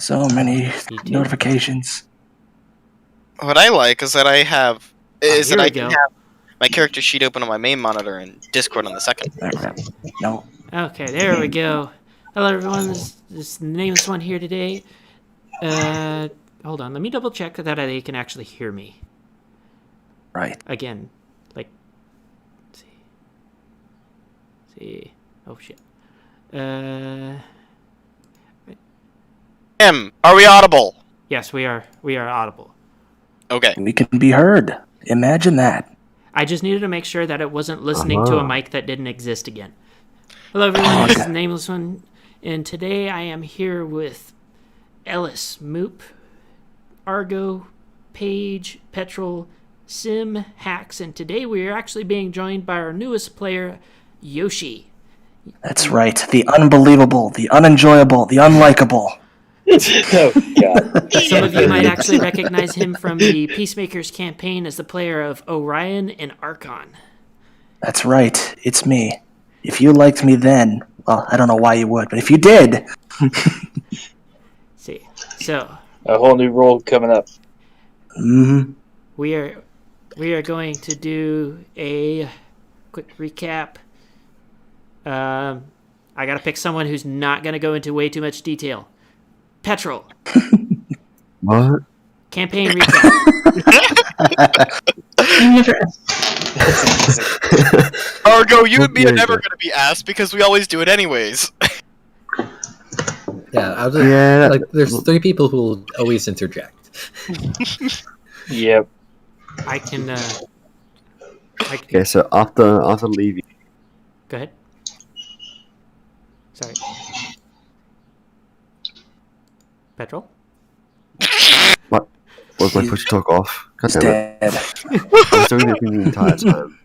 So many notifications. What I like is that I can go. have my character sheet open on my main monitor and Discord on the second. No. Okay, there we go. Hello, everyone. This is the Nameless one here today. Hold on. Let me double check that they can actually hear me. Right. Again, like, see. Oh shit. Are we audible? Yes, we are. We are audible. Okay. We can be heard. Imagine that. I just needed to make sure that it wasn't listening to a mic that didn't exist again. Hello, everyone. This is the Nameless one, and today I am here with Ellis, Moop, Argo, Paige, Petrol, Sim, Hacks, and today we are actually being joined by our newest player, Yoshi. That's right. The unbelievable, the unenjoyable, the unlikable. Oh, God. Some of you might actually recognize him from the Peacemakers campaign as the player of Orion and Archon. That's right. It's me. If you liked me then, well, I don't know why you would, but if you did... See, so... A whole new role coming up. Mm-hmm. We are going to do a quick recap. I gotta pick someone who's not gonna go into way too much detail. Petrol. What? Campaign recap. Argo, you and me are never going to be asked because we always do it anyways. Yeah, like there's three people who will always interject. Yep. I can. Okay, so after leaving. Go ahead. Sorry. Petrol? What? Was my push talk off? God He's damn it. dead. I was doing it the entire time.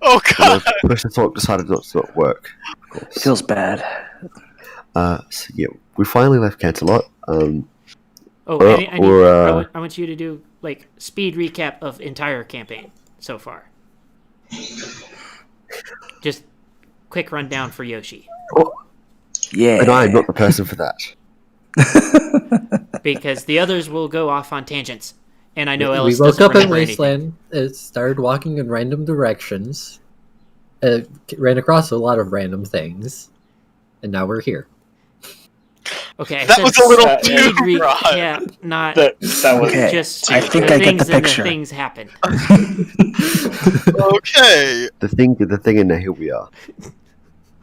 Oh god! My push to talk decided not to work. Of course. Feels bad. So yeah, we finally left Canterlot. I want you to do like speed recap of entire campaign so far. Just quick rundown for Yoshi. Oh, Yeah. and I am not the person for that. Because the others will go off on tangents. And I know We Ellis woke doesn't up in remember anything. Wasteland, started walking in random directions, ran across a lot of random things, and now we're here. Okay, That was a little too speed broad. recap, not That was Okay. just I think the I get things the and picture. the things happen. Okay. The thing, and now here we are.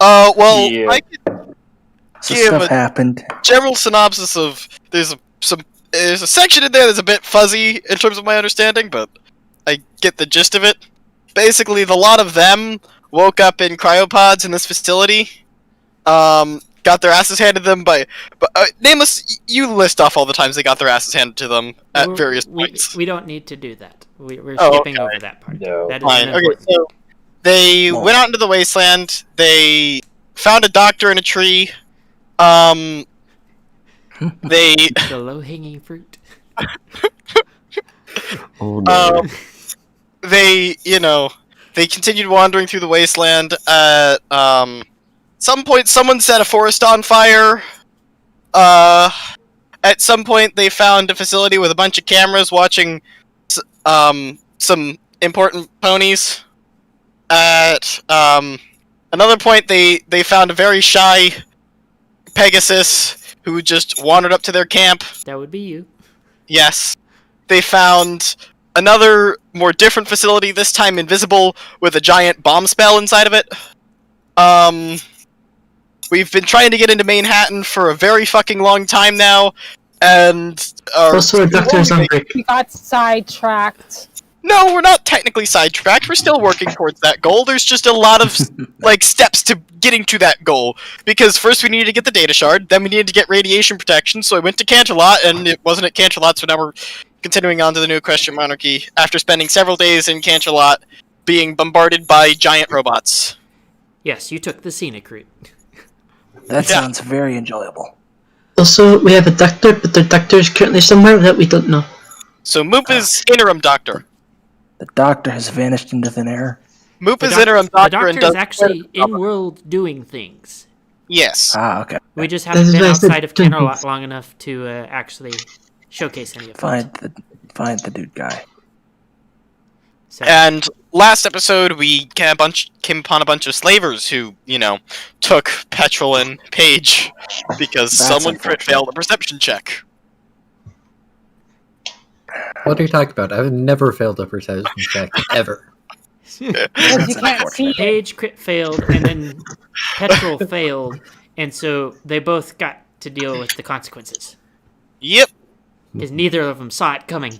Well, Yeah. I could So give stuff a happened. general synopsis of there's a section in there that's a bit fuzzy in terms of my understanding, but I get the gist of it. Basically, the lot of them woke up in cryopods in this facility. Got their asses handed to them by... Nameless, you list off all the times they got their asses handed to them at various points. We don't need to do that. We're Oh, skipping okay. over that part. No. That is Fine. Okay, important. so they went out into the wasteland. They found a doctor in a tree. They The low-hanging fruit. Oh no. they continued wandering through the wasteland. At some point, someone set a forest on fire. At some point, they found a facility with a bunch of cameras watching some important ponies. At another point, they found a very shy Pegasus who just wandered up to their camp. That would be you. Yes. They found another, more different facility, this time invisible, with a giant bomb spell inside of it. We've been trying to get into Manhattan for a very fucking long time now, and... Also, a doctor's on break. We got sidetracked. No, we're not technically sidetracked. We're still working towards that goal. There's just a lot of steps to getting to that goal. Because first we needed to get the data shard, then we needed to get radiation protection, so I went to Canterlot, and it wasn't at Canterlot, so now we're continuing on to the new Equestrian Monarchy, after spending several days in Canterlot being bombarded by giant robots. Yes, you took the scenic route. That sounds very enjoyable. Also, we have a doctor, but the doctor is currently somewhere that we don't know. So Moop is interim doctor. The doctor has vanished into thin air. Moop The is interim doctor the doctor and does... is actually in-world doing things. Yes. Ah, okay. We just haven't This is been why I said outside of Camelot twins. long enough to actually showcase any of Find it. the dude guy. So, And last episode, we came upon a bunch of slavers who, took Petrol and Paige because That's someone crit unfortunate. failed a perception check. What are you talking about? I've never failed a perception check ever. Because you can't see it. Paige crit failed, and then Petrol failed, and so they both got to deal with the consequences. Yep. Because neither of them saw it coming.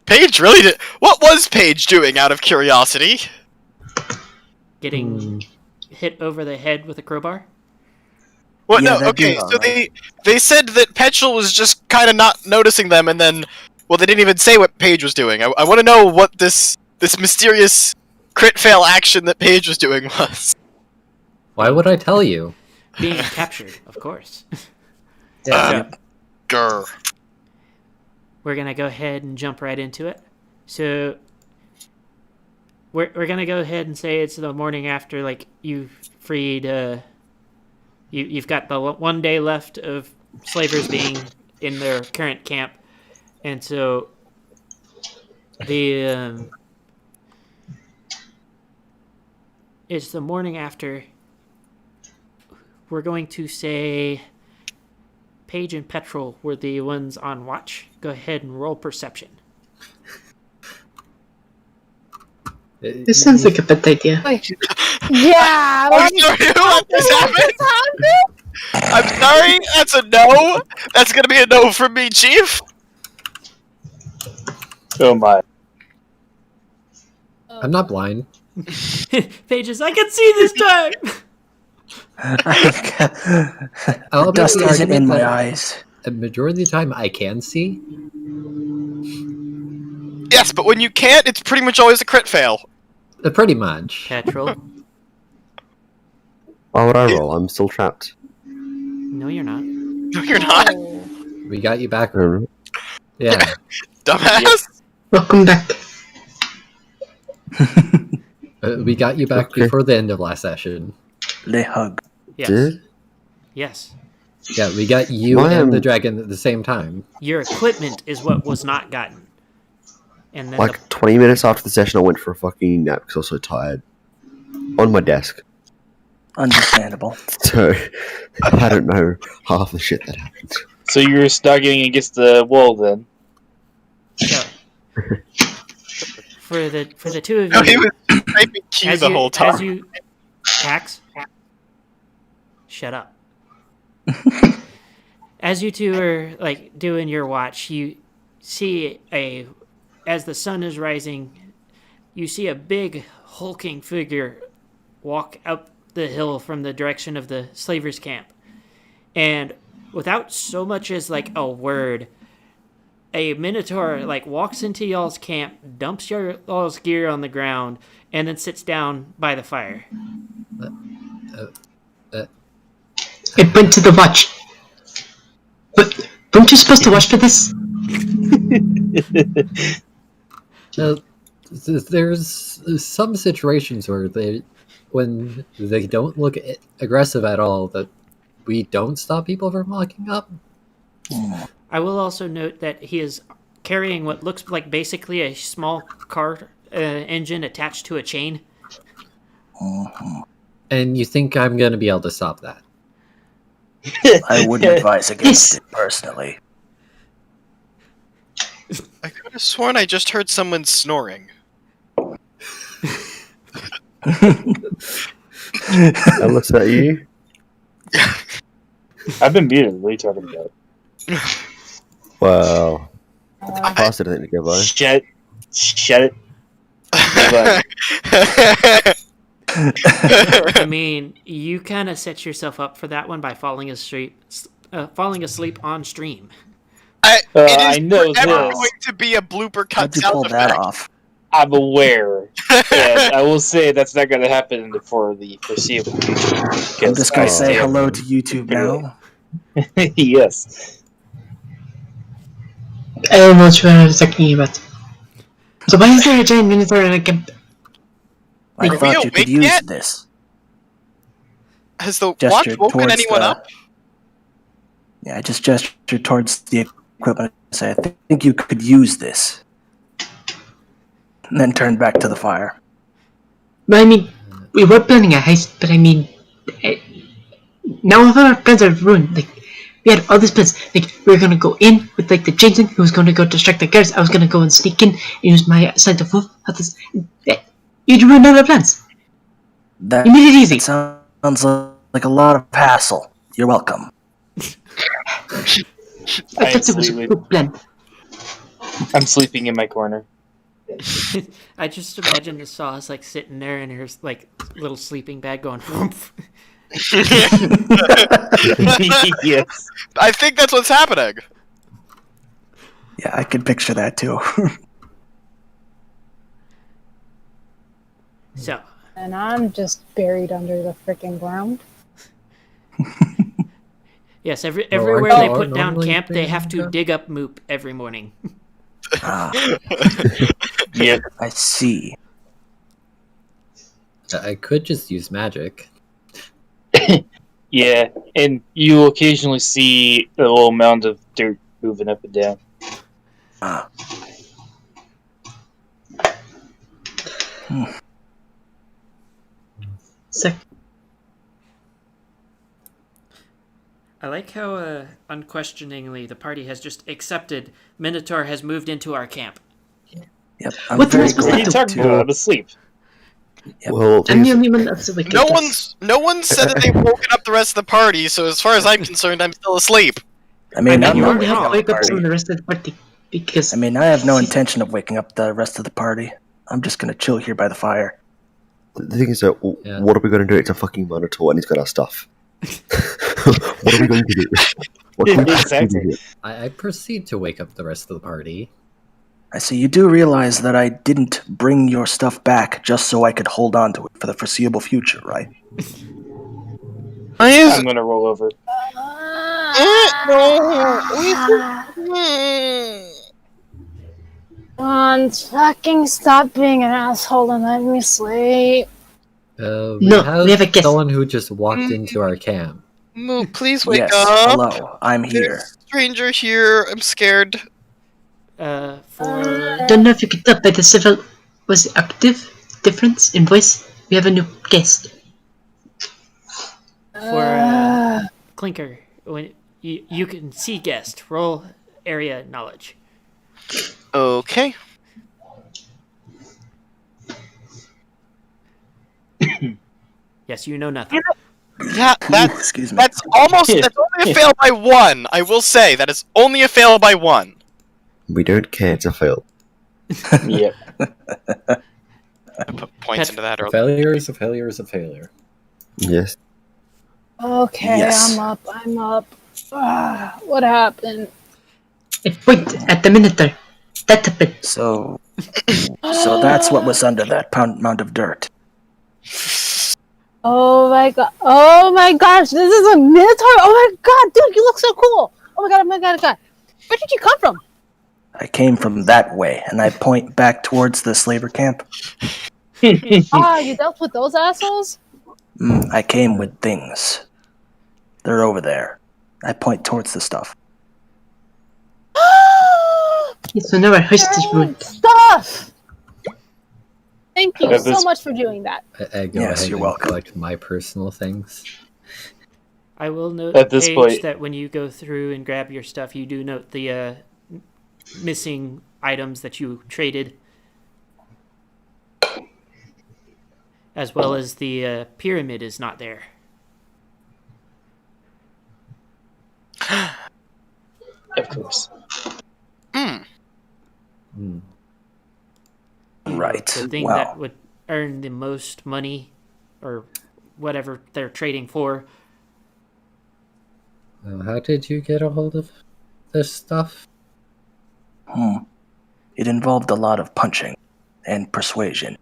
Paige really did. What was Paige doing out of curiosity? Getting hit over the head with a crowbar. Well, Yeah, no, that'd okay, be so alright. they said that Petrol was just kind of not noticing them, and then, well, they didn't even say what Paige was doing. I want to know what this mysterious crit fail action that Paige was doing was. Why would I tell you? Being captured, of course. Yeah. Grr. We're going to go ahead and jump right into it. So, we're going to go ahead and say it's the morning after, like, you freed, you've got the one day left of slavers being in their current camp. And so, it's the morning after. We're going to say Paige and Petrol were the ones on watch. Go ahead and roll perception. This sounds like a bad idea. Yeah. I'm sorry, what just happened? I'm sorry, that's a no. That's gonna be a no from me, Chief. Oh my. I'm not blind. Paige is, I can see this time! I'll Dust make the isn't in argument my that eyes. a majority of the time I can see. Yes, but when you can't, it's pretty much always a crit fail. Pretty much. Petrol. Why would I roll? I'm still trapped. No, you're not. No, you're not, We got you back. I don't know. Yeah. dumbass. Welcome back. We got you back Okay. before the end of last session. Le hug. Yes. Did? Yes. Yeah, we got you Why and the am- dragon at the same time. Your equipment is what was not gotten. And then Like 20 minutes after the session, I went for a fucking nap because I was so tired. On my desk. Understandable. So, I don't know half the shit that happened. So you were snuggling against the wall then? so, for the two of No, he you, was typing Q the whole time. as you, Pax, shut up. As you two are like doing your watch, you see as the sun is rising, you see a big hulking figure walk up the hill from the direction of the slavers' camp, and without so much as like a word, a minotaur like walks into y'all's camp, dumps y'all's gear on the ground, and then sits down by the fire. It went to the watch. But weren't you supposed to watch for this? There's some situations where when they don't look aggressive at all, that we don't stop people from walking up. I will also note that he is carrying what looks like basically a small car engine attached to a chain. And you think I'm going to be able to stop that? I wouldn't advise against Yes. it personally. I could have sworn I just heard someone snoring. Unless that you? I've been muted. What are you talking about? Well, past it, I think, to go by. Shut it. I mean, you kind of set yourself up for that one by falling asleep on stream. It is I know forever this. going to be a blooper cut How'd you sound pull that effect. off? I'm aware. And I will say that's not going to happen for the foreseeable future. I'm just gonna say stand- hello to YouTube now. Yes. I don't know what you're talking about. So why is there a giant minotaur in a camp? I Are we thought you could awake use yet? this. Has the watch gestured woken towards anyone up? Yeah, I just gestured towards the equipment and said, I think you could use this. And then turned back to the fire. But I mean, we were planning a heist, but I mean, now all of our plans are ruined. Like, we had all these plans. Like, we were gonna go in with like the Jason, who was gonna go distract the guards. I was gonna go and sneak in and use my scent of wolf. You ruined all our plans. That You made it easy. sounds like a lot of hassle. You're welcome. I thought it was a good plan. I'm sleeping in my corner. I just imagine the Saws like sitting there in her like little sleeping bag going. Whoomph. Yes. I think that's what's happening. Yeah, I could picture that too. So, And I'm just buried under the freaking ground. yes, Well, everywhere aren't they you put down normally camp, they have to buried? dig up Moop every morning. Ah, Yeah. I see. I could just use magic. Yeah, and you occasionally see a little mound of dirt moving up and down. Ah. So, I like how unquestioningly the party has just accepted Minotaur has moved into our camp. Yep, I'm What very was What are glad you that? talking about? I'm asleep. Yep. Well, I'm the only one that's awake. No one said that they've woken up the rest of the party, so as far as I'm concerned, I'm still asleep. I mean, I I'm mean, not you're waking wrong. up the wake up party. from the rest of the party because I mean, I have no intention of waking up the rest of the party. I'm just gonna chill here by the fire. the thing is, Yeah. what are we going to do? It's a fucking Minotaur and he's got our stuff. What are we going to do? What can we Exactly. do? I proceed to wake up the rest of the party. I see you do realize that I didn't bring your stuff back just so I could hold on to it for the foreseeable future, right? I'm gonna roll over. Come on, fucking stop being an asshole and let me sleep. We have a guest. someone who just walked into our camp. Moop, please wake Yes, up. hello, I'm here. There's a stranger here. I'm scared. For don't know if you could tell by the civil was active difference in voice. We have a new guest. Clinker, when you can see guest, roll area knowledge. Okay. Yes, you know nothing. Yeah, Ooh, excuse me. that's only a fail by one. I will say that is only a fail by one. We don't care. It's a fail. Yep. I put points into that A earlier. failure is a failure is a failure. Yes. Okay, Yes. I'm up. What happened? Wait, at the Minotaur. That happened. So that's what was under that mound of dirt. Oh my god! Oh my gosh! This is a minotaur! Oh my god, dude, you look so cool! Oh my god! Oh my god! Oh my god! Where did you come from? I came from that way, and I point back towards the slaver camp. You dealt with those assholes? I came with things. They're over there. I point towards the stuff. So now our heist is ruined. Stuff! Thank you Yeah, so this- much for doing that. I go Yes, ahead you're and welcome. collect my personal things. I will note, At this Paige, point- that when you go through and grab your stuff, you do note the missing items that you traded, as well as the pyramid is not there. Of course. Hmm. Right. The thing Well, that would earn the most money, or whatever they're trading for. How did you get a hold of this stuff? it involved a lot of punching and persuasion.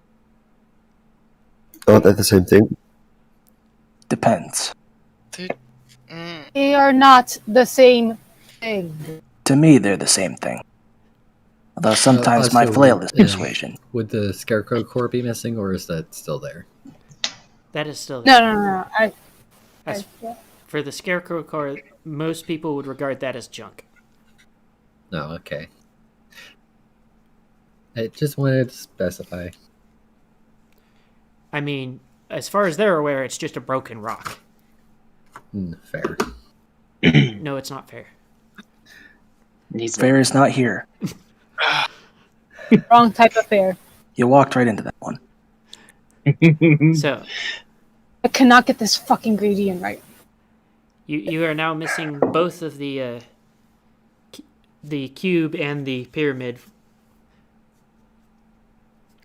Aren't they the same thing? Depends. They are not the same thing. To me, they're the same thing. Although sometimes my so, flail is yeah. persuasion. Would the scarecrow core be missing, or is that still there? That is still No. As for the Scarecrow car, most people would regard that as junk. No, okay. I just wanted to specify. I mean, as far as they're aware, it's just a broken rock. Fair. No, it's not fair. Fair is not here. Wrong type of fair. You walked right into that one. So, I cannot get this fucking gradient right. you are now missing both of the cube and the pyramid.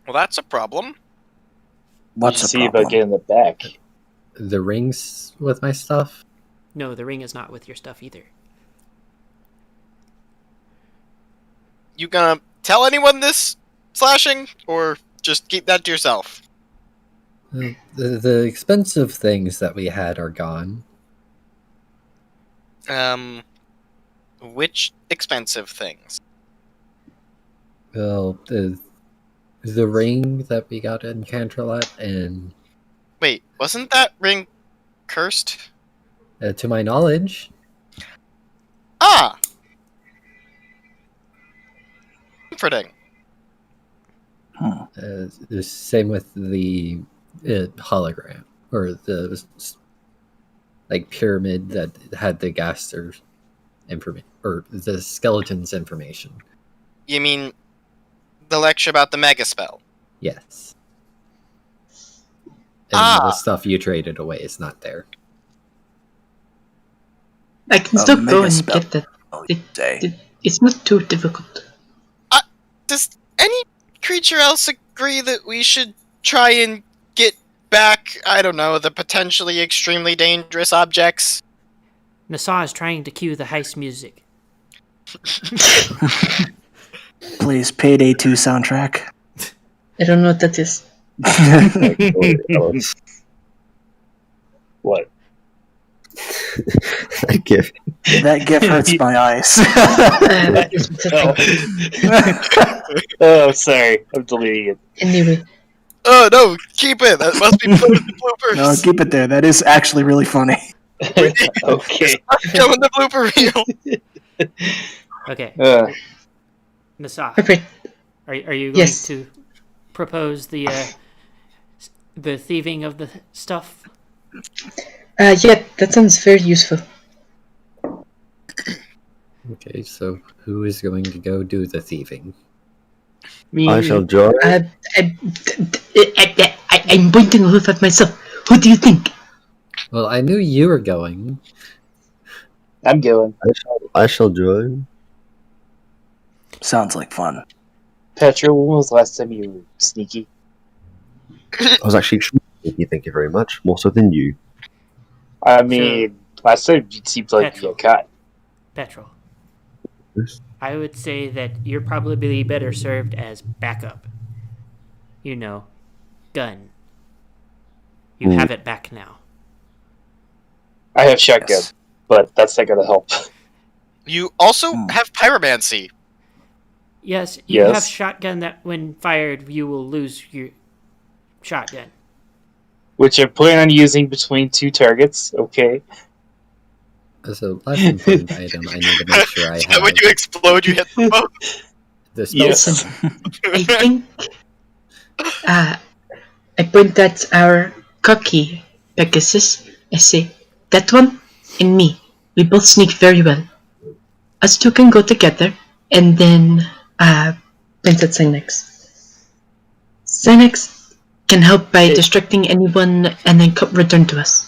Well, that's a problem. What's the see problem? if I get in the back. The rings with my stuff? No, the ring is not with your stuff either. You gonna tell anyone this slashing, or just keep that to yourself? The expensive things that we had are gone. Which expensive things? Well, the ring that we got in Canterlot, and Wait, wasn't that ring cursed? to my knowledge, Ah! Comforting. the same with the hologram, or the pyramid that had the Gaster's information, or the skeleton's information. You mean the lecture about the mega spell? Yes. And the Ah. stuff you traded away is not there. I can A still go mega and spell. get that. Say. It's not too difficult. Does any creature else agree that we should try and get back, I don't know, the potentially extremely dangerous objects? Nasa is trying to cue the heist music. Please, Payday 2 soundtrack. I don't know what that is. What? That gift. That gif hurts my eyes. That is Oh, sorry. I'm deleting it. Anyway, Oh no, keep it! That must be part of the bloopers! No, keep it there. That is actually really funny. Okay. Show in the blooper reel! Okay, Nasa, perfect. are you going Yes. to propose the thieving of the stuff? Yeah, that sounds very useful. Okay, so who is going to go do the thieving? I shall join. I'm pointing a hoof at myself. Who do you think? Well, I knew you were going. I'm going. I shall join. Sounds like fun. Petra, when was the last time you were sneaky? I was actually extremely sneaky, thank you very much. More so than you. I mean, last time you seemed like Petrol. you got caught. Petrol. Yes. I would say that you're probably better served as backup. You know, gun. You have it back now. I have shotgun, Yes. but that's not gonna help. You also have pyromancy. Yes, you Yes. have shotgun that when fired you will lose your shotgun. Which I plan on using between two targets, okay? So, last important item I need to make sure I Is that have when you explode, you hit the boat? the spell. Yes. I think I point at our cocky Pegasus. I say, that one and me, we both sneak very well. Us two can go together, and then point at Synex. Synex can help by distracting anyone and then return to us.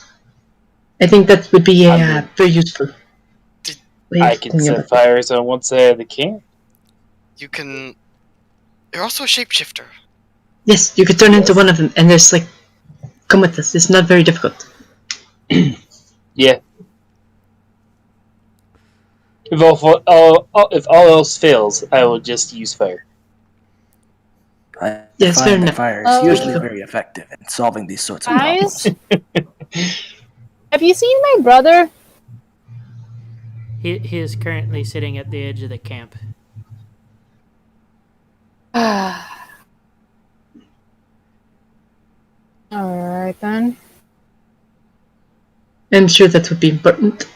I think that would be very useful. way of I can going set about it. fires on one side of the camp. You can... You're also a shapeshifter. Yes, you could turn into one of them, and there's like, come with us. It's not very difficult. Yeah. If all else fails, I will just use fire. I Yes, fair find that enough. fire Oh. is usually very effective in solving these sorts of Guys, problems. have you seen my brother? He is currently sitting at the edge of the camp. Alright then. I'm sure that would be important.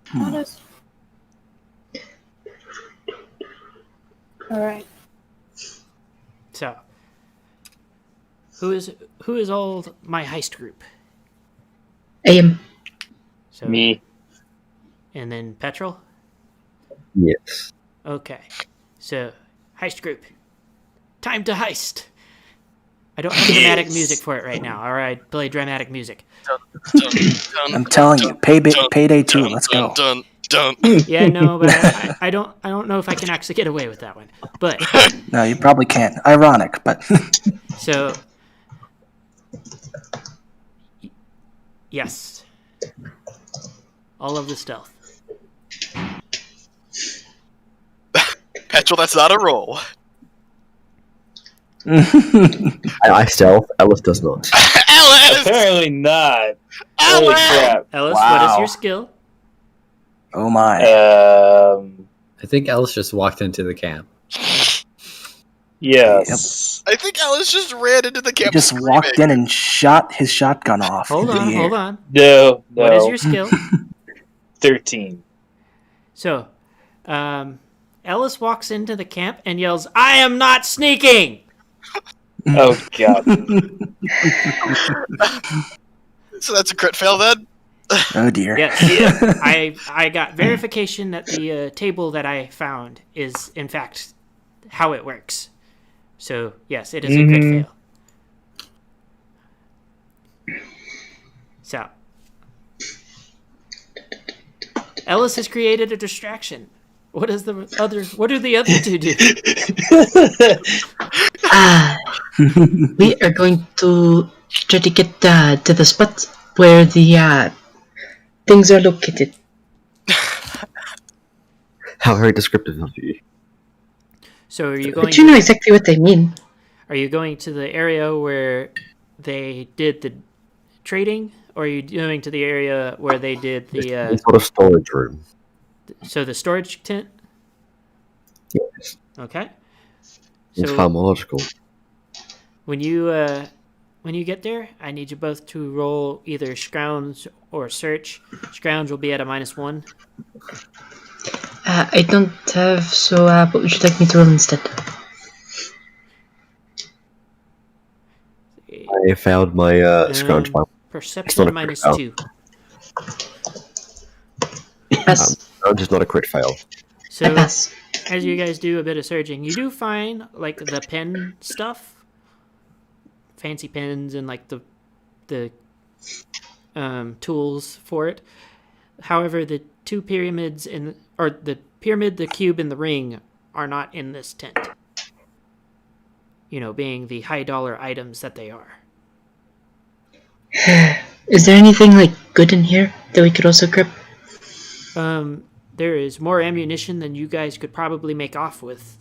How does... All right. So, who is all my heist group? I am. So, Me. and then Petrol. Yes. Okay, so heist group. Time to heist. I don't have dramatic music for it right now. All right, play dramatic music. I'm telling you, payday 2. Let's go. Dun, dun. Yeah, no, but I don't know if I can actually get away with that one. But No, you probably can't. Ironic, but so yes, all of the stealth. Petrol, that's not a roll. I stealth. Ellis does not. Alice! Apparently not. Holy Alice! crap. Ellis, what is Wow. your skill? oh my. I think Alice just walked into the camp. Yes. I think Alice just ran into the He camp just screaming. walked in and shot his shotgun off. Hold into on, the air. hold on. No. What is your skill? 13. So, Ellis walks into the camp and yells, "I am not sneaking!" Oh god. So that's a crit fail then? Oh dear. Yes. I got verification that the table that I found is, in fact, how it works. So, yes, it is a crit fail. So, Ellis has created a distraction. What do the other two do? We are going to try to get to the spot where the things are located. How very descriptive of you. So, are you going? But you know exactly what I mean. Are you going to the area where they did the trading, or are you going to the area where they did Some the sort of storage room. so the storage tent? Yes. Okay. It's So far more logical. when you get there, I need you both to roll either scrounge or search. Scrounge will be at a -1. I don't have, so what would you like me to roll instead? I failed my scrounge by Perception not a crit fail. -2. Pass. scrounge is not a crit fail. I So pass. as you guys do a bit of searching, you do find like the pen stuff, fancy pens, and like the tools for it. However, the two pyramids or the pyramid, the cube, and the ring are not in this tent. You know, being the high dollar items that they are. Is there anything like good in here that we could also grab? There is more ammunition than you guys could probably make off with,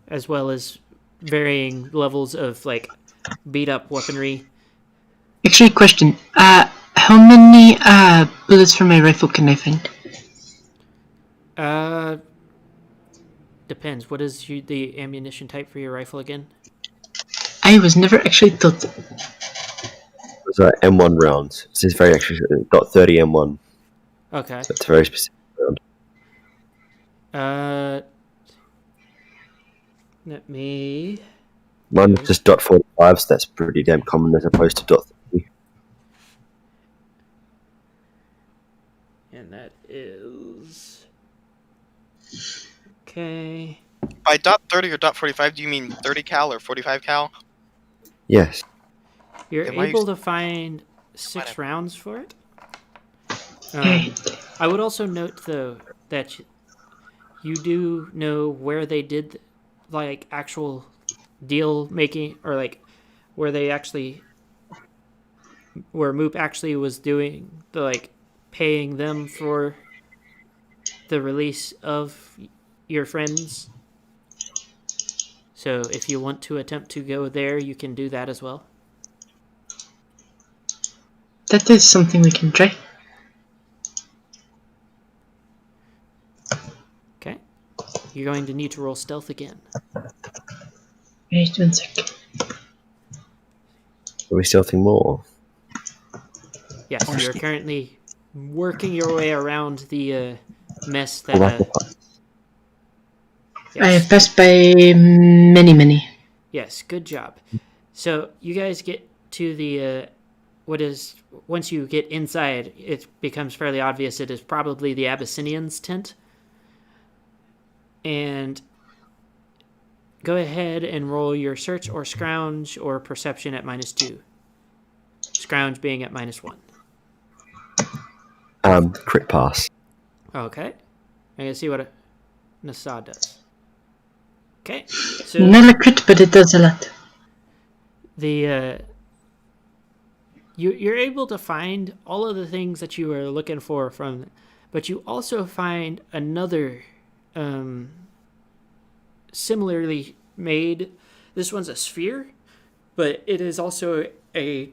as well as varying levels of like beat up weaponry. Actually, question. How many bullets for my rifle can I find? Depends. What is the ammunition type for your rifle again? I was never actually told. It was M1 rounds. This is very actually got 30 M1. Okay. So it's a very specific round. Let me. Mine's just .45, so that's pretty damn common as opposed to .30. And that is. Okay. By .30 or .45, do you mean 30 cal or 45 cal? Yes. You're Am I able used- to find 6 rounds for it. Alright. I would also note, though, that you do know where they did, like, actual deal making, or, like, where they actually, where Moop actually was doing the, like, paying them for the release of your friends. So if you want to attempt to go there, you can do that as well. That is something we can try. Okay. You're going to need to roll stealth again. Wait 1 sec. Are we stealthing more? Yes, Or you're Steve. currently working your way around the mess that. Well, that's the I Yes, have passed by many. yes, good job. So you guys get to the what is once you get inside, it becomes fairly obvious it is probably the Abyssinians' tent. And go ahead and roll your search or scrounge or perception at -2. Scrounge being at -1. crit pass. Okay. I'm gonna see what Nasa does. Okay. So Not a crit, but it does a lot. the you're able to find all of the things that you were looking for from, but you also find another similarly made. This one's a sphere, but it is also a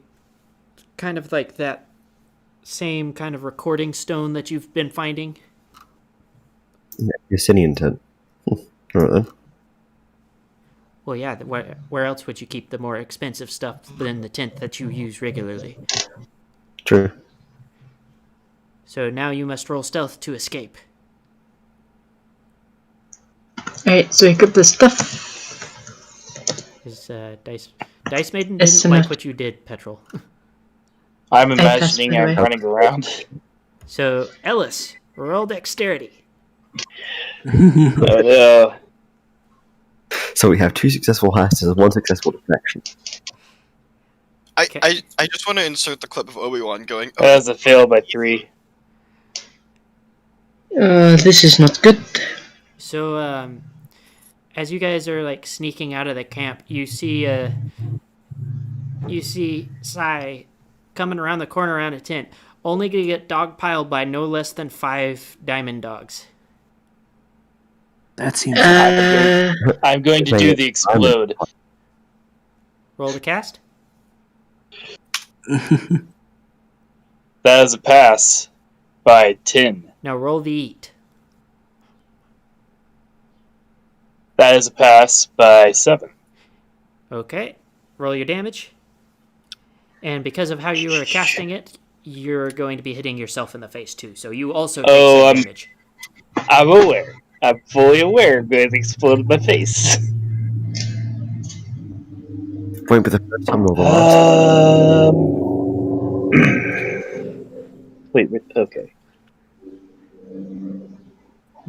kind of like that same kind of recording stone that you've been finding. Yesenian tent. All right then. Well, yeah. Where else would you keep the more expensive stuff than the tent that you use regularly? True. So now you must roll stealth to escape. Alright, so I got the stuff. Is Dice Maiden Yes, didn't enough. like what you did, Petrol. I'm passed imagining by the I'm way. running around. So Ellis, roll dexterity. So we have 2 successful hasts and 1 successful deflection. I just want to insert the clip of Obi-Wan going, "Oh, That was a fail by 3. This is not good. So as you guys are like sneaking out of the camp, you see Sai coming around the corner around a tent, only to get dogpiled by no less than 5 diamond dogs. That seems. I'm going to do the explode. Roll the cast. That is a pass by 10. Now roll the eat. That is a pass by 7. Okay. Roll your damage. And because of how you are casting it, you're going to be hitting yourself in the face too. So you also take some damage. I'm aware. I'm fully aware I'm going to explode in my face. Won't be the first time nor the last. Wait, okay.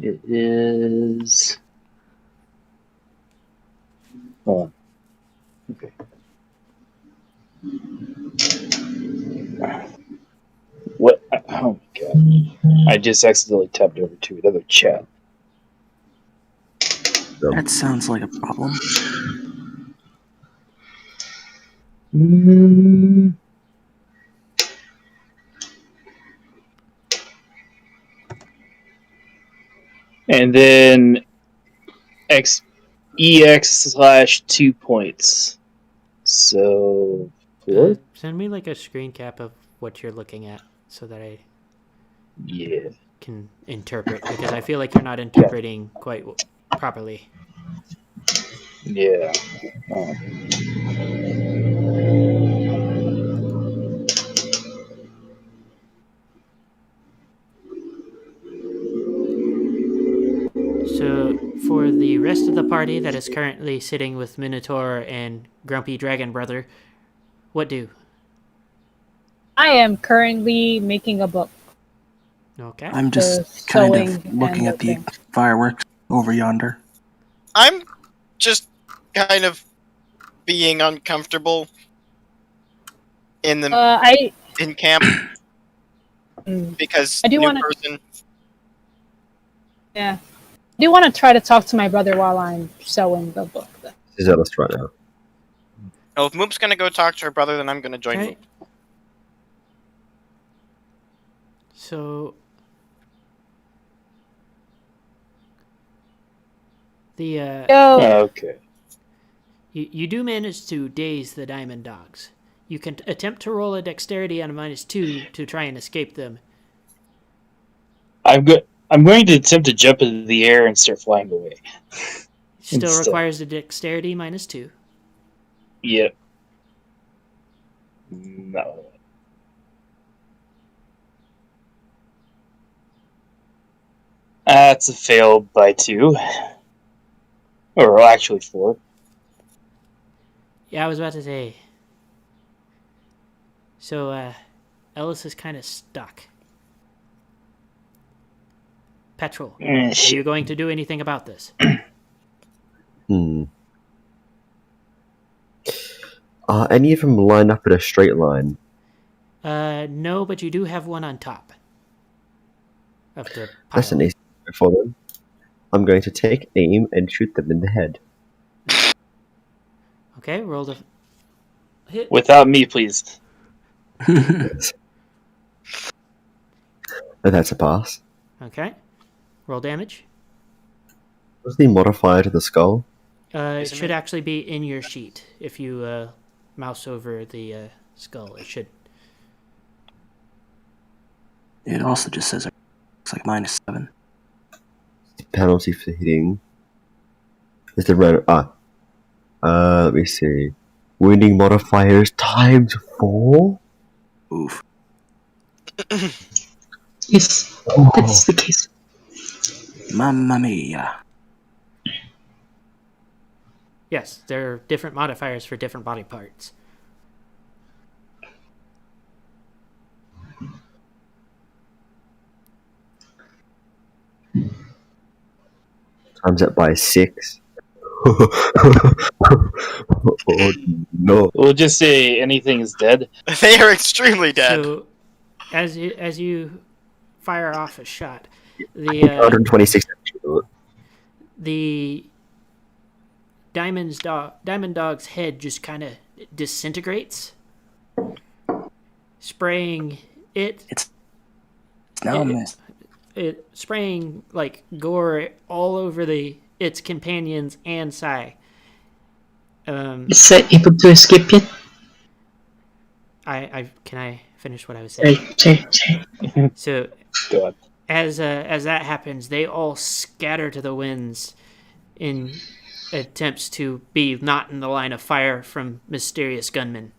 It is... Hold on. Okay. What? Oh my god. I just accidentally tapped over to another chat. That sounds like a problem. And then EX/2 points. So 4? Send me like a screen cap of what you're looking at so that I Yeah. can interpret, because I feel like you're not interpreting quite properly. Yeah. So for the rest of the party that is currently sitting with Minotaur and Grumpy Dragon Brother, what do? I am currently making a book. Okay. I'm just The kind sewing of looking and at the the thing. fireworks over yonder. I'm just kind of being uncomfortable in the in camp because I do new wanna- person. Yeah. I do want to try to talk to my brother while I'm sewing the book. Though. She's at us right now. Oh, if Moop's gonna go talk to her brother, then I'm gonna join Okay. Moop. So the Okay. you do manage to daze the diamond dogs. You can attempt to roll a dexterity on a -2 to try and escape them. I'm going to attempt to jump into the air and start flying away. Still Instead. requires a dexterity -2. Yep. No. That's a fail by 2. Or actually 4. Yeah, I was about to say. So, Ellis is kind of stuck. Petrol, are you going to do anything about this? Are any of them lined up in a straight line? No, but you do have one on top of the pile. That's an easy for them. I'm going to take aim and shoot them in the head. Okay, roll the hit. Without me, please. That's a pass. Okay, roll damage. What's the modifier to the skull? It should actually be in your sheet. If you mouse over the skull, it should. It also just says it's like -7. The penalty for hitting is the red. Let me see. Wounding modifiers ×4. Oof. Yes, that is the case. Mamma mia. Yes, there are different modifiers for different body parts. Times that by 6. Oh no! We'll just say anything is dead. They are extremely dead. So, as you fire off a shot, the 126. the Diamond Dog's head just kind of disintegrates, spraying It's now a mess. it spraying like gore all over its companions and Sai. Is that able to escape yet? Can I finish what I was saying? Sorry. So, Go on. as that happens, they all scatter to the winds in attempts to be not in the line of fire from mysterious gunmen.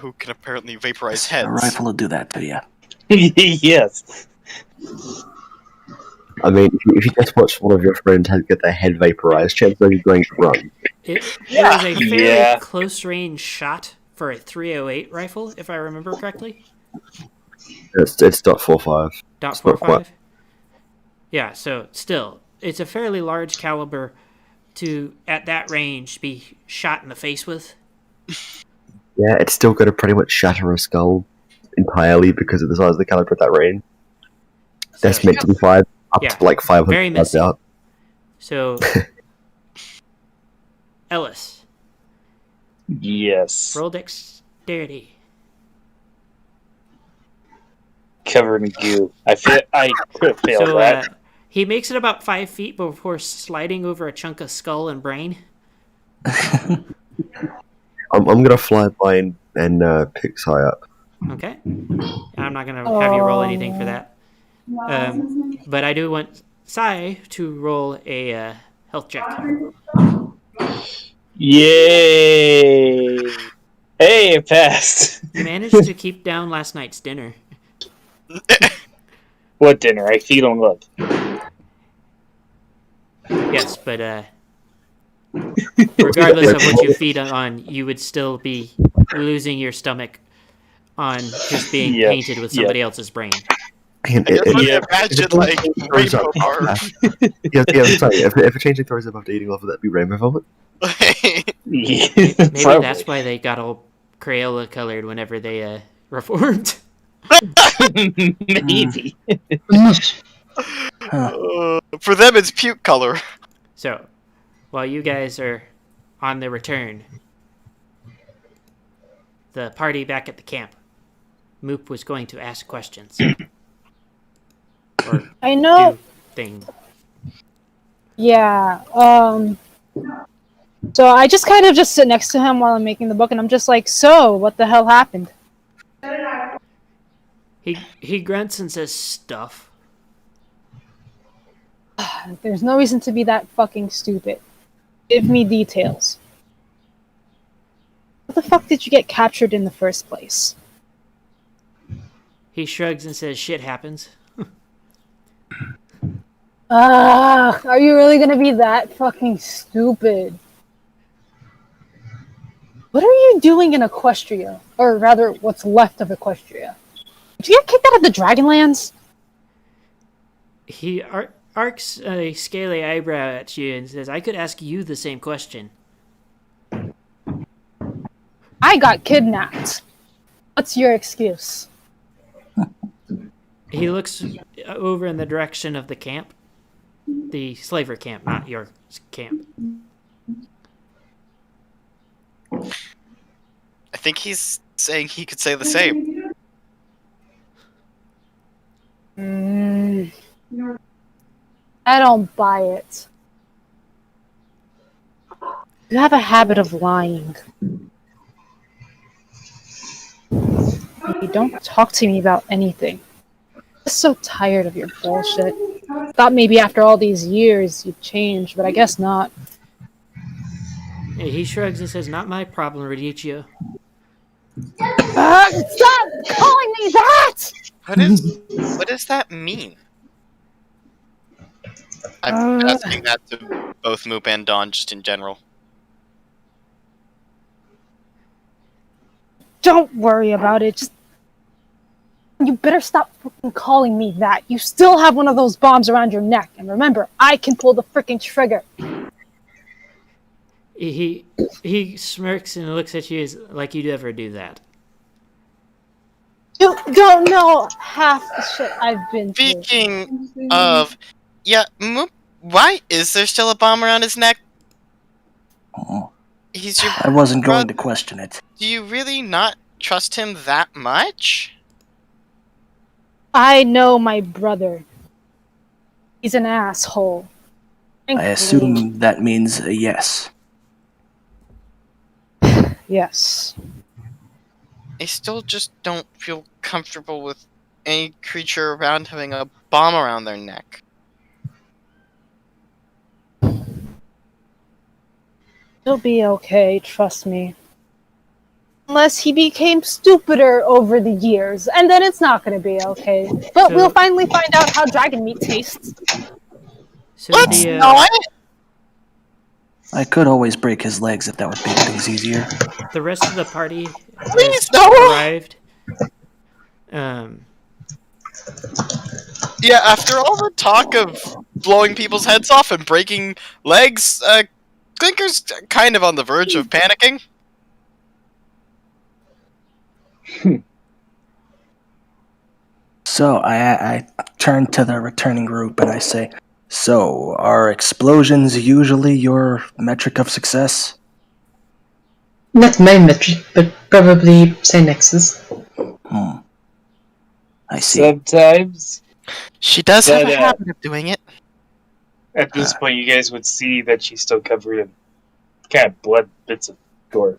Who can apparently vaporize A heads. rifle will do that to you. Yes. I mean, if you just watch one of your friends get their head vaporized, chances are you're going to run. It was a fairly Yeah. close-range shot for a .308 rifle, if I remember correctly. It's .45. .45. Yeah, so still, it's a fairly large caliber to, at that range, be shot in the face with. Yeah, it's still going to pretty much shatter a skull entirely because of the size of the caliber at that range. That's So- meant to be fired up Yeah, to like 500 very yards messy. out. So, Ellis, Yes. roll dexterity. Covered in goo. I could have failed So, that. he makes it about 5 feet before sliding over a chunk of skull and brain. I'm going to fly by and pick Sai up. Okay. I'm not going to have you roll anything for that. But I do want Sai to roll a health check. Yay! Hey, it passed. You managed to keep down last night's dinner. What dinner? I feed on love. Yes, but regardless of what you feed on, you would still be losing your stomach on just being Yeah, painted with somebody else's brain. And I can Yeah. imagine, like, rainbow bars. sorry, if a changeling throws up after eating off, would that be rainbow vomit? Yeah, Maybe probably. that's why they got all Crayola colored whenever they reformed. Maybe. For them, it's puke color. So, while you guys are on the return, the party back at the camp, Moop was going to ask questions. Or I know. do things. Yeah. So I just kind of just sit next to him while I'm making the book, and I'm just like, so what the hell happened? He grunts and says stuff. There's no reason to be that fucking stupid. Give me details. How the fuck did you get captured in the first place? He shrugs and says shit happens. Are you really gonna be that fucking stupid? What are you doing in Equestria? Or rather, what's left of Equestria? Did you get kicked out of the Dragonlands? He arcs a scaly eyebrow at you and says, I could ask you the same question. I got kidnapped. What's your excuse? He looks over in the direction of the camp. The slaver camp, not your camp. I think he's saying he could say the same. I don't buy it. You have a habit of lying. You don't talk to me about anything. I'm just so tired of your bullshit. Thought maybe after all these years you'd change, but I guess not. He shrugs and says, not my problem, Radicchio. Stop calling me that! What does that mean? I'm asking that to both Moop and Dawn, just in general. Don't worry about it. Just you better stop fucking calling me that. You still have one of those bombs around your neck, and remember, I can pull the freaking trigger. He smirks and looks at you like you'd ever do that. You don't know half the shit I've been through. Speaking of, yeah, Moop, why is there still a bomb around his neck? Oh, He's your. I wasn't going to question it. Do you really not trust him that much? I know my brother. He's an asshole. I assume that means a yes. Yes. I still just don't feel comfortable with any creature around having a bomb around their neck. He'll be okay, trust me. Unless he became stupider over the years, and then it's not gonna be okay. But we'll finally find out how dragon meat tastes. So Let's not! I could always break his legs if that would make things easier. the rest of the party Please, has no! arrived. Yeah, after all the talk of blowing people's heads off and breaking legs, Clinker's kind of on the verge of panicking. So I turn to the returning group and I say, so, are explosions usually your metric of success? Not my metric, but probably Synex's. I see. Sometimes, She does have But, a habit of doing it. at this point, you guys would see that she's still covered in kind of blood bits of gore.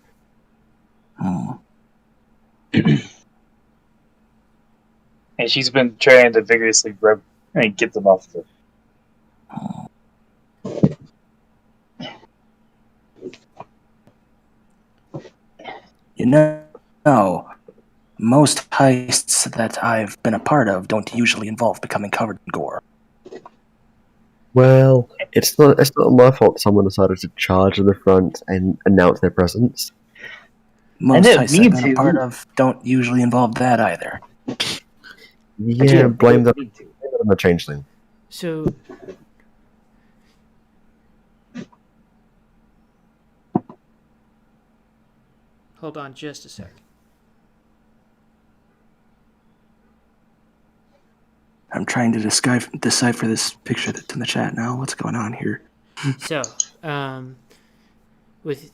And she's been trying to vigorously rub and get them off her. You know, most heists that I've been a part of don't usually involve becoming covered in gore. Well, it's not my fault someone decided to charge in the front and announce their presence. Most didn't heists mean I've been a to. part of don't usually involve that either. Yeah, blame that on the changeling. So hold on just a sec. I'm trying to decipher this picture that's in the chat now. What's going on here? So, with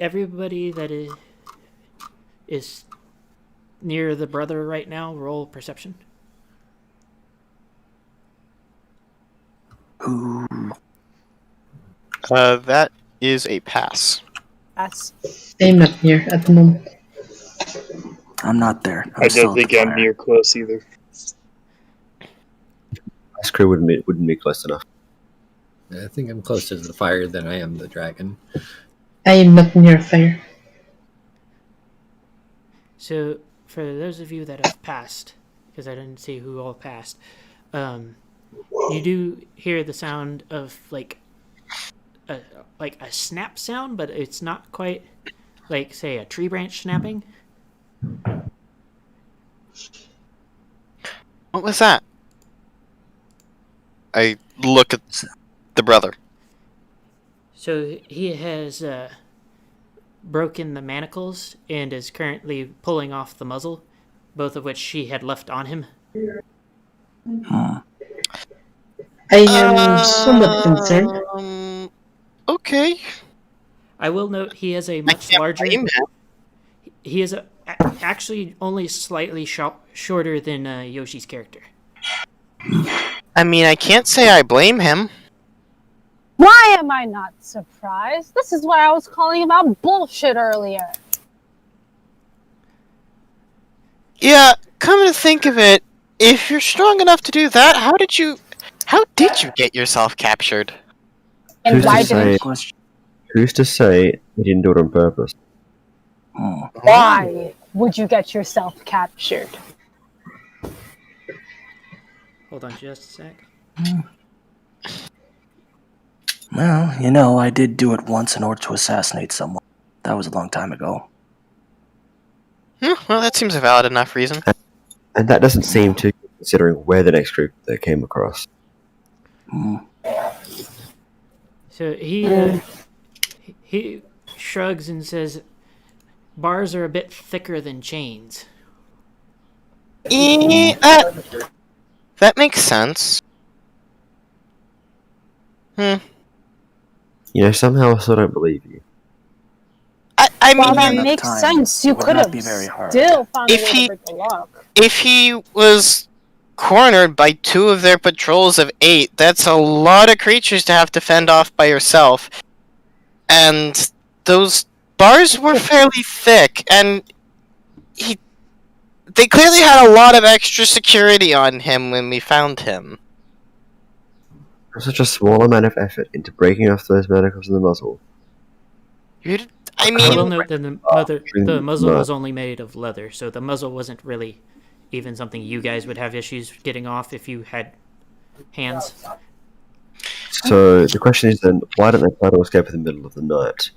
everybody that is near the brother right now, roll perception. Ooh, That is a pass. That's I'm not near at the moment. I'm not there. I still don't at the think I'm fire. near close either. My crew wouldn't be close enough. I think I'm closer to the fire than I am the dragon. I am not near fire. So, for those of you that have passed, because I didn't see who all passed, you do hear the sound of like a snap sound, but it's not quite like, say, a tree branch snapping. What was that? I look at the brother. So he has broken the manacles and is currently pulling off the muzzle, both of which she had left on him. I am somewhat concerned. Okay. I will note he has a much larger. He is actually only slightly shorter than Yoshi's character. I mean, I can't say I blame him. Why am I not surprised? This is what I was calling about bullshit earlier. Yeah, come to think of it, if you're strong enough to do that, how did you get yourself captured? And Who's why to say? didn't Who's to say he didn't do it on purpose? why would you get yourself captured? Hold on just a sec. Well, I did do it once in order to assassinate someone. That was a long time ago. Well, that seems a valid enough reason. And that doesn't seem to, considering where the next group they came across. So he shrugs and says, "Bars are a bit thicker than chains." That makes sense. Somehow I still don't believe you. I Well, that mean, makes time, sense. You it would could not have be very hard. still found a If way he- to break the lock. if he was cornered by 2 of their patrols of 8, that's a lot of creatures to have to fend off by yourself. And those bars were fairly thick, and they clearly had a lot of extra security on him when we found him. Such a small amount of effort into breaking off those manacles in the muzzle. I will note that the muzzle no. was only made of leather, so the muzzle wasn't really even something you guys would have issues getting off if you had hands. So the question is then, why don't they try to escape in the middle of the night?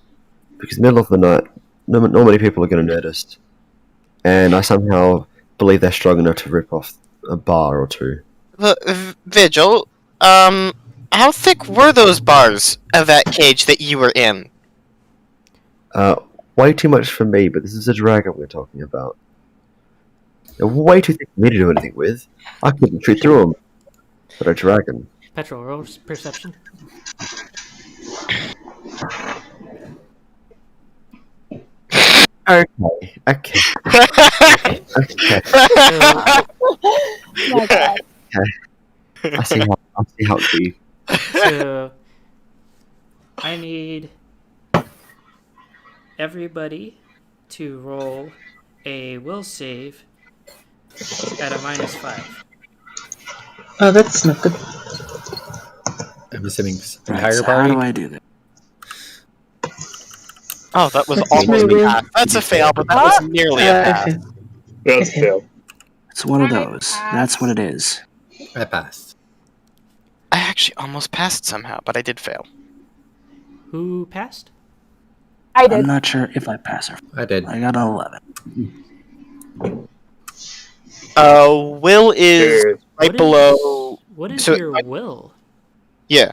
Because in the middle of the night, not many people are going to notice. And I somehow believe they're strong enough to rip off a bar or 2. Vigil, how thick were those bars of that cage that you were in? Way too much for me, but this is a dragon we're talking about. They're way too thick for me to do anything with. I couldn't shoot through them. But a dragon. Petrol, roll perception. Okay. Okay. My God. I see how it be. So I need everybody to roll a will save at a -5. Oh, that's not good. I'm assuming Right, entire so how party. do I do that? Oh, that was That's almost really a weird. pass. That's a fail, but that was nearly a pass. Okay. That's fail. It's one of I those. That's what it is. I passed. I actually almost passed somehow, but I did fail. Who passed? I I'm did. not sure if I pass or I did. I got an 11. Will is Sure. right below. What is so- your will? Yeah.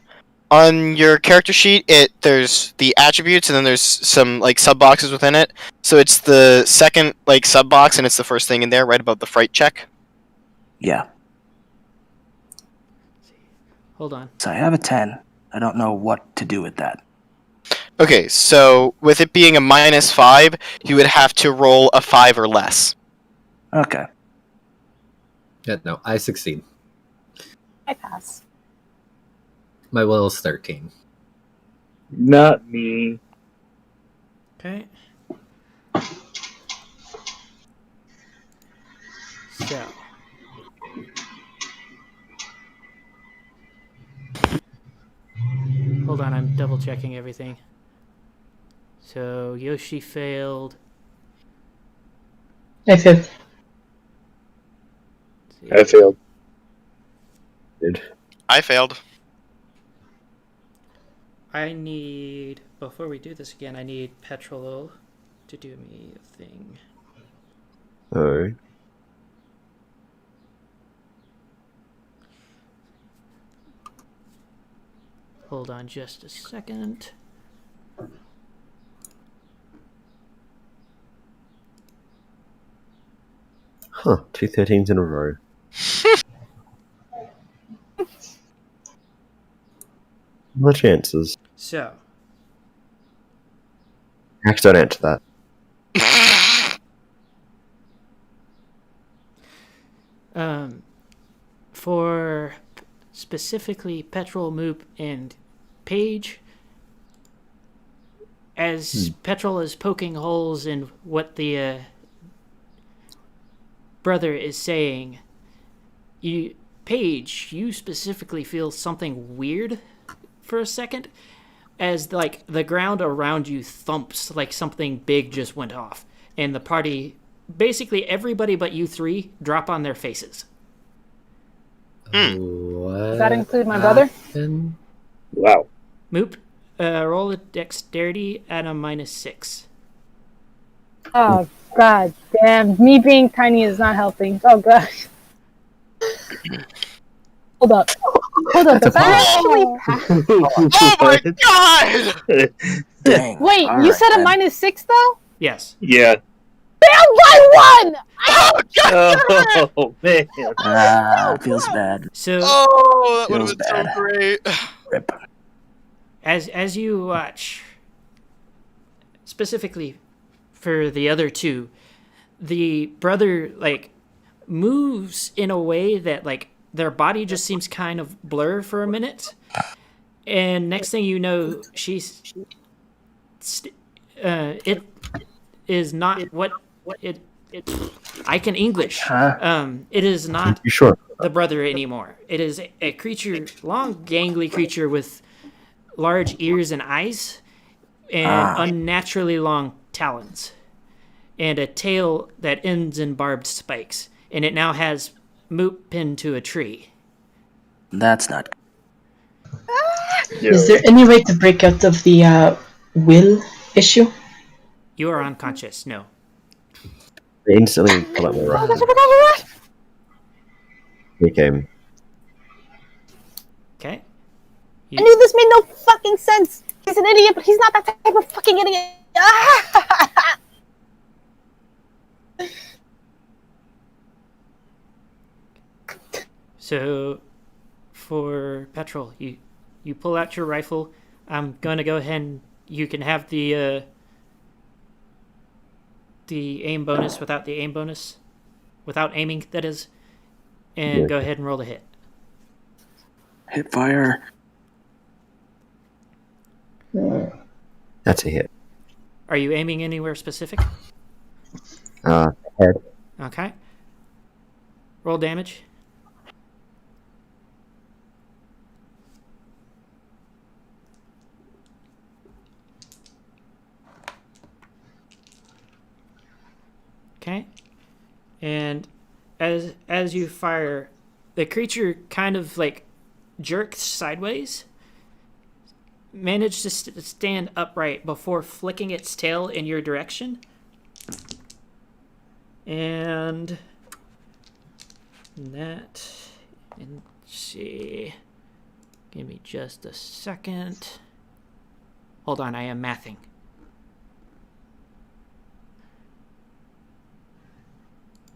On your character sheet, there's the attributes, and then there's some sub boxes within it. So it's the second sub box, and it's the first thing in there, right above the fright check. Yeah. Hold on. So I have a 10. I don't know what to do with that. Okay, so with it being a -5, you would have to roll a 5 or less. Okay. Yeah, no, I succeed. I pass. My will is 13. Not me. Okay. So. Hold on, I'm double checking everything. So Yoshi failed. I failed. I failed. good. I failed. I need, before we do this again, I need Petrol to do me a thing. Oh. Hold on just a second. Huh, 2 13s in a row. The chances. So, Hacks don't answer that. for specifically Petrol, Moop, and Paige, as Petrol is poking holes in what the brother is saying, Paige, you specifically feel something weird for a second, as like the ground around you thumps like something big just went off, and the party, basically everybody but you three, drop on their faces. What Does that include my brother? happened? Wow. Moop, roll a dexterity at a -6. Oh god damn! Me being tiny is not helping. Oh god. Hold up. Does that actually pass? Oh my god! Dang. Wait, All you right, said a then. -6 though? Yes. Yeah. Damn, I won! Oh god! Oh man. Feels bad. So Oh, that would have Feels been so bad. great. Rip. as you watch, specifically for the other two, the brother like moves in a way that like their body just seems kind of blur for a minute, and next thing you know, it is not what it. I can English. Huh? It is not You sure? the brother anymore. It is a creature, long, gangly creature with large ears and eyes, and unnaturally long talons, and a tail that ends in barbed spikes. And it now has Moop pinned to a tree. That's not. Is there any way to break out of the will issue? You are unconscious. No. I instantly pull out my rifle. He came. Okay. I knew this made no fucking sense. He's an idiot, but he's not that type of fucking idiot. So, for Petrol, you pull out your rifle. I'm going to go ahead and you can have the aim bonus without the aim bonus. Without aiming, that is. And Yeah. go ahead and roll a hit. Hit fire. That's a hit. Are you aiming anywhere specific? Head. Okay. Roll damage. Okay. And as you fire, the creature kind of like jerks sideways, managed to stand upright before flicking its tail in your direction. And that, and let's see, give me just a second. Hold on, I am mathing.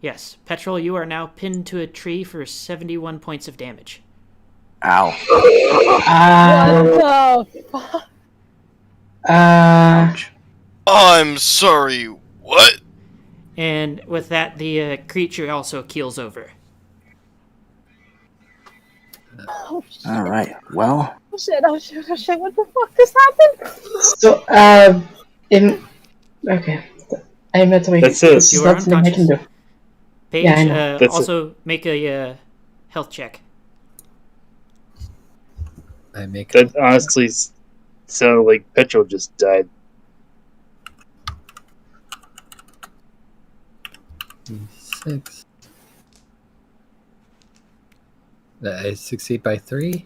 Yes, Petrol, you are now pinned to a tree for 71 points of damage. Ow. What the fuck? Ouch. I'm sorry, what? And with that, the creature also keels over. Oh shit, All right. Well, oh shit, what the fuck just happened? So, okay. I'm at way. That's it. This You is are not something I can do. Paige, Yeah, I know. That's also make a health check. I make That honestly sounded like Petrol just died. 6. I succeed by 3.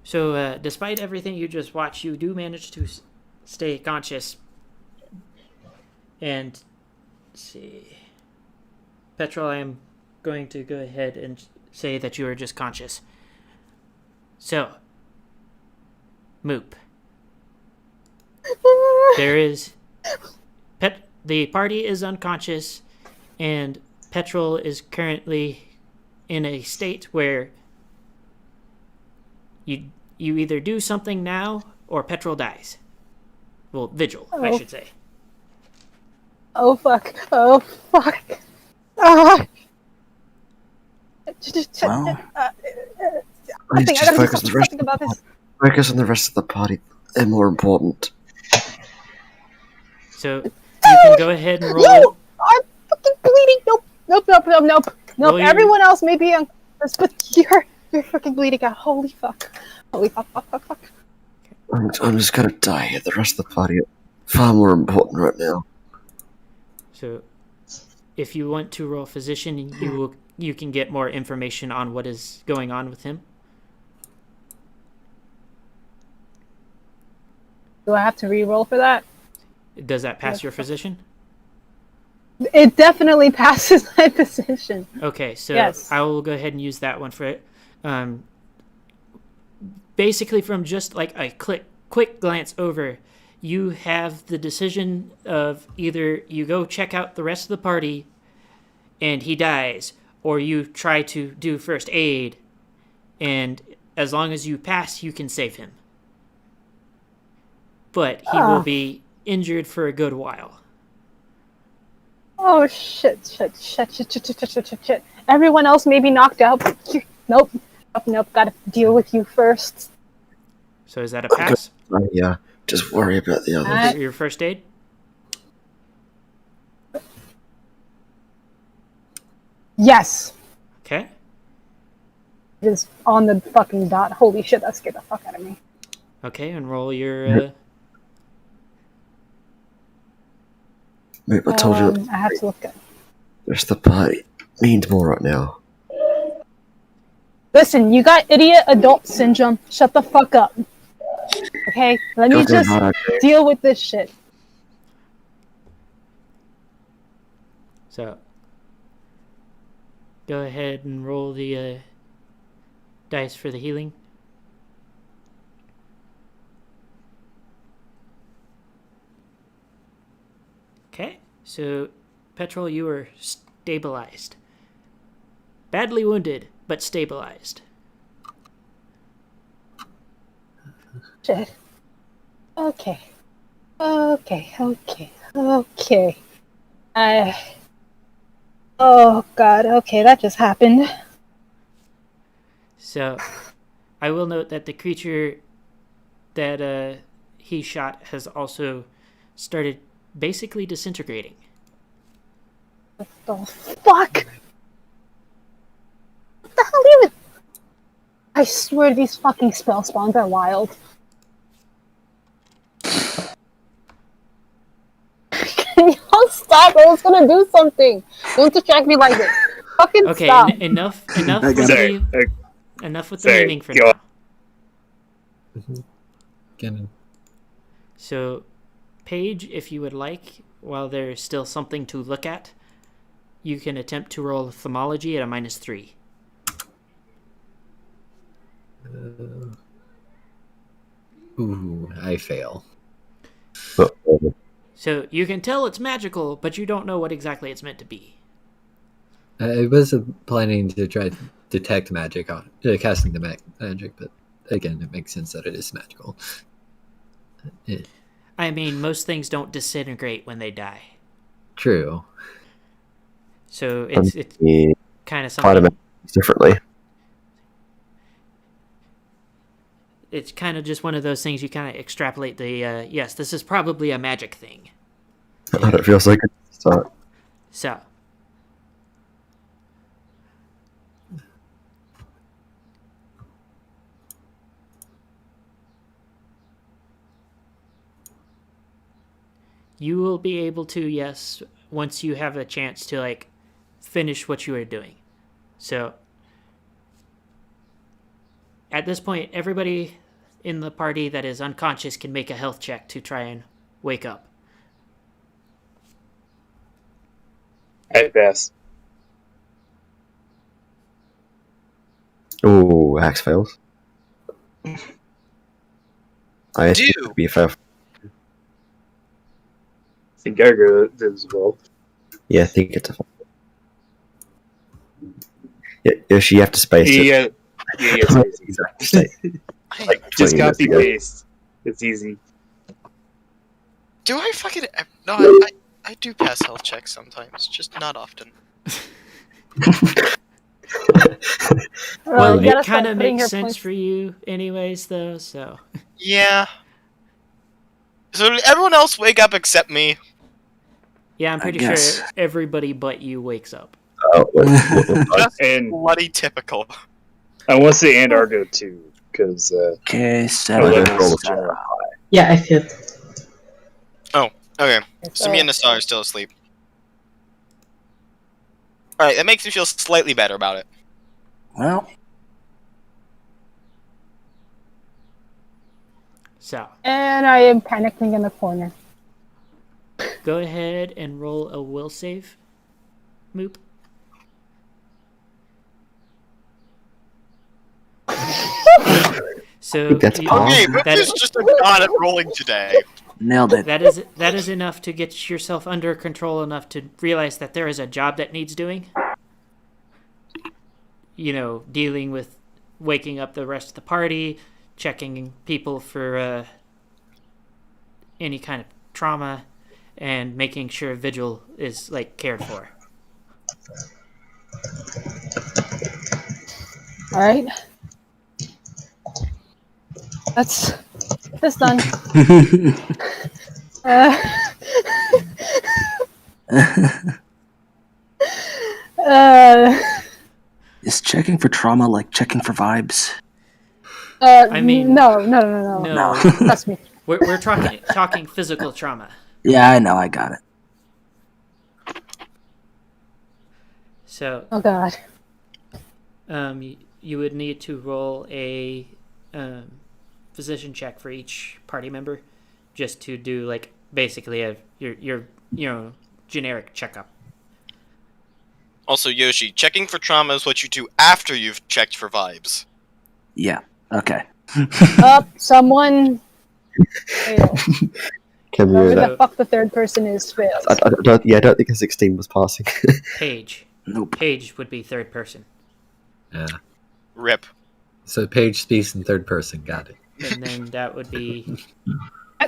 So, despite everything you just watched, you do manage to stay conscious. And, let's see. Petrol, I am going to go ahead and say that you are just conscious. So, Moop. There is... The party is unconscious, and Petrol is currently in a state where you either do something now or Petrol dies. Well, Vigil, I should say. Oh fuck. Oh fuck. Ah. Well, Please I just gotta do focus on the rest something of the about this. party. Focus on the rest of the party. They're more important. So, you can go ahead and roll... No! I'm fucking bleeding! Nope. Roll your- Everyone else may be unconscious, but you're fucking bleeding out. Holy fuck. Fuck. I'm just gonna die here. The rest of the party are far more important right now. So, if you want to roll physician, you can get more information on what is going on with him. Do I have to re-roll for that? Does that pass your physician? It definitely passes my position. Okay, so Yes. I will go ahead and use that one for it. Basically, from just like a quick glance over, you have the decision of either you go check out the rest of the party and he dies, or you try to do first aid, and as long as you pass, you can save him. But he will be injured for a good while. Oh shit. Everyone else may be knocked out, but nope. Gotta deal with you first. So is that a pass? Yeah, just worry about the others. Your first aid? Yes. Okay. It is on the fucking dot. Holy shit, that scared the fuck out of me. Okay, and roll your... Mate, I told you, I have to look at. the rest of the party means more right now. Listen, you got idiot adult syndrome. Shut the fuck up. Okay? Let me You're doing just hard, okay? deal with this shit. So, go ahead and roll the dice for the healing. Okay, so Petrol, you are stabilized. Badly wounded, but stabilized. Shit. Okay. Oh god, okay, that just happened. So, I will note that the creature that he shot has also started basically disintegrating. What the fuck? What the hell even? I swear these fucking spell spawns are wild. Can y'all stop? I was gonna do something. Don't distract me like this. Fucking Okay, stop. enough with Sorry. enough with the Sorry, naming for go now. Again, So, Paige, if you would like, while there's still something to look at, you can attempt to roll Ophthalmology at a -3. ooh, I fail. So, you can tell it's magical, but you don't know what exactly it's meant to be. I was planning to try to detect magic on casting the magic, but again, it makes sense that it is magical. Eh, I mean, most things don't disintegrate when they die. true. So, it's Yeah, kind of fight 'em something... differently. It's kind of just one of those things you kind of extrapolate the, yes, this is probably a magic thing. I don't feel so good to start. So, you will be able to, yes, once you have a chance to, like, finish what you are doing. So, at this point, everybody in the party that is unconscious can make a health check to try and wake up. I pass. Oh, Axe fails. I Do. to be fair. I think Gargo did as well. Yeah, I think it's a. Yeah, Yoshi, you have to space it. Yeah, it's easy. Exact state. Like Just 20 minutes copy ago. paste. It's easy. Do I fucking... No, I do pass health checks sometimes, just not often. Well, you gotta it kind start of putting makes your sense points- for you anyways, though, so... Yeah. So did everyone else wake up except me? Yeah, I'm pretty guess. sure everybody but you wakes up. Just And bloody typical. I want to say and Argo too, because Okay, Oh, 7. don't roll a seven. Yeah, I feel. Okay, so me and Nassar are still asleep. Alright, that makes me feel slightly better about it. Well, So, And I am panicking in the corner. go ahead and roll a will save. Moop. So, That's you- awesome. Okay, but that- is just a god at rolling today. nailed it. that is enough to get yourself under control enough to realize that there is a job that needs doing. You know, dealing with waking up the rest of the party, checking people for any kind of trauma, and making sure Vigil is like cared for. Alright. That's done. Uh, Is checking for trauma like checking for vibes? I mean- no. No, Trust me. we're talking physical trauma. Yeah, I know, I got it. So, Oh god. you would need to roll a physician check for each party member, just to do like basically your generic checkup. Also, Yoshi, checking for trauma is what you do after you've checked for vibes. Yeah, okay. Someone failed. Can we Whoever that? the fuck the third person is failed. I don't think a 16 was passing. Page. Nope. Page would be third person, Yeah. Rip. So Paige speaks in third person. Got it. and then that would be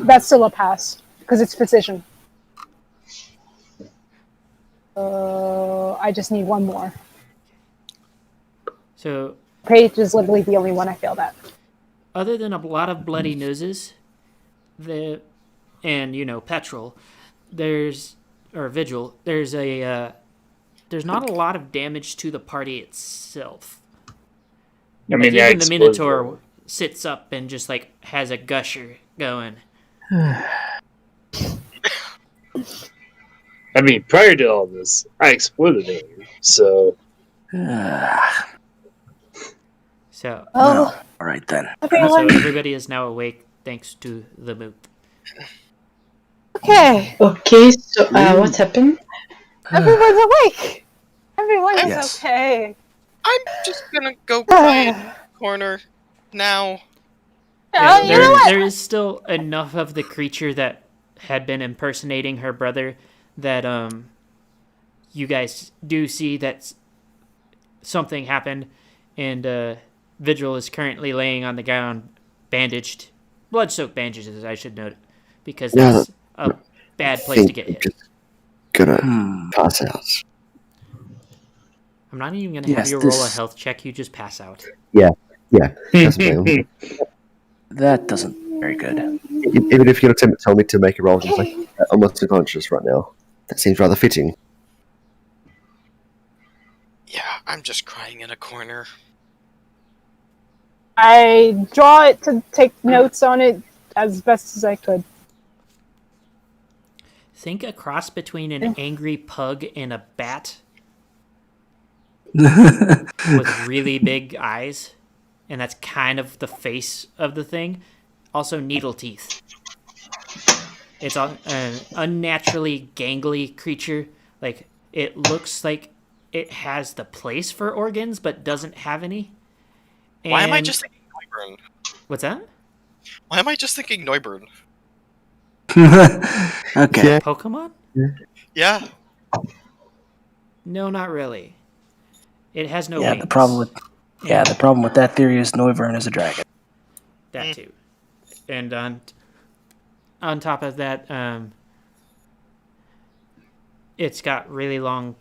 That's still a pass because it's precision. I just need one more. so. Page is literally the only one I failed at. Other than a lot of bloody noses, petrol, there's not a lot of damage to the party itself. I mean, Like, yeah, even the Minotaur sits up and just like has a gusher going. I mean, prior to all this, I exploded earlier, so So, Oh, All right then. so everyone. everybody is now awake thanks to the moop. Okay, Okay, so what happened? everyone's awake. Everyone is Yes. okay. I'm just gonna go cry in the corner now. Yeah, You know what? there is still enough of the creature that had been impersonating her brother that you guys do see that something happened, and Vigil is currently laying on the ground, bandaged, blood-soaked bandages, I should note, because Yeah, that's a bad place to get I'm hit. just gonna Hmm. pass out. I'm not even gonna have Yes, you roll a this- health check. You just pass out. Yeah, that's my That doesn't very good. Even if you're gonna tell me to make a roll, just like I'm not unconscious right now. That seems rather fitting. Yeah, I'm just crying in a corner. I draw it to take notes on it as best as I could. Think a cross between an angry pug and a bat with really big eyes and that's kind of the face of the thing. Also, needle teeth. It's an unnaturally gangly creature. Like, it looks like it has the place for organs, but doesn't have any. And Why am I just thinking Neuburn? What's that? Why am I just thinking Neuburn? Okay. Yeah. Pokemon? Yeah. No, not really. It has no Yeah, wings. the problem with that theory is Noivern is a dragon. That too. And on top of that, it's got really long,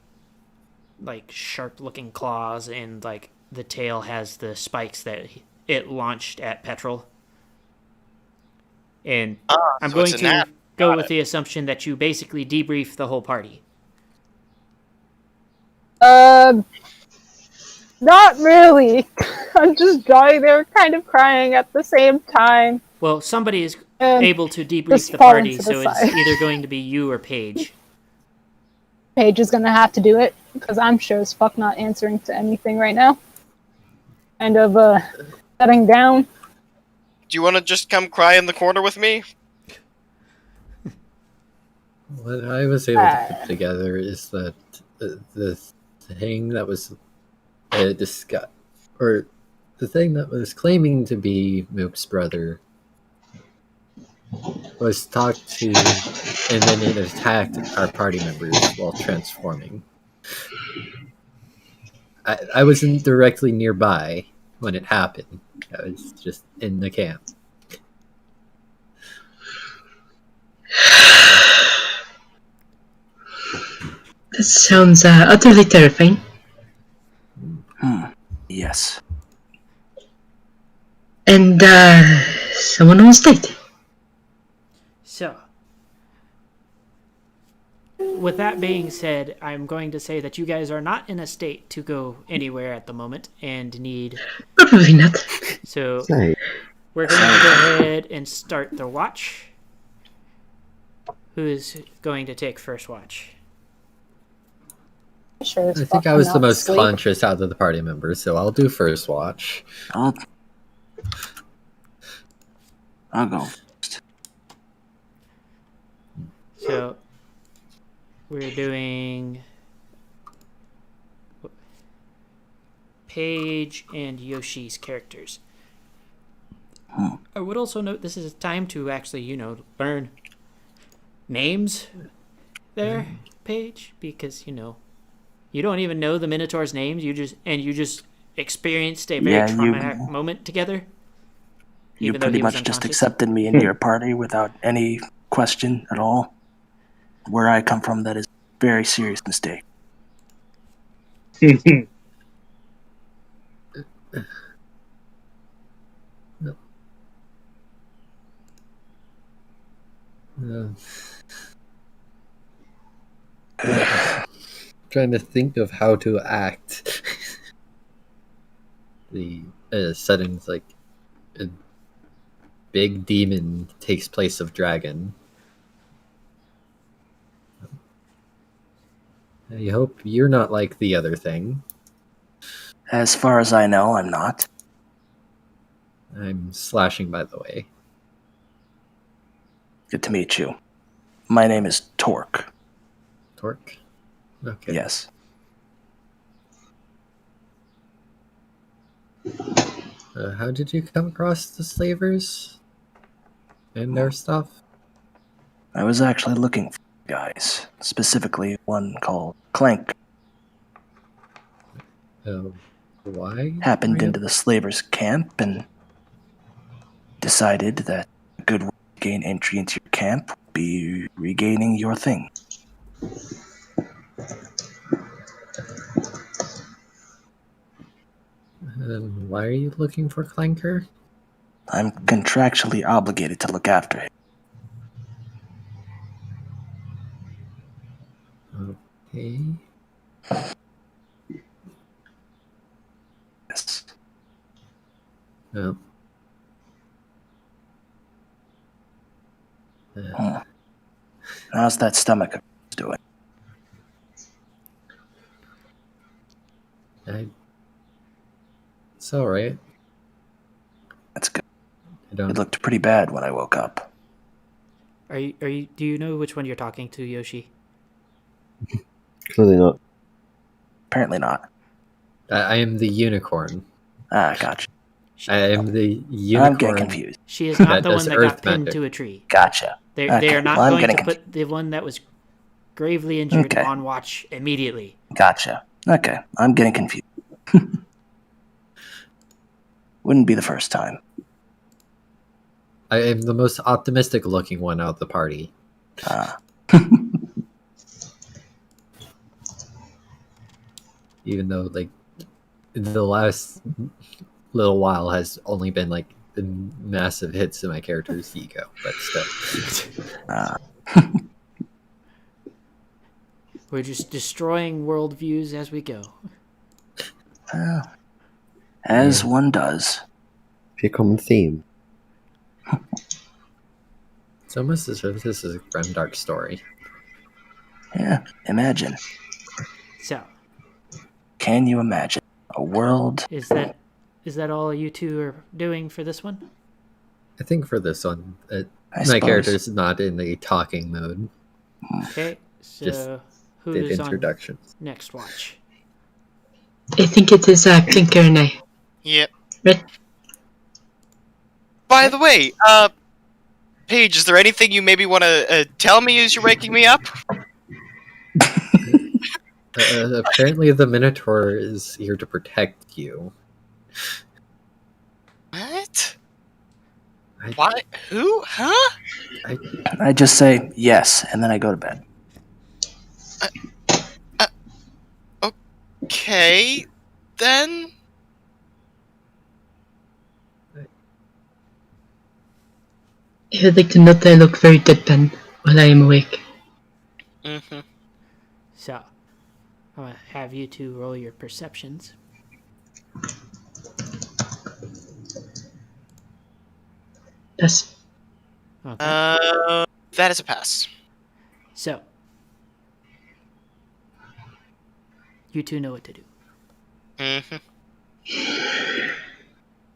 like, sharp-looking claws, and, like, the tail has the spikes that it launched at Petrol. And I'm so going it's to an go Got with it. the assumption that you basically debrief the whole party. Not really. I'm just drawing there, kind of crying at the same time. Well, somebody is And able to debrief just the falling party, to the so it's side. either going to be you or Paige. Paige is gonna have to do it, because I'm sure as fuck not answering to anything right now. Kind of, shutting down. Do you want to just come cry in the corner with me? What I was able to put together is that the thing that was discussed, or the thing that was claiming to be Moop's brother, was talked to, and then it attacked our party members while transforming. I wasn't directly nearby when it happened. I was just in the camp. That sounds utterly terrifying. Yes. And someone almost died. So, with that being said, I'm going to say that you guys are not in a state to go anywhere at the moment and need. Probably not. So, Say, we're going to go ahead and start the watch. Who is going to take first watch? Sure as I fuck think I was the cannot most sleep. conscious out of the party members, so I'll do first watch. I'll go. So, we're doing Paige and Yoshi's characters. I would also note this is a time to actually, learn names there, Paige, because, you don't even know the Minotaur's names. You just experienced a very Yeah, traumatic moment together. You even though pretty he was much just unconscious. accepted me into your party without any question at all. Where I come from, that is a very serious mistake. Trying to think of how to act. The sudden, like, a big demon takes place of dragon. I hope you're not like the other thing. As far as I know, I'm not. I'm slashing, by the way. Good to meet you. My name is Torque. Torque? Okay. Yes. How did you come across the slavers? And their stuff? I was actually looking for guys, specifically one called Clank. Why? Happened are you- into the slavers' camp and decided that a good way to gain entry into your camp would be regaining your thing. Why are you looking for Clanker? I'm contractually obligated to look after him. Okay. Yes. Oh. How's that stomach of yours doing? It's alright. It looked pretty bad when I woke up. Are you? Do you know which one you're talking to, Yoshi? Clearly not. Apparently not. I am the unicorn. Ah, gotcha. I am the unicorn. I'm getting confused. She is not That the one does that earth got pinned magic. to a tree. Gotcha. They Okay, are not well, I'm going to getting put the one that was gravely injured Okay. on watch immediately. Gotcha. Okay, I'm getting confused. Wouldn't be the first time. I am the most optimistic looking one out of the party. Ah. Even though, like, the last little while has only been, like, the massive hits to my character's ego, but still. We're just destroying worldviews as we go. As one does. Be a common theme. It's almost as if this is a grimdark story. Yeah, imagine. So, Can you imagine a world? is that all you two are doing for this one? I think for this one, I my suppose. character's not in the talking mode. Okay, Just so Did who's on introductions. next watch? I think it is Clinker and I. Yep. Right? By the way, Paige, is there anything you maybe want to tell me as you're waking me up? Apparently, the Minotaur is here to protect you. What? I- What? Who? Huh? I just say yes, and then I go to bed. Okay, then. I would like to note that I look very deadpan while I am awake. Mm-hmm. So, I'm gonna have you two roll your perceptions. Yes. Okay. That is a pass. So, you two know what to do. Mm-hmm.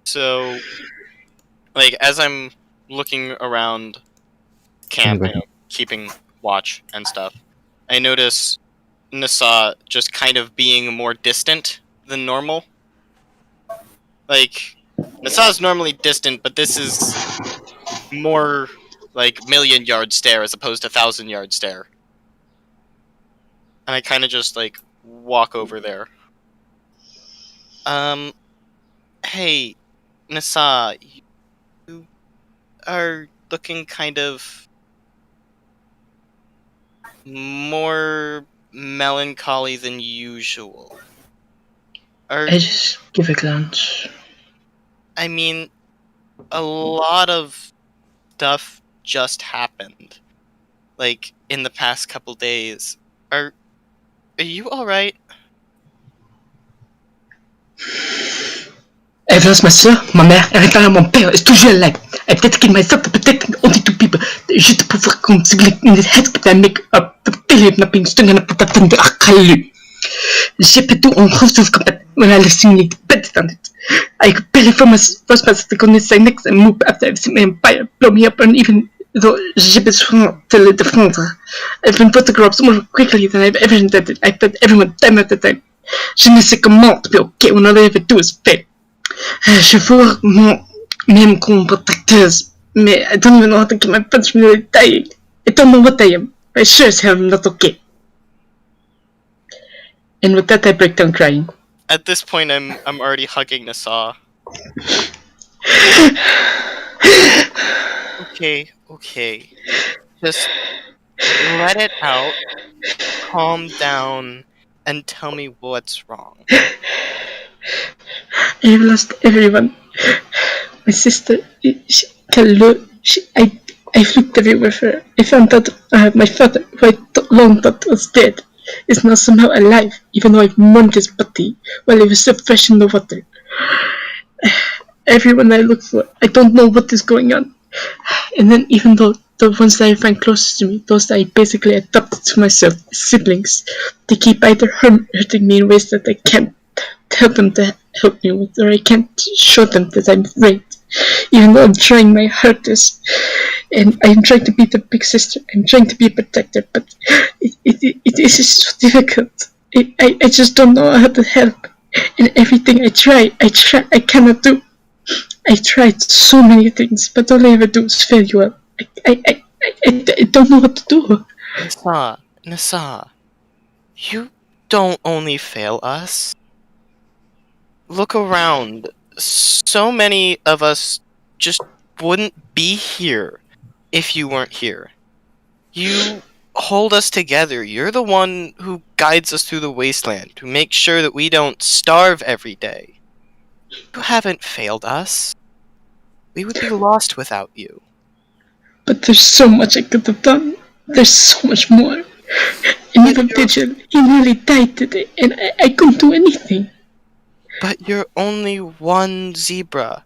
So, like, as I'm looking around camp, you know, keeping watch and stuff, I notice Nasa just kind of being more distant than normal. Like, Nasa's normally distant, but this is more like million-yard stare as opposed to 1,000-yard stare. And I kind of just, like, walk over there. Hey, Nasa, you are looking kind of more melancholy than usual. I just give a glance. I mean, a lot of stuff just happened. Like, in the past couple days. Are you alright? I've lost my soeur, ma mère, et réparé mon père is toujours alive. I've dedicated myself to protecting only two people. Juste pour pouvoir concevoir une head that make up the failure not being stung and put up in the akalu. J'ai fait tout en ressources combat when I listened to the bed standard. I could barely form a first person to connect my next and move after I've seen my empire blow me up and even though j'ai besoin de le défendre. I've been put to grow up so much quickly than I've ever intended. I've fed everyone time after time. Je ne sais comment to be okay when all I ever do is fail. Je vois mon même contractors, mais I don't even know how to keep my friends from really dying. I don't know what I am. I sure as hell am not okay. And with that I break down crying. At this point, I'm already hugging Nasa. Okay. Just let it out, calm down, and tell me what's wrong. I've lost everyone. My sister, I've looked everywhere for her. I found out my father, who I long thought was dead, is now somehow alive, even though I've mourned his body while he was still fresh in the water. Everyone I look for, I don't know what is going on. And then even though the ones that I find closest to me, those that I basically adopted to myself, siblings, they keep either hurting me in ways that I can't tell them to help me with, or I can't show them that I'm right. even though I'm trying my hardest, and I'm trying to be the big sister. I'm trying to be a protector, but it is so difficult. I just don't know how to help, and everything I try, I cannot do. I tried so many things, but all I ever do is fail you well. I don't know what to do. Nasa, you don't only fail us. Look around. So many of us just wouldn't be here if you weren't here. You hold us together. You're the one who guides us through the wasteland, who makes sure that we don't starve every day. You haven't failed us. We would be lost without you. But there's so much I could have done. There's so much more. And even Vigil, he nearly died today, and I couldn't do anything. But you're only one zebra.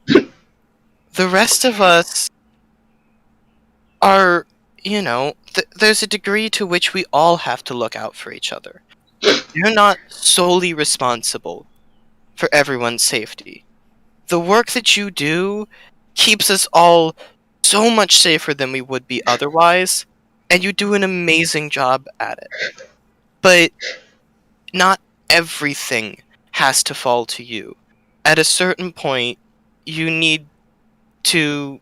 The rest of us are, there's a degree to which we all have to look out for each other. You're not solely responsible for everyone's safety. The work that you do keeps us all so much safer than we would be otherwise, and you do an amazing job at it. But not everything has to fall to you. At a certain point, you need to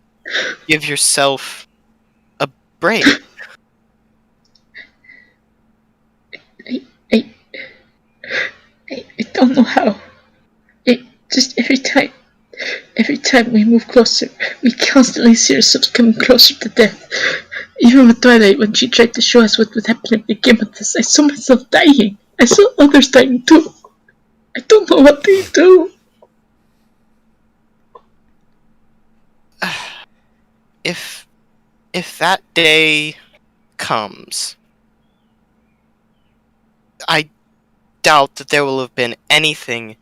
give yourself a break. I don't know how. It just every time we move closer, we constantly see ourselves coming closer to death. Even with Twilight, when she tried to show us what would happen if we came with us, I saw myself dying. I saw others dying too. I don't know what to do. If that day comes, I doubt that there will have been anything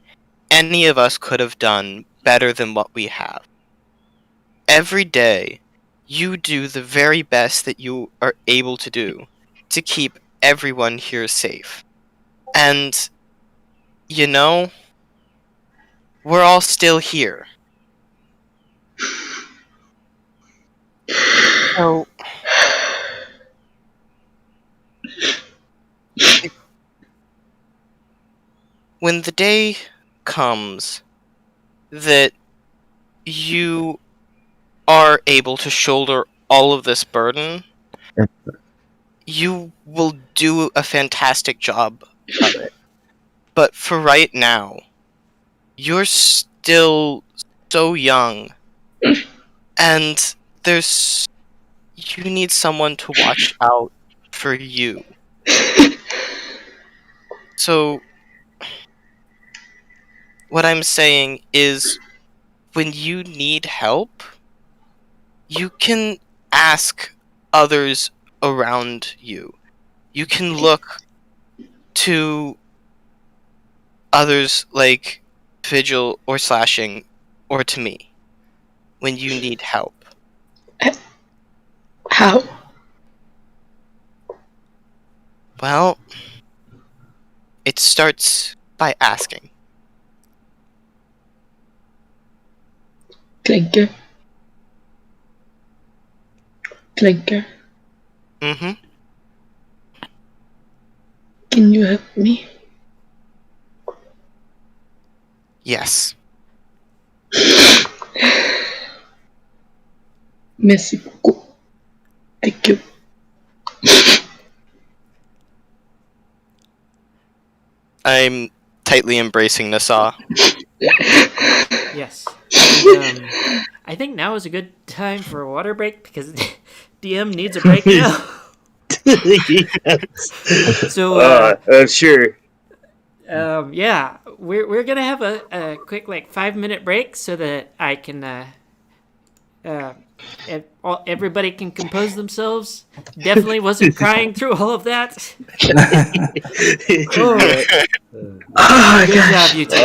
any of us could have done better than what we have. Every day, you do the very best that you are able to do to keep everyone here safe. And, we're all still here. So, when the day comes that you are able to shoulder all of this burden, you will do a fantastic job of it. But for right now, you're still so young, and you need someone to watch out for you. So, what I'm saying is, when you need help, you can ask others around you. You can look to others like Vigil or Slashing, or to me, when you need help. How? Well, it starts by asking. Clinker. Mm-hmm. Can you help me? Yes. Merci beaucoup. Thank you. I'm tightly embracing Nasa. Yes. And, I think now is a good time for a water break because DM needs a break now. So, sure. yeah, we're gonna have a quick 5-minute break so that I can everybody can compose themselves. Definitely wasn't crying through all of that. Oh, Good gosh. job, you two.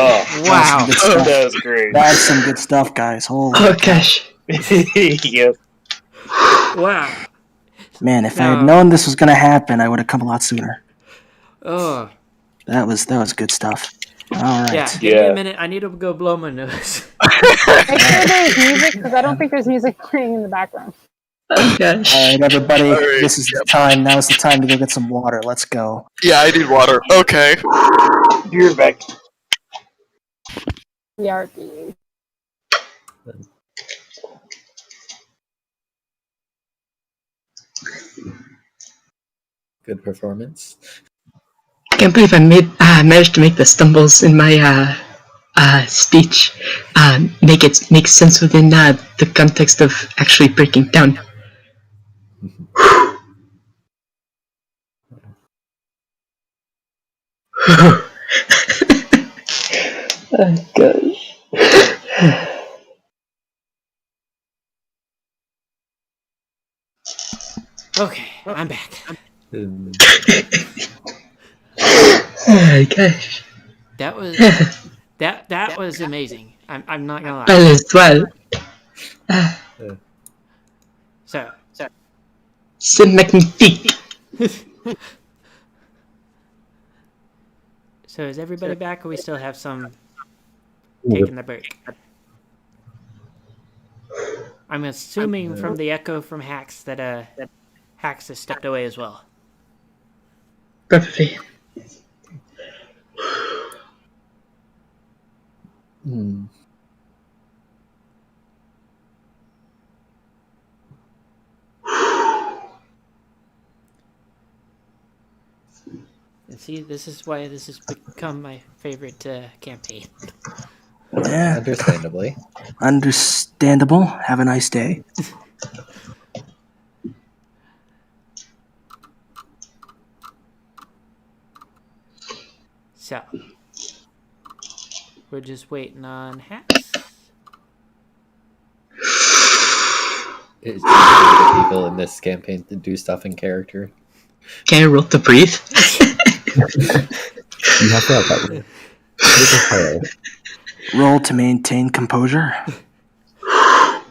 Wow. That was great. That's some good stuff, guys. Holy Oh, gosh. Yep. Wow. man! If I had known this was gonna happen, I would have come a lot sooner. Oh. That was good stuff. All right. Yeah, give me a minute. I need to go blow my nose. Make sure there's music, because I don't think there's music playing in the background. Oh gosh. All right, everybody, All right, this is the time. Now's the time to go get some water. Let's go. Yeah, I need water. Okay. You're back. BRB. Good performance. I can't believe I managed to make the stumbles in my speech make sense within the context of actually breaking down. Oh gosh. Okay, I'm back. Um, Oh gosh. That was that was amazing. I'm not gonna lie. Well as well. So C'est magnifique. so is everybody back, or we still have some taking the break? I'm assuming from the echo from Hacks that Hacks has stepped away as well. Probably. hmm. And see, this is why this has become my favorite campaign. Yeah, Understandably. understandable. Have a nice day. So we're just waiting on Hacks. It's the people in this campaign to do stuff in character. Can I roll to breathe? You have to have that one. Critical fail. Roll to maintain composure.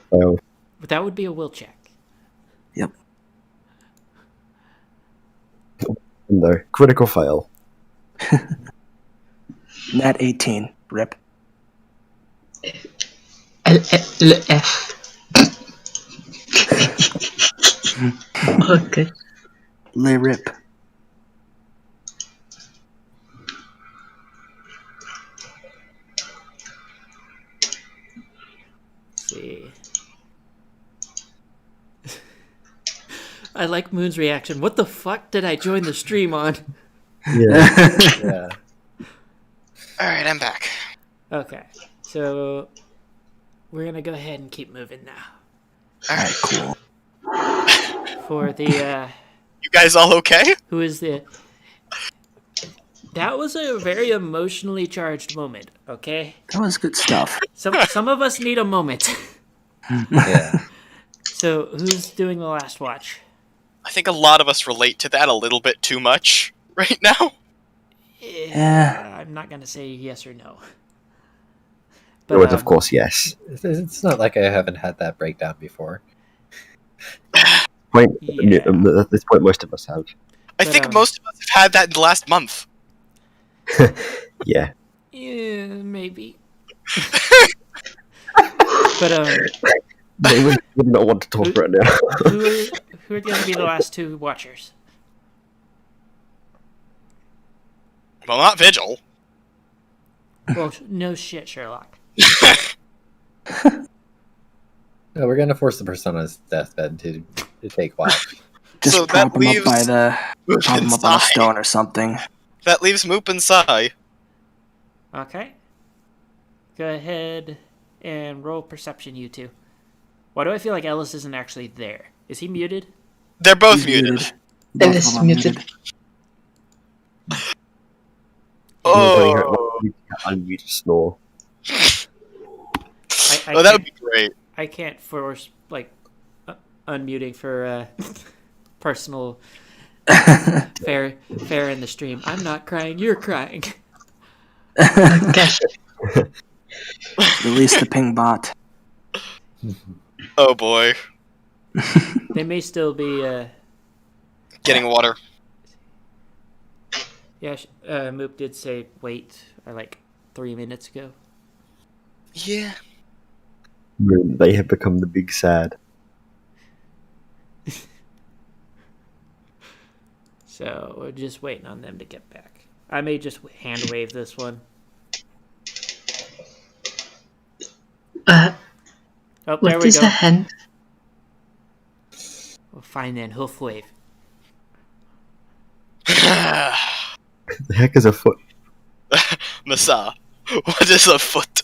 Fail. But that would be a will check. Yep. No. Critical fail. Nat 18. Rip. LF. Okay. Lay rip. See. I like Moon's reaction. What the fuck did I join the stream on? Yeah. Yeah. Alright, I'm back. Okay, so we're gonna go ahead and keep moving now. Alright, cool. For the You guys all okay? who is the that was a very emotionally charged moment, okay? That was good stuff. Some of us need a moment. Yeah. So who's doing the last watch? I think a lot of us relate to that a little bit too much right now. Yeah. I'm not gonna say yes or no. No, it's of course yes. It's not like I haven't had that breakdown before. Point, Yeah. At this point, most of us have. I But, think most of us have had that in the last month. Yeah. Yeah, maybe. But They would not want to talk right now. who are going to be the last two watchers? Well, not Vigil. Well, no shit, Sherlock. No, we're gonna force the Persona's deathbed to take watch. Just So prop that him up leaves by the Moop prop and him up on a Sai. stone or something. That leaves Moop and Sai. Okay. Go ahead and roll perception, you two. Why do I feel like Ellis isn't actually there? Is he muted? They're both He's muted. Both of Ellis them are muted. Oh, Unmute snore. oh, that would be great. I can't force, like, unmuting for personal fair in the stream. I'm not crying, you're crying. Gosh. Release the ping bot. Oh boy, They may still be, getting water. yeah, Moop did say wait, like 3 minutes ago. Yeah. They have become the big sad. So we're just waiting on them to get back. I may just hand wave this one. Oh, there What we is go. a hand? Well, fine then, hoof wave. The heck is a foot? Masa, what is a foot?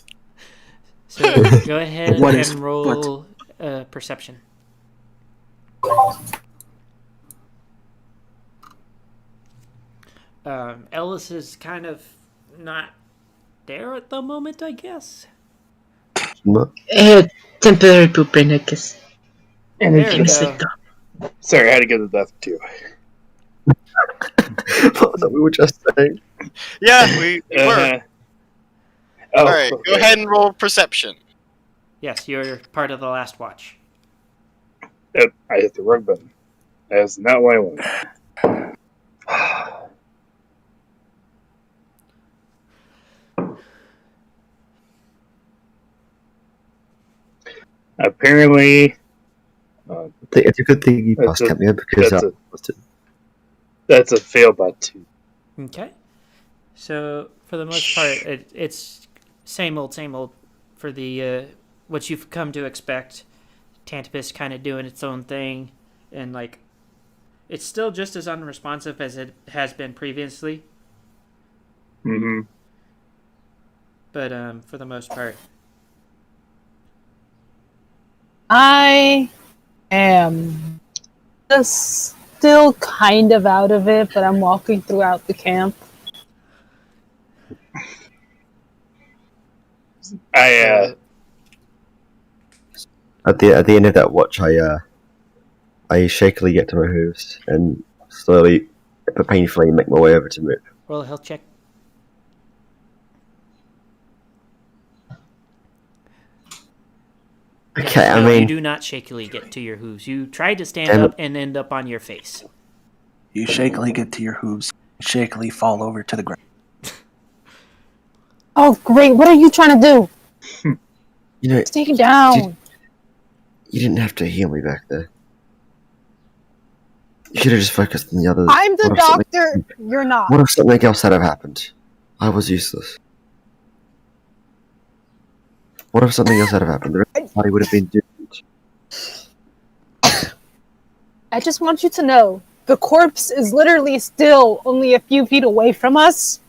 So go ahead What is and roll perception. Ellis is kind of not there at the moment, I guess. Temporary poop brain, I guess. And There we Fix go. it up. sorry, I had to go to the left too. What was that we were just saying? Yeah, we were. Uh-huh. Oh, Alright, go okay. ahead and roll perception. Yes, you're part of the last watch. Yep, I hit the wrong button. That's not what I wanted. Apparently, It's a good thing you That's passed at me because that's a fail by 2. Okay. So for the most part, it's same old for the what you've come to expect. Tantipus kind of doing its own thing, and like it's still just as unresponsive as it has been previously. Mm-hmm. But for the most part, I am just still kind of out of it, but I'm walking throughout the camp. I at the end of that watch, I shakily get to my hooves and slowly but painfully make my way over to Moop. roll a health check. Okay, No, I mean, you do not shakily get to your hooves. You tried to stand Damn it. up and end up on your face. You shakily get to your hooves, shakily fall over to the ground. Oh, great. What are you trying to do? you know, Take it down. you didn't have to heal me back there. You should have just focused on the others. I'm the What if something- doctor. You're not. What if something else had have happened? I was useless. What if something else had have happened? The rest of the party would have been doomed. I just want you to know the corpse is literally still only a few feet away from us.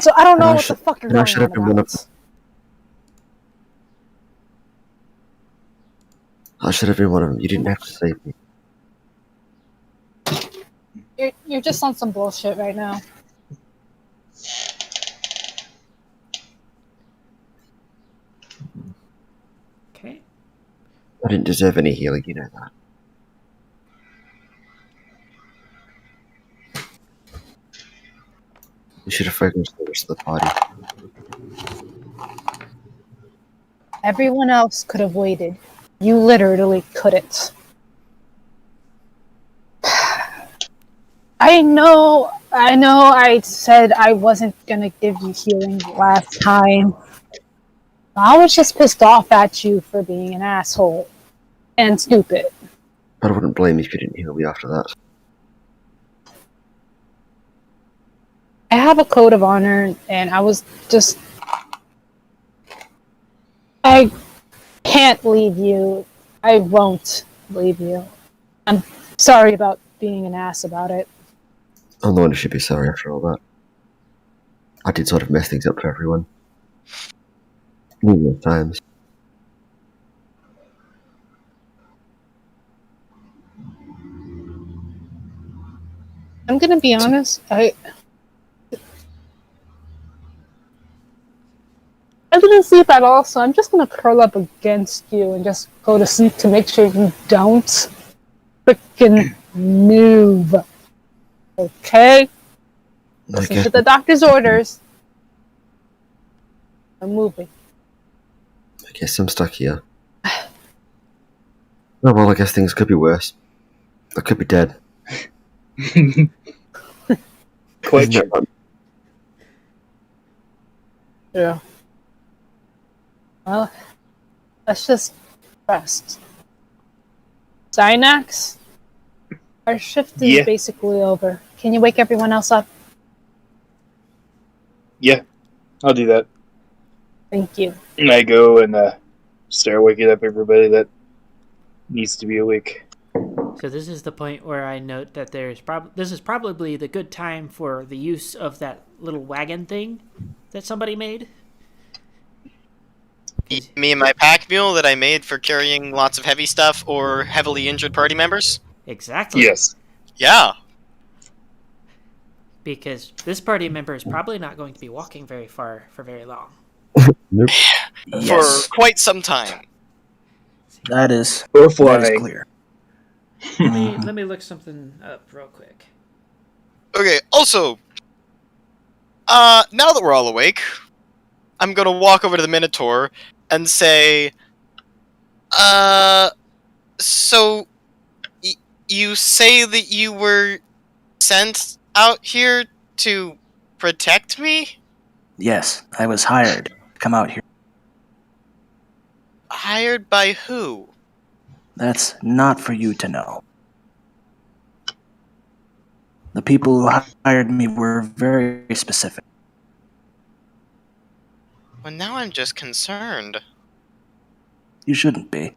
So I don't know And I what should- the fuck you're and I going should have on been one of about. I should have been one of them. You didn't have to save me. You're just on some bullshit right now. Okay. I didn't deserve any healing, you know that. You should have focused on the rest of the party. Everyone else could have waited. You literally couldn't. I know I said I wasn't gonna give you healing last time. I was just pissed off at you for being an asshole. And stupid. But I wouldn't blame you if you didn't heal me after that. I have a code of honor, and I was just... I can't leave you. I won't leave you. I'm sorry about being an ass about it. I'm the one who should be sorry after all that. I did sort of mess things up for everyone. Numerous times. I'm gonna be honest, I didn't sleep at all, so I'm just gonna curl up against you and just go to sleep to make sure you don't frickin' move. Okay? Listen to the doctor's orders. I'm moving. I guess I'm stuck here. Oh well, I guess things could be worse. I could be dead. Quite Isn't true. that- Yeah. Well, Let's just rest. Zynax, our shift is Yeah. basically over. Can you wake everyone else up? Yeah, I'll do that. Thank you. And I go and start waking up everybody that needs to be awake. So this is the point where I note that this is probably the good time for the use of that little wagon thing that somebody made. Me and my pack mule that I made for carrying lots of heavy stuff or heavily injured party members? Exactly. Yes. Yeah. Because this party member is probably not going to be walking very far for very long. Nope. Yes, For quite some time. that is Or that is flying. clear. Let me look something up real quick. Okay, also, now that we're all awake, I'm gonna walk over to the Minotaur and say, so, you say that you were sent out here to protect me? Yes, I was hired to come out here. Hired by who? That's not for you to know. The people who hired me were very specific. Well, now I'm just concerned. You shouldn't be.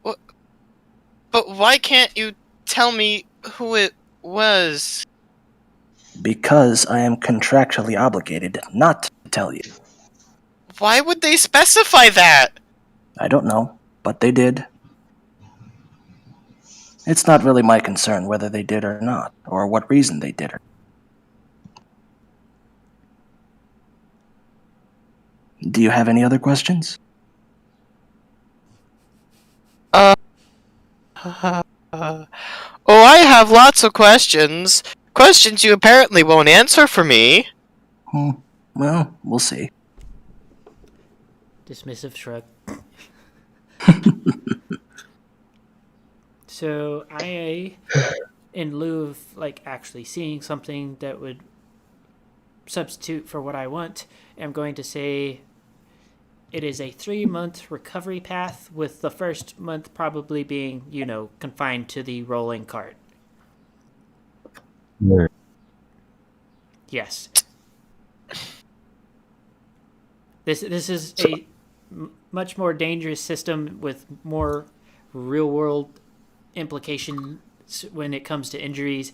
But why can't you tell me who it was? Because I am contractually obligated not to tell you. Why would they specify that? I don't know, but they did. It's not really my concern whether they did or not, or what reason they did it. Do you have any other questions? Oh, I have lots of questions. Questions you apparently won't answer for me. Well, we'll see. Dismissive shrug. So I, in lieu of actually seeing something that would substitute for what I want, am going to say it is a 3-month recovery path, with the first month probably being, confined to the rolling cart. No. Yes. This is a much more dangerous system with more real-world implications when it comes to injuries,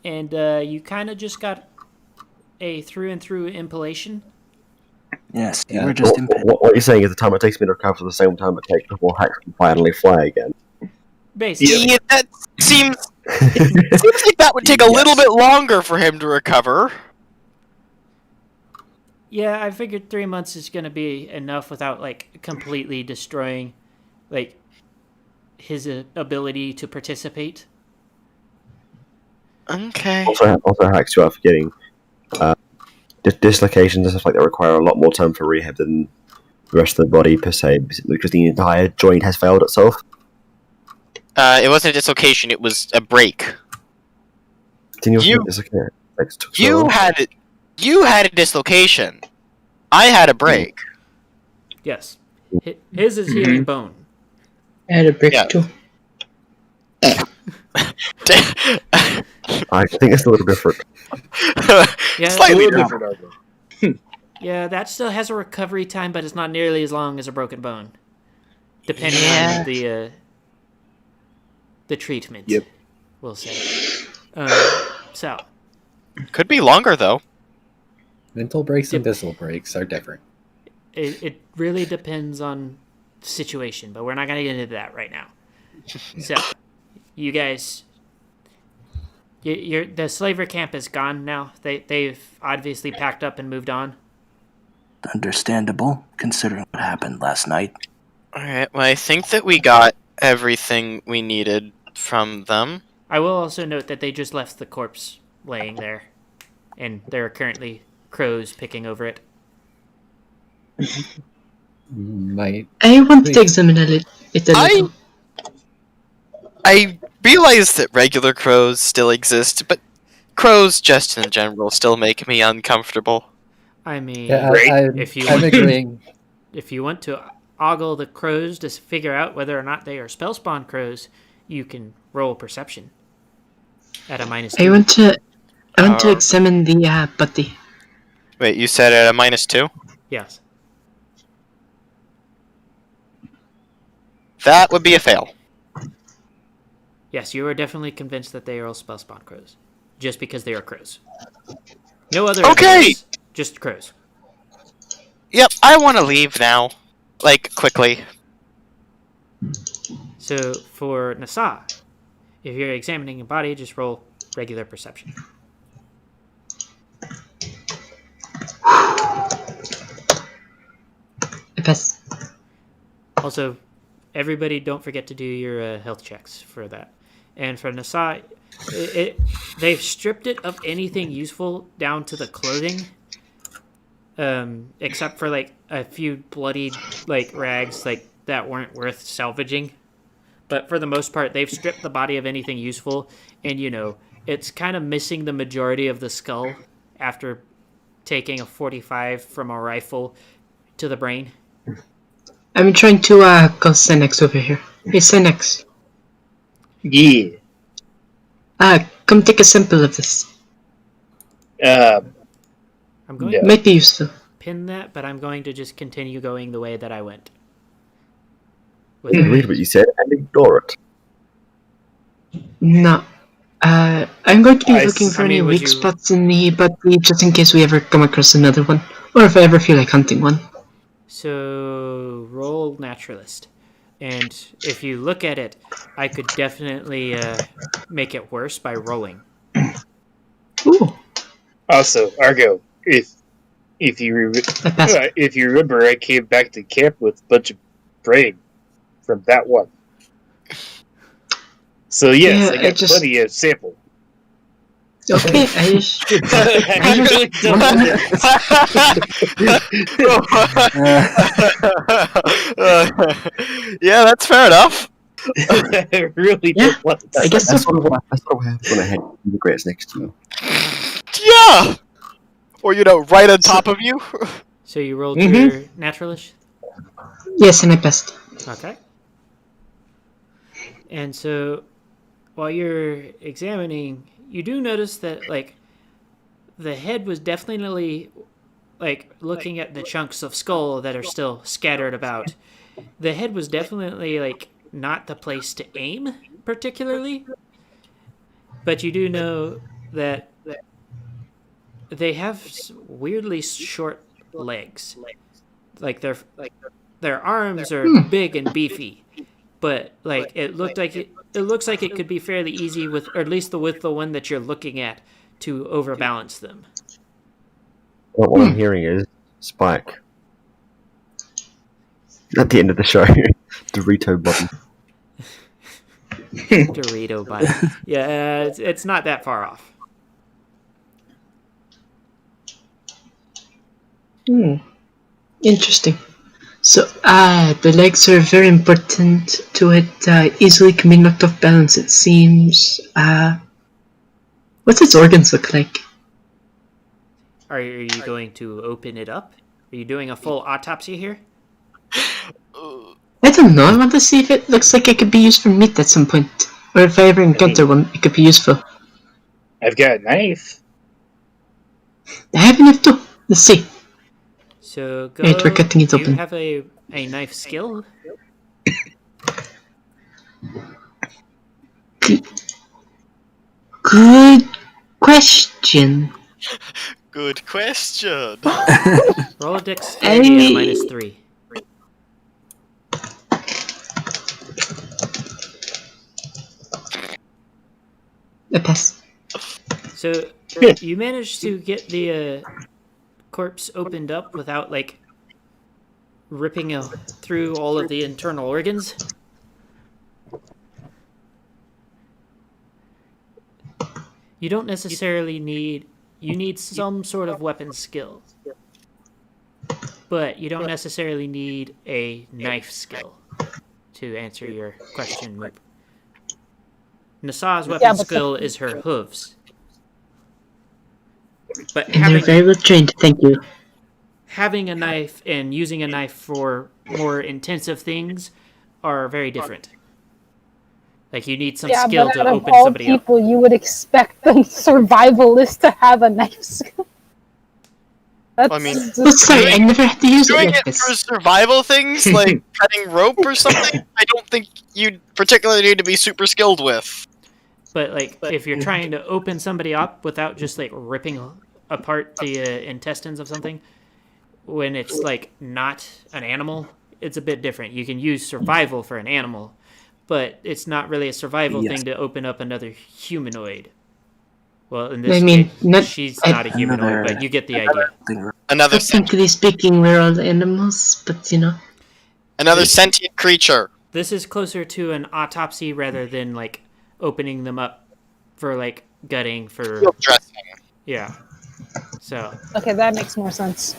and you kind of just got a through-and-through impalation. Yes, you were just impeded. What you're saying is the time it takes me to recover the same time it takes before Hax can finally fly again. Basically. Yeah, that seems like that would take a little bit longer for him to recover. Yeah, I figured 3 months is going to be enough without completely destroying his ability to participate. Okay. Also Hax, you are forgetting dislocations and stuff like that require a lot more time for rehab than the rest of the body per se, because the entire joint has failed itself. It wasn't a dislocation; it was a break. You had a dislocation. I had a break. Yes. His is healing bone. I had a break too. I think it's a little different. Yeah, Slightly A little different. different. Yeah, that still has a recovery time, but it's not nearly as long as a broken bone, depending on the treatment. Yep. We'll say. So Could be longer though. Mental breaks and physical breaks are different. it really depends on the situation, but we're not going to get into that right now. So, you guys, the slaver camp is gone now. They've obviously packed up and moved on. Understandable, considering what happened last night. Alright, well I think that we got everything we needed from them. I will also note that they just left the corpse laying there, and there are currently crows picking over it. I want to examine it a little. I realize that regular crows still exist, but crows just in general still make me uncomfortable. I mean, Yeah, if you I'm want, agreeing. if you want to ogle the crows to figure out whether or not they are spell spawn crows, you can roll perception at a -2. I want to examine the body. Wait, you said at a -2? Yes. That would be a fail. Yes, you are definitely convinced that they are all spell spawn crows, just because they are crows. No other Okay! evidence, just crows. Yep, I want to leave now. Like, quickly. So for Nasa, if you're examining a body, just roll regular perception. I pass. Also, everybody don't forget to do your health checks for that. And for Nasa, they've stripped it of anything useful down to the clothing, except for like a few bloodied like rags like that weren't worth salvaging. But for the most part, they've stripped the body of anything useful, and it's kind of missing the majority of the skull after taking a 45 from a rifle to the brain. I'm trying to call Senex over here. Hey, Senex. Yeah. Come take a sample of this. I'm going It might be useful. to pin that, but I'm going to just continue going the way that I went. Read what you said and ignore it. No. I'm going to be looking for I mean, any would weak you- spots in the body just in case we ever come across another one. Or if I ever feel like hunting one. So roll naturalist, and if you look at it, I could definitely make it worse by rolling. Ooh. Also, Argo, if you I pass. if you remember, I came back to camp with a bunch of brain from that one. So yes, Yeah, I got plenty of sample. Okay, I just... I really don't Yeah, that's fair enough. I really Yeah, don't want I guess That's so. sort of what happens when I had regrets next to you. Yeah! Or, right on top of you. So you rolled Mhm. your naturalist? Yes, and I passed. Okay. And so, while you're examining, you do notice that, like, the head was definitely, like, looking at the chunks of skull that are still scattered about. The head was definitely, like, not the place to aim, particularly. But you do know that they have weirdly short legs. Like, their arms are big and beefy. But like it looks like it could be fairly easy with, or at least with the one that you're looking at, to overbalance them. What I'm hearing is Spike. At the end of the show, Dorito body. Dorito body. Yeah, it's not that far off. Interesting. So, the legs are very important to it. Easily can be knocked off balance, it seems. What's its organs look like? Are you going to open it up? Are you doing a full autopsy here? I don't know. I want to see if it looks like it could be used for meat at some point. Or if I ever encounter one, it could be useful. I've got a knife. I have enough too. Let's see. So go. Right, we're cutting it Do you open. have a knife skill? Good question. Good question. Roll a dexterity at Hey. -3. I pass. So you managed to get the corpse opened up without like ripping through all of the internal organs. You don't necessarily need. You need some sort of weapon skill, but you don't necessarily need a knife skill to answer your question, Moop. Nasa's weapon but skill is her hooves. But And they're very well trained, thank you. having a knife and using a knife for more intensive things are very different. Like, you need some Yeah, skill but to out of open all somebody up. people, you would expect the survivalist to have a knife skill. That's I mean, Oh, sorry, I never had to use it doing like it for this. survival things, like cutting rope or something, I don't think you particularly need to be super skilled with. But, like, if you're trying to open somebody up without just, like, ripping apart the intestines of something, when it's, like, not an animal, it's a bit different. You can use survival for an animal, but it's not really a survival Yes. thing to open up another humanoid. Well, in I this mean, case, she's not a humanoid, Another- but you get the idea. Another Technically speaking, we're all animals, but you know. another sentient creature. This is closer to an autopsy rather than, like, opening them up for, like, gutting for... Field dressing. Yeah. So, okay, that makes more sense.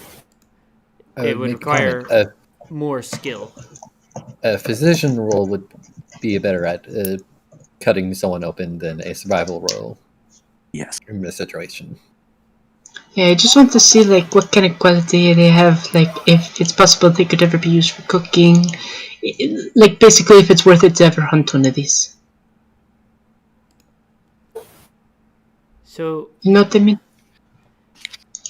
it would Make a comment. require more skill. A physician role would be better at cutting someone open than a survival role Yes. in this situation. Yeah, I just want to see like what kind of quality they have. Like, if it's possible they could ever be used for cooking. Like, basically, if it's worth it to ever hunt one of these. So, You know what I mean?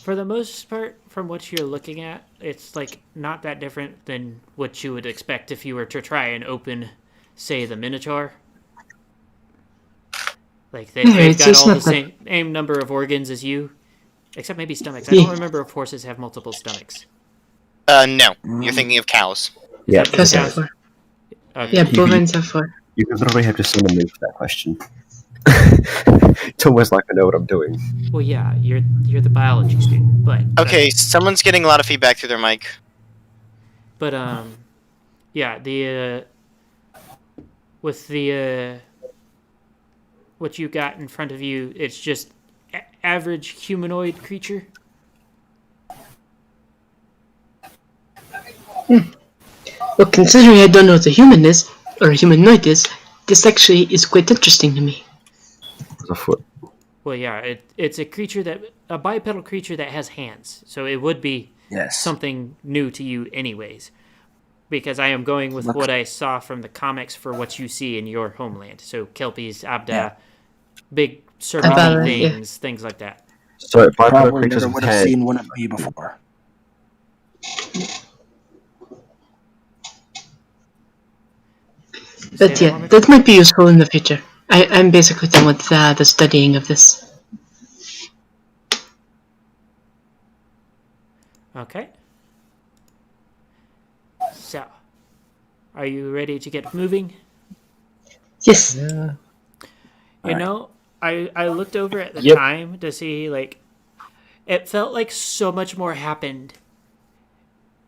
for the most part, from what you're looking at, it's, like, not that different than what you would expect if you were to try and open, say, the Minotaur. Like, Yeah, they've it's got just all the not that- same number of organs as you, except maybe stomachs. I Yeah. don't remember if horses have multiple stomachs. No. You're thinking of cows. Yeah, that That's the have cows? four. Okay. Yeah, bovines have four. You could literally have just seen a move for that question. It's almost like I know what I'm doing. Well, yeah, you're the biology student, but Okay, someone's getting a lot of feedback through their mic. But yeah, the with the what you got in front of you, it's just average humanoid creature. Well, considering I don't know what a human is, or a humanoid is, this actually is quite interesting to me. There's a foot. Well, yeah, it's a bipedal creature that has hands, so it would be Yes. something new to you, anyways. Because I am going with what I saw from the comics for what you see in your homeland. So kelpies, abda, Yeah. big serpent Abada, things, things like that. So bipedal Probably creatures never with would have hands. seen one of you before. But Say yeah, one more that might be useful in the future. I'm basically done with the studying of this. Okay. So, are you ready to get moving? Yes. Yeah. You know, I looked over at the Yep. time to see, like, it felt like so much more happened.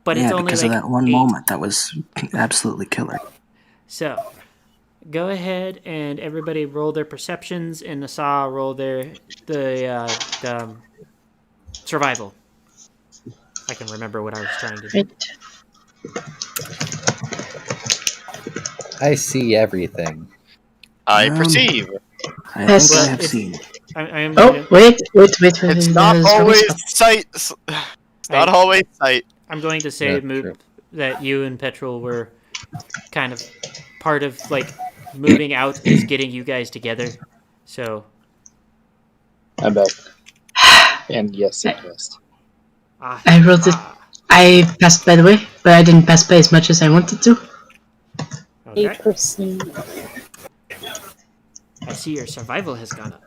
But Yeah, it's only because like of that one 8. moment that was absolutely killer. So, go ahead and everybody roll their perceptions, and the saw roll the survival. I can remember what I was trying to do. Right. I see everything. I Um, perceive. I Yes. think I Well, have it's- seen. I am Oh, going to, wait. It's not there's always stuff. sight. It's not I- always sight. I'm going to say, Yeah, Moop, true. that you and Petrol were kind of part of, like, moving out is getting you guys together. So, I'm back. And yes, it passed. I rolled it. I passed, by the way, but I didn't pass by as much as I wanted to. Okay. 8%. I see your survival has gone up.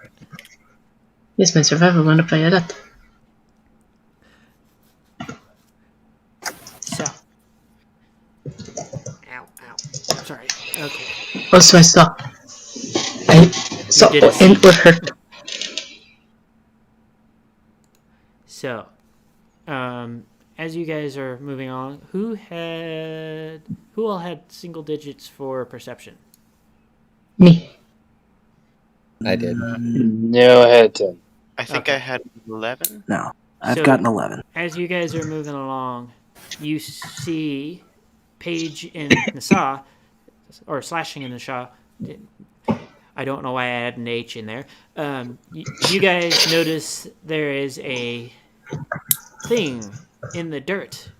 Yes, my survival went up by a lot. So. Ow. Sorry. Okay. Also, I saw did a and or hurt. So, as you guys are moving on, who all had single digits for perception? Me. I did. No, I had 10. I think Okay. I had 11. No, I've So- gotten 11. As you guys are moving along, you see Paige and Nasa, or slashing in Nasa. I don't know why I added an H in there. You guys notice there is a thing in the dirt,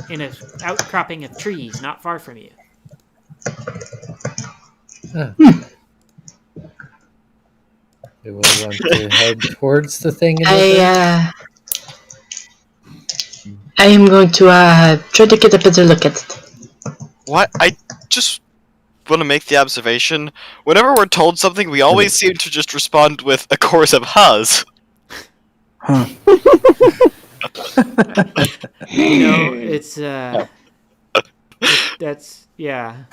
in an outcropping of trees not far from you. We will want to head towards the thing in the dirt. I am going to try to get a better look at it. What? I just want to make the observation. Whenever we're told something, we always seem to just respond with a chorus of huhs. Huh. It's that's yeah.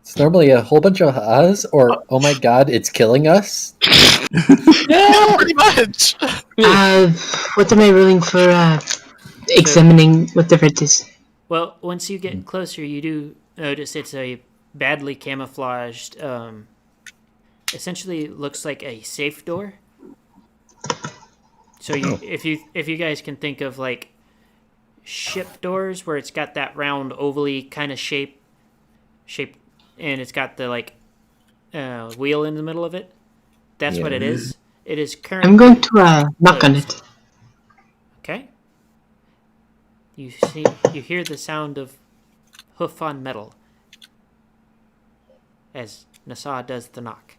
It's normally a whole bunch of us, or oh my god, it's killing us. Yeah, pretty much. What am I rolling for examining what the red is? Well, once you get closer, you do notice it's a badly camouflaged, essentially looks like a safe door. So if you guys can think of like ship doors where it's got that round ovally kind of shape, and it's got the like wheel in the middle of it. That's what it is. It is currently. I'm going to knock on it. Okay. You hear the sound of hoof on metal as Nasa does the knock.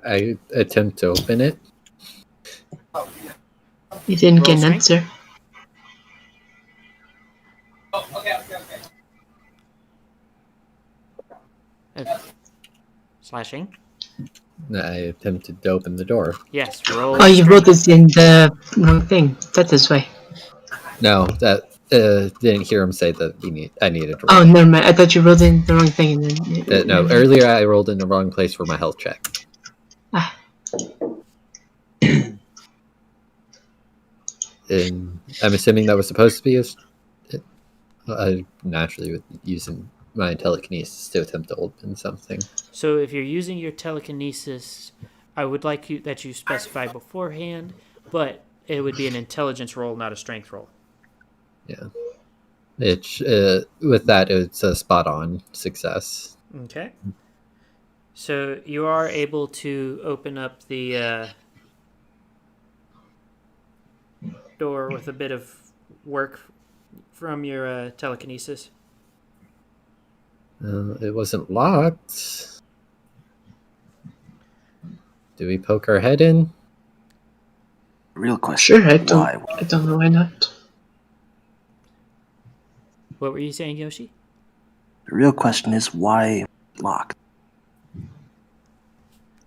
I attempt to open it. You didn't get an Roll answer. Slashing. I attempted to open the door. Yes, roll. Oh, you wrote this in the wrong thing. That is why. No, that didn't hear him say that I needed to roll. Oh, never mind. I thought you wrote in the wrong thing. And then, No, earlier I rolled in the wrong place for my health check. Ah. And I'm assuming that was supposed to be I naturally would using my telekinesis to attempt to open something. So if you're using your telekinesis, I would like that you specify beforehand, but it would be an intelligence roll, not a strength roll. Yeah. It's with that, it's a spot-on success. Okay. So you are able to open up the door with a bit of work from your telekinesis. It wasn't locked. Do we poke our head in? Real question. Sure, I Why? don't know why not. What were you saying, Yoshi? The real question is why locked?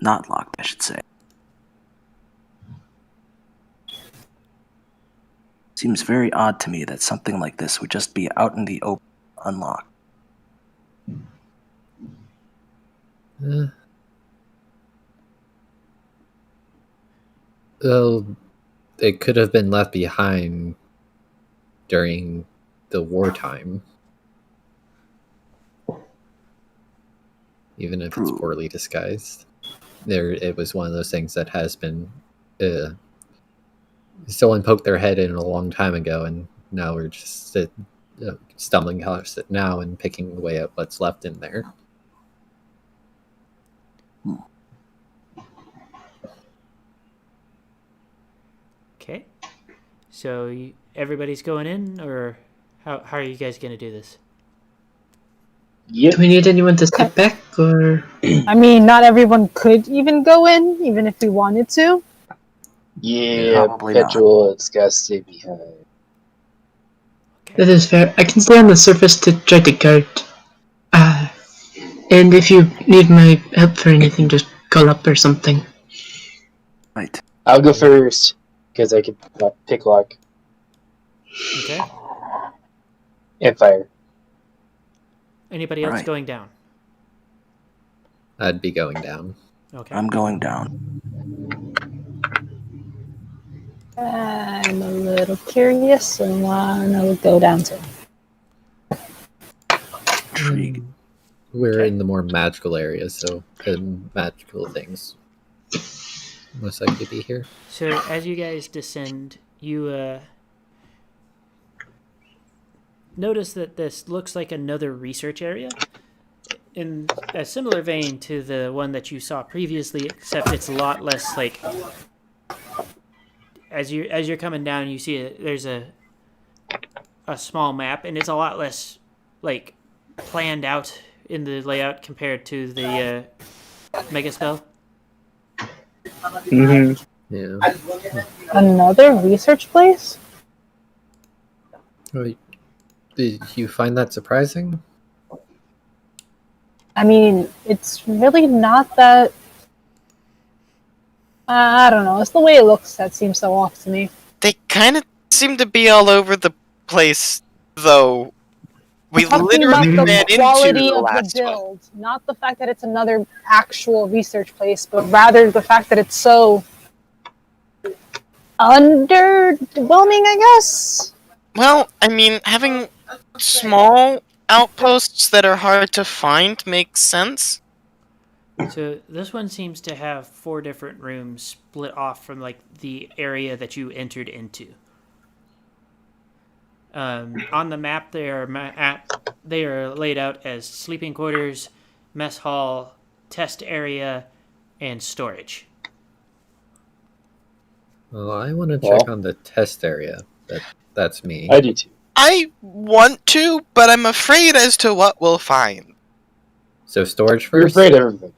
Not locked, I should say. Seems very odd to me that something like this would just be out in the open, unlocked. Well, it could have been left behind during the wartime. Even if it's poorly disguised. It was one of those things that has been someone poked their head in a long time ago, and now we're just stumbling across it now and picking away at what's left in there. Okay. So everybody's going in, or how are you guys going to do this? Do we need anyone to step back, or? I mean, not everyone could even go in, even if we wanted to. Yeah, Probably not. Petrol, it's gotta stay behind. That is fair. I can stay on the surface to try to guard. And if you need my help for anything, just call up or something. Right. I'll go first, because I can pick lock Okay. and fire. Anybody else Right. going down? I'd be going down. Okay. I'm going down. I'm a little curious and want to go down too. Intrigue. We're in the more magical area, so magical things most likely be here. So as you guys descend, you notice that this looks like another research area in a similar vein to the one that you saw previously, except it's a lot less like as you're coming down, you see there's a small map, and it's a lot less like planned out in the layout compared to the mega spell. Mm-hmm. Yeah. Another research place? Wait, did you find that surprising? I mean, it's really not that. I don't know. It's the way it looks that seems so off to me. They kind of seem to be all over the place, though. We Talking literally about ran the into quality the of last the one. build, not the fact that it's another actual research place, but rather the fact that it's so underwhelming, I guess. Well, I mean, having small outposts that are hard to find makes sense. So this one seems to have 4 different rooms split off from like the area that you entered into. On the map, they are laid out as sleeping quarters, mess hall, test area, and storage. Well, I want to check on the test area. That's me. I do too. I want to, but I'm afraid as to what we'll find. So storage You're first. afraid of everything.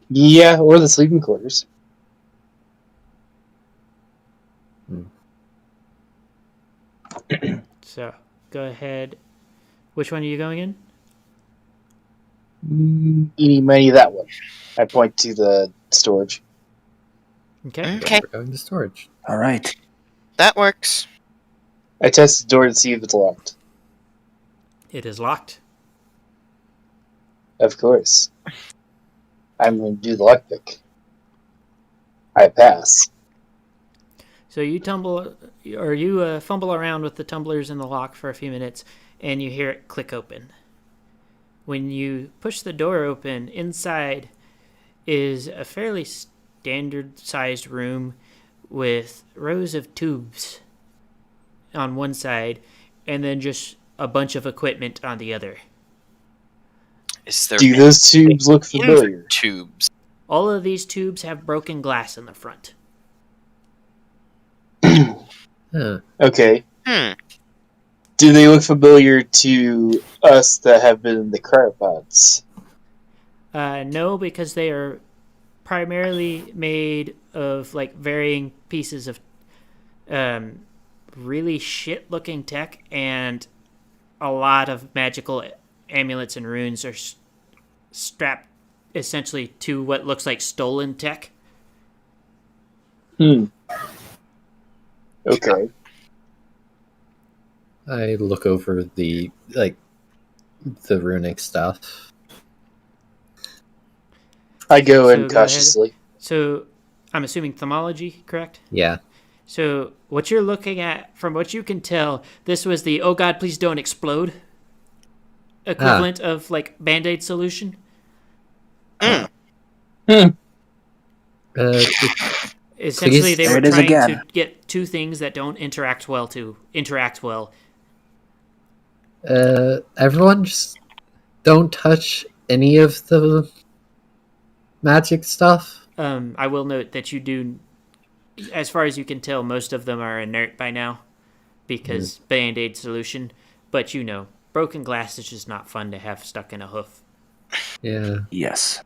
Yeah, or the sleeping quarters. So go ahead. Which one are you going in? Eeny, meeny, that one. I point to the storage. Okay. Okay, We're going to storage. All right. that works. I test the door to see if it's locked. It is locked. Of course. I'm going to do the lockpick. I pass. So you fumble around with the tumblers in the lock for a few minutes, and you hear it click open. When you push the door open, inside is a fairly standard-sized room with rows of tubes on one side, and then just a bunch of equipment on the other. Is there Do those tubes look familiar? tubes? All of these tubes have broken glass in the front. Huh. Okay. Hmm. Do they look familiar to us that have been in the cryopods? No, because they are primarily made of like varying pieces of really shit-looking tech, and a lot of magical amulets and runes are strapped essentially to what looks like stolen tech. Okay. I look over the runic stuff. I go So in go ahead. cautiously. So I'm assuming thermology, correct? Yeah. So what you're looking at, from what you can tell, this was the "oh god, please don't explode" equivalent of like Band-Aid solution. Essentially, they There were it is trying again. to get 2 things that don't interact well to interact well. Everyone just don't touch any of the magic stuff. I will note that you do, as far as you can tell, most of them are inert by now because Band-Aid solution. But broken glass is just not fun to have stuck in a hoof. Yeah. Yes.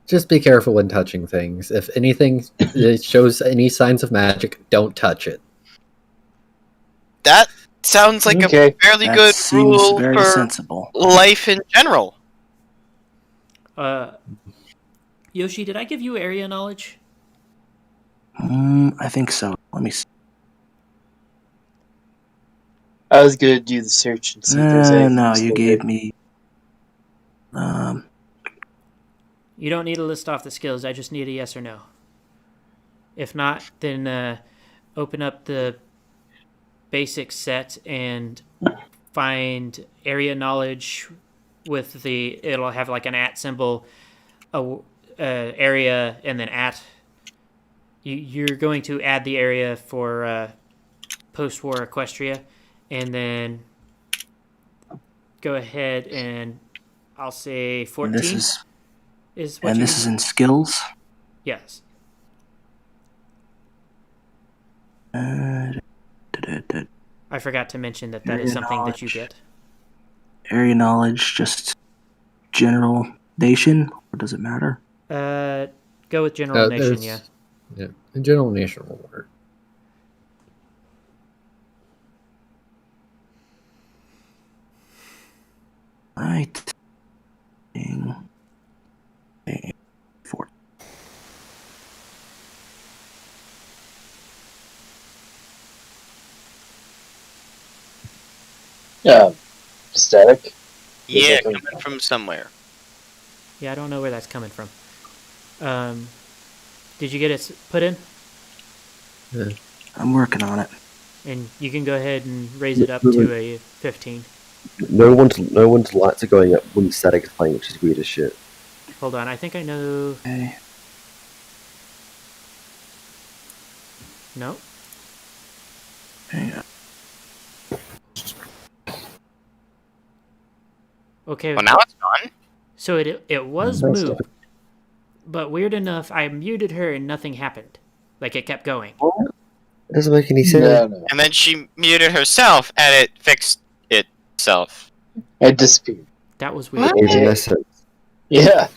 Just be careful when touching things. If anything that shows any signs of magic, don't touch it. That sounds like Okay. a fairly That good seems rule very for sensible. life in general. Yoshi, did I give you area knowledge? I think so. Let me see. I was going to do the search and see if there's anything. No, you still gave there. me. You don't need to list off the skills. I just need a yes or no. If not, then open up the basic set and find area knowledge with it'll have like an @ symbol, area, and then @. You're going to add the area for post-war Equestria, and then go ahead and I'll say 14. This is is what and you this is in skills. Yes. I forgot to mention that is something that you get. Area knowledge, just general nation, or does it matter? Go with general nation, yeah. Yeah, in general nation will work. Right. 4. Yeah. Static. Yeah, Coming coming from somewhere. Yeah, I don't know where that's coming from. Did you get it put in? Yeah. I'm working on it. And you can go ahead and raise it up to a 15. No one's lights are going up when static is playing, which is weird as shit. Hold on, I think I know. Okay. No. Hang on. Okay. Well, now it's gone. So it was That's moved, but weird enough, I muted her and nothing happened. Like it kept going. It doesn't make any sense. No. And then she muted herself, and it fixed itself. It disappeared. That was weird. Even less sense. Yeah.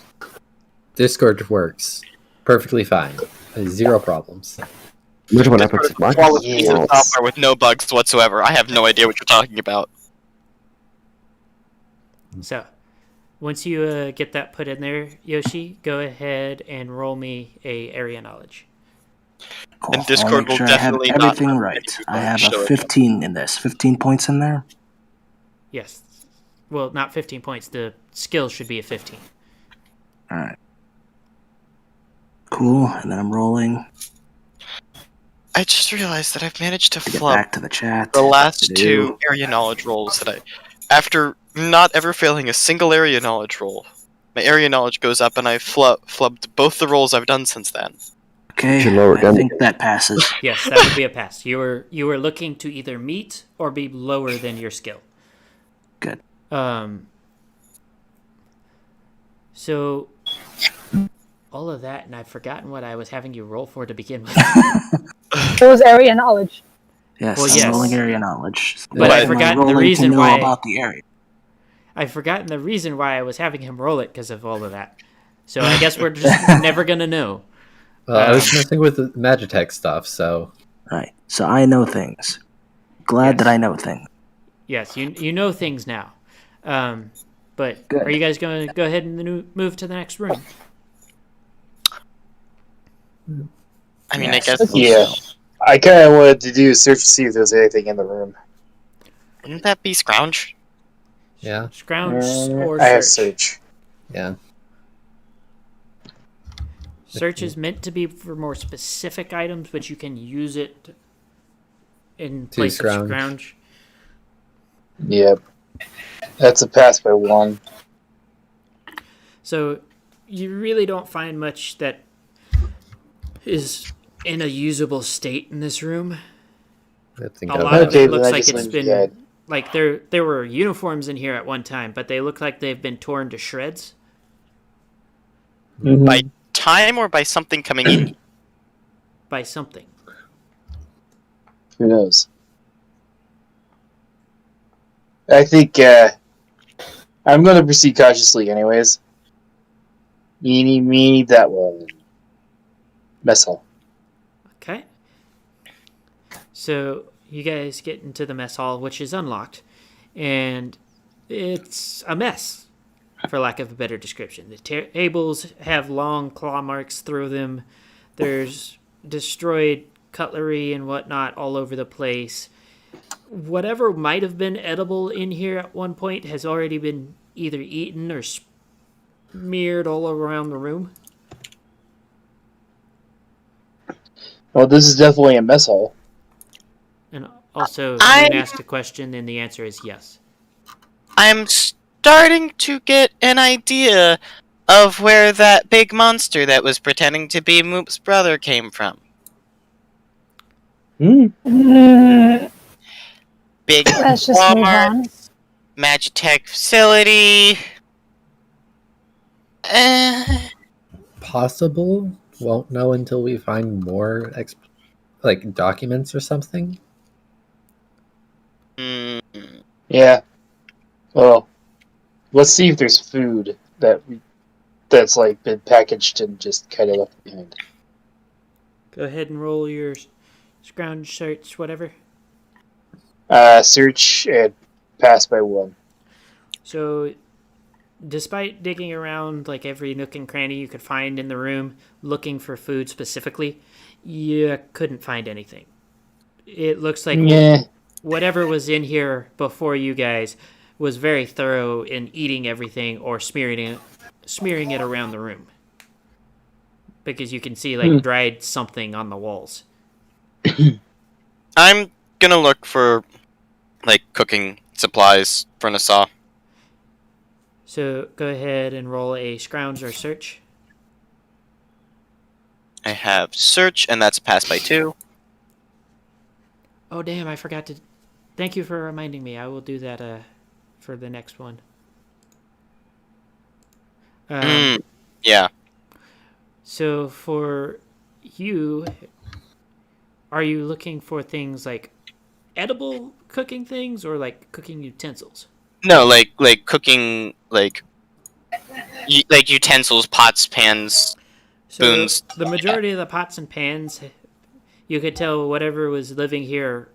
Discord works perfectly fine. Zero problems. Imagine what happens if Flawless piece of Yes. software with no bugs whatsoever. I have no idea what you're talking about. So, once you get that put in there, Yoshi, go ahead and roll me a area knowledge. Cool. And Discord I'll make will sure definitely I have not everything have right. any I have show a it. 15 in this. 15 points in there. Yes. Well, not 15 points. The skill should be a 15. All right. Cool. And then I'm rolling I just realized that I've managed to to get flub back to the chat. the last Do. two area knowledge rolls that after not ever failing a single area knowledge roll, my area knowledge goes up, and I flubbed both the rolls I've done since then. Okay. Should lower it I down. think that passes. Yes, that would be a pass. You were looking to either meet or be lower than your skill. Good. So all of that, and I've forgotten what I was having you roll for to begin with. It was area knowledge. Yes, Well, I'm yes. rolling area knowledge. But I've Am I forgotten the rolling reason to know why- about the area. I've forgotten the reason why I was having him roll it because of all of that. So I guess we're just never gonna know. I was messing with the Magitech stuff, so Right. So I know things. Glad Yes. that I know things. Yes, you know things now. But Good. are you guys going to go ahead and move to the next room? I mean, Yes. I guess. Yeah. I kind of wanted to do a search to see if there's anything in the room. Wouldn't that be Scrounge? yeah, Scrounge or I have search? search. yeah. Search is meant to be for more specific items, but you can use it in To place of scrounge. scrounge. Yep. That's a pass by 1. So you really don't find much that is in a usable state in this room. I think A I've- lot of Okay, it looks then I like just it's went been dead. like there were uniforms in here at one time, but they look like they've been torn to shreds By time or by something coming in? by something. Who knows? I think I'm going to proceed cautiously, anyways. Eeny, meeny, that one. Mess hall. Okay. So you guys get into the mess hall, which is unlocked, and it's a mess, for lack of a better description. The tables have long claw marks through them. There's destroyed cutlery and whatnot all over the place. Whatever might have been edible in here at one point has already been either eaten or smeared all around the room. Well, this is definitely a mess hall. And also, I'm- you asked a question, and the answer is yes. I'm starting to get an idea of where that big monster that was pretending to be Moop's brother came from. Big Let's just move Walmart, on. Magitech facility. Possible. Won't know until we find more like documents or something? Mm, Yeah. Well, let's see if there's food that's like been packaged and just kind of left behind. Go ahead and roll your scrounge search, whatever. Search and pass by 1. So, despite digging around like every nook and cranny you could find in the room, looking for food specifically, you couldn't find anything. It looks like Yeah. whatever was in here before you guys was very thorough in eating everything or smearing it around the room. Because you can see like dried something on the walls. I'm gonna look for, like, cooking supplies for Nassau. So go ahead and roll a scrounge or search. I have search, and that's a pass by 2. Oh damn, I forgot to... Thank you for reminding me. I will do that for the next one. Yeah. So for you, are you looking for things like edible cooking things or like cooking utensils? No, like cooking, like utensils, pots, pans, spoons. So the majority of the pots and pans, you could tell whatever was living here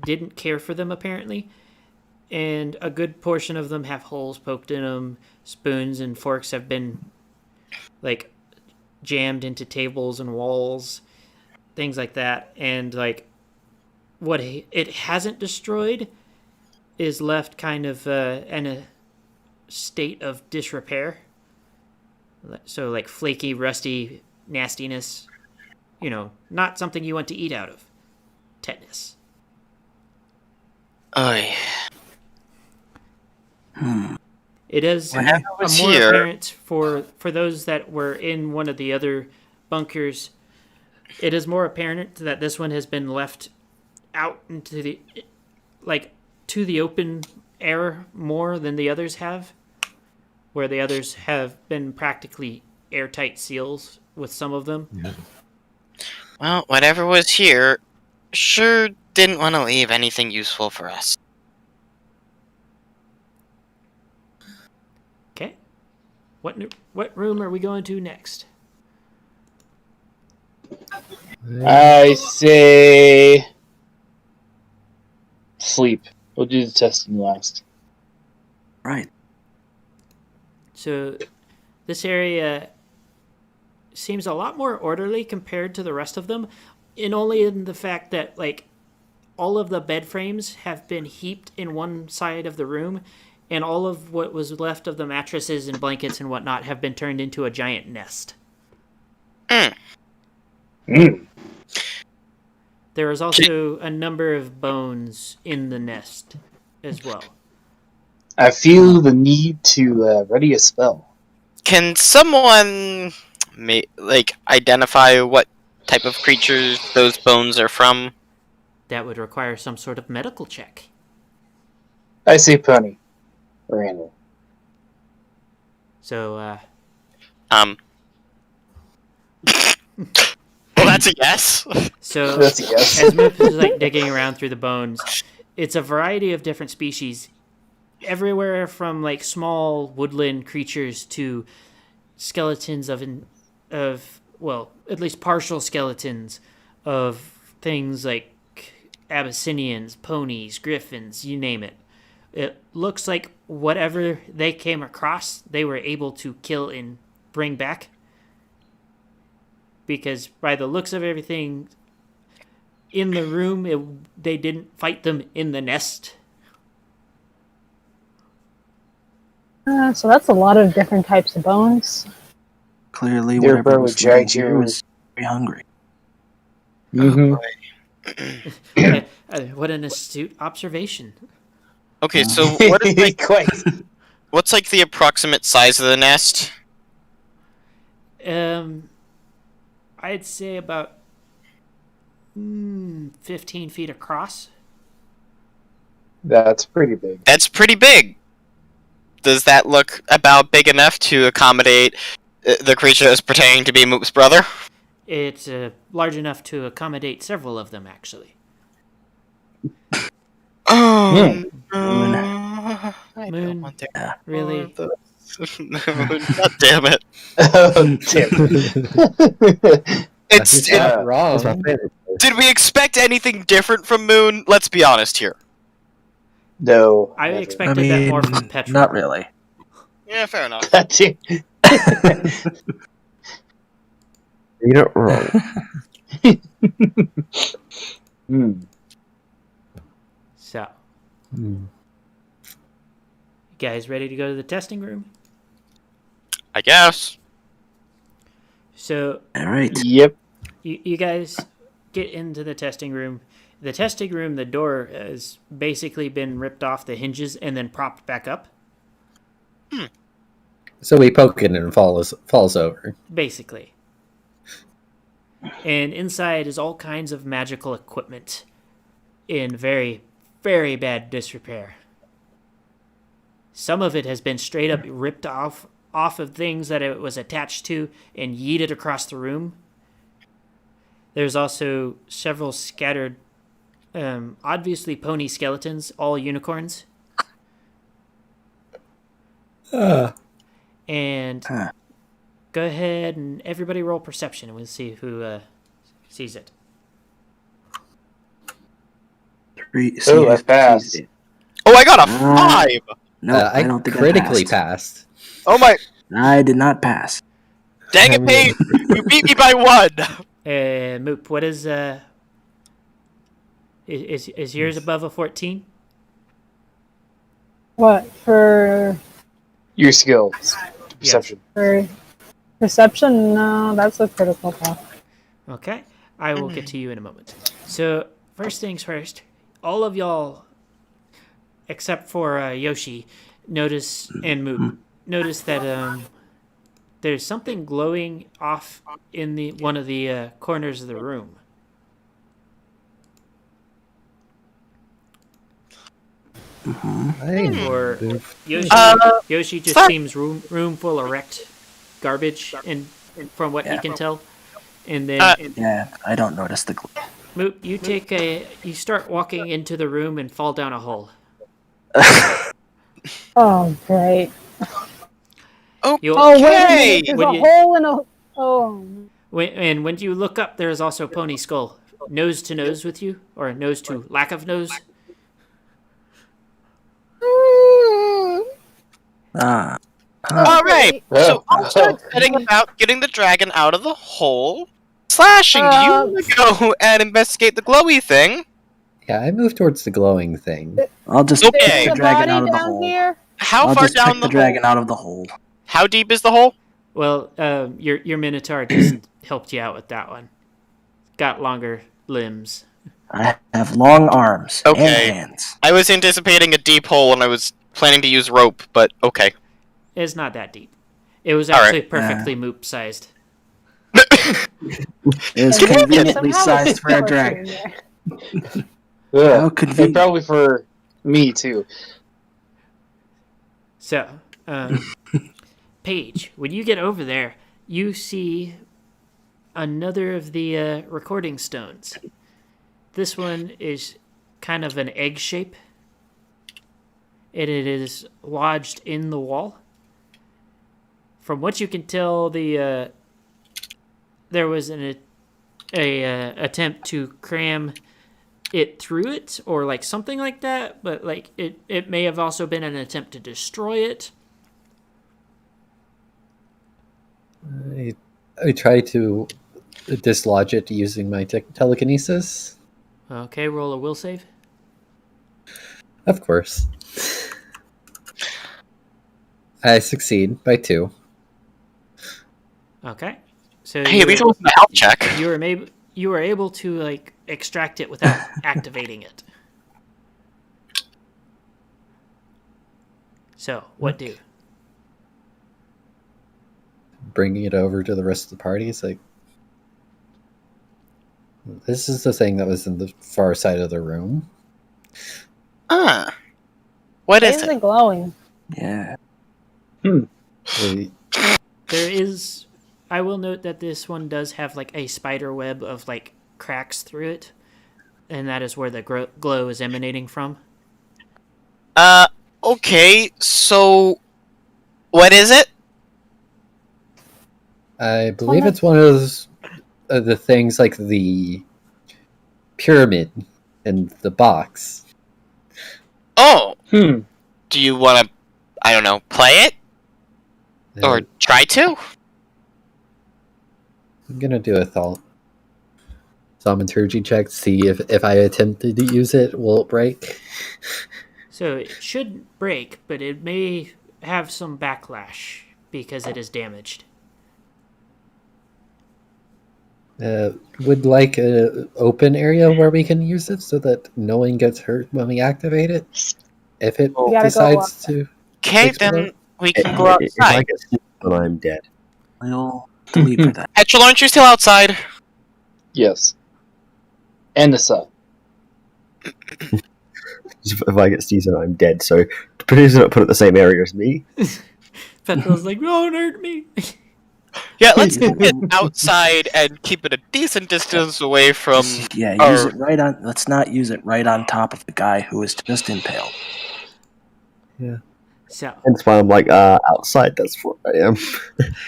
didn't care for them apparently, and a good portion of them have holes poked in them. Spoons and forks have been like jammed into tables and walls, things like that. And like what it hasn't destroyed is left kind of in a state of disrepair. So like flaky, rusty nastiness, not something you want to eat out of. Tetanus. Oy. It is Whenever more was here- apparent for those that were in one of the other bunkers. It is more apparent that this one has been left out into the to the open air more than the others have, where the others have been practically airtight seals with some of them. Well, whatever was here sure didn't want to leave anything useful for us. Okay, what room are we going to next? I say sleep. We'll do the testing last. Right. So this area seems a lot more orderly compared to the rest of them, in the fact that like all of the bed frames have been heaped in one side of the room, and all of what was left of the mattresses and blankets and whatnot have been turned into a giant nest. There is also a number of bones in the nest as well. I feel the need to ready a spell. Can someone identify what type of creatures those bones are from? That would require some sort of medical check. I say pony. Or animal. So, Well, that's a yes. So, That's a yes. as Moop is like digging around through the bones, it's a variety of different species, everywhere from like small woodland creatures to skeletons of at least partial skeletons of things like Abyssinians, ponies, griffins, you name it. It looks like whatever they came across, they were able to kill and bring back. Because by the looks of everything in the room, they didn't fight them in the nest. So that's a lot of different types of bones. Clearly, They're whatever probably was living giant here humans. was very hungry. What an astute observation. Okay, so what is Quite. what's like the approximate size of the nest? I'd say about 15 feet across. That's pretty big. That's pretty big. Does that look about big enough to accommodate the creature that's pretending to be Moop's brother? It's large enough to accommodate several of them, actually. Oh, Moon. I don't Moon, want to really? no, God damn it. Oh, damn. It's, He's not it, wrong. That's my favorite place. did we expect anything different from Moon? Let's be honest here. No. I never. expected that more from Petra. Not really. Yeah, fair enough. Damn. You're not wrong. Hmm. So, Hmm. you guys ready to go to the testing room? I guess. So, All right. Yep. you guys get into the testing room. The testing room, the door has basically been ripped off the hinges and then propped back up. So we poke it and it falls over. Basically. And inside is all kinds of magical equipment in very, very bad disrepair. Some of it has been straight up ripped off of things that it was attached to and yeeted across the room. There's also several scattered, obviously pony skeletons, all unicorns. And Huh. go ahead and everybody roll perception and we'll see who sees it. 3. Oh, I passed. Oh, I got a 5! No, I I don't think critically I passed. passed. Oh my... I did not pass. Dang it, Pete! You beat me by 1! Moop, what is yours above a 14? What for? Your skill. Perception. For perception? No, that's a critical pass. Okay, I will get to you in a moment. So, first things first, all of y'all, except for Yoshi, notice, and Moop, notice that there's something glowing off in the one of the corners of the room. For Yoshi, Yoshi just sorry. seems room full of wrecked garbage, and from what he can tell. And then Yeah, I don't notice the glow. Moop, you start walking into the room and fall down a hole. Oh, great. You'll, Oh, wait a Okay. minute. There's When a you- hole in a... Oh. and when you look up, there is also Pony Skull, nose to nose with you, or nose to lack of nose. Ah. Alright, Oh. so I'll start setting about getting the dragon out of the hole. Slashing, do you want to go and investigate the glowy thing? Yeah, I moved towards the glowing thing. I'll just Okay. pick There's the a dragon body out of the down hole. here? How I'll far just down pick the the hole? dragon out of the hole. How deep is the hole? Well, your Minotaur just helped you out with that one. Got longer limbs. I have long arms Okay. and hands. I was anticipating a deep hole and I was planning to use rope, but okay. It's not that deep. It was All right. actually perfectly Moop sized. It is conveniently Somehow sized for a dragon. Ugh. How And convenient. probably for me, too. So, Paige, when you get over there, you see another of the recording stones. This one is kind of an egg shape, and it is lodged in the wall. From what you can tell, there was an attempt to cram it through it, or like something like that. But like it may have also been an attempt to destroy it. I try to dislodge it using my telekinesis. Okay, roll a will save. Of course. I succeed by 2. Okay, so Hey, at least it wasn't a health check. you were able to like extract it without activating it. So what do? Bringing it over to the rest of the party is like, this is the thing that was in the far side of the room. What Why is is it? it glowing? Yeah. Uh, There is I will note that this one does have like a spider web of like cracks through it, and that is where the glow is emanating from. Okay, so what is it? I believe it's one of those the things like the pyramid in the box. Oh, Hmm. do you want to, I don't know, play it? Or try to? I'm gonna do a thaumaturgy check to see if I attempted to use it, will it break? So it should break, but it may have some backlash because it is damaged. Would like a open area where we can use it so that no one gets hurt when we activate it. If it We gotta go decides to. Okay, explode? then we can If go I outside. get sneaked, then I'm dead. We'll delete for that. Petrol, aren't you still outside? Yes. And the sub. If I get seasoned, I'm dead. So please don't put it in the same area as me. Petrol's like, don't hurt me. Yeah, let's keep it outside and keep it a decent distance away from. Yeah, use it right on. Let's not use it right on top of the guy who was just impaled. So That's why I'm like, outside. That's where I am.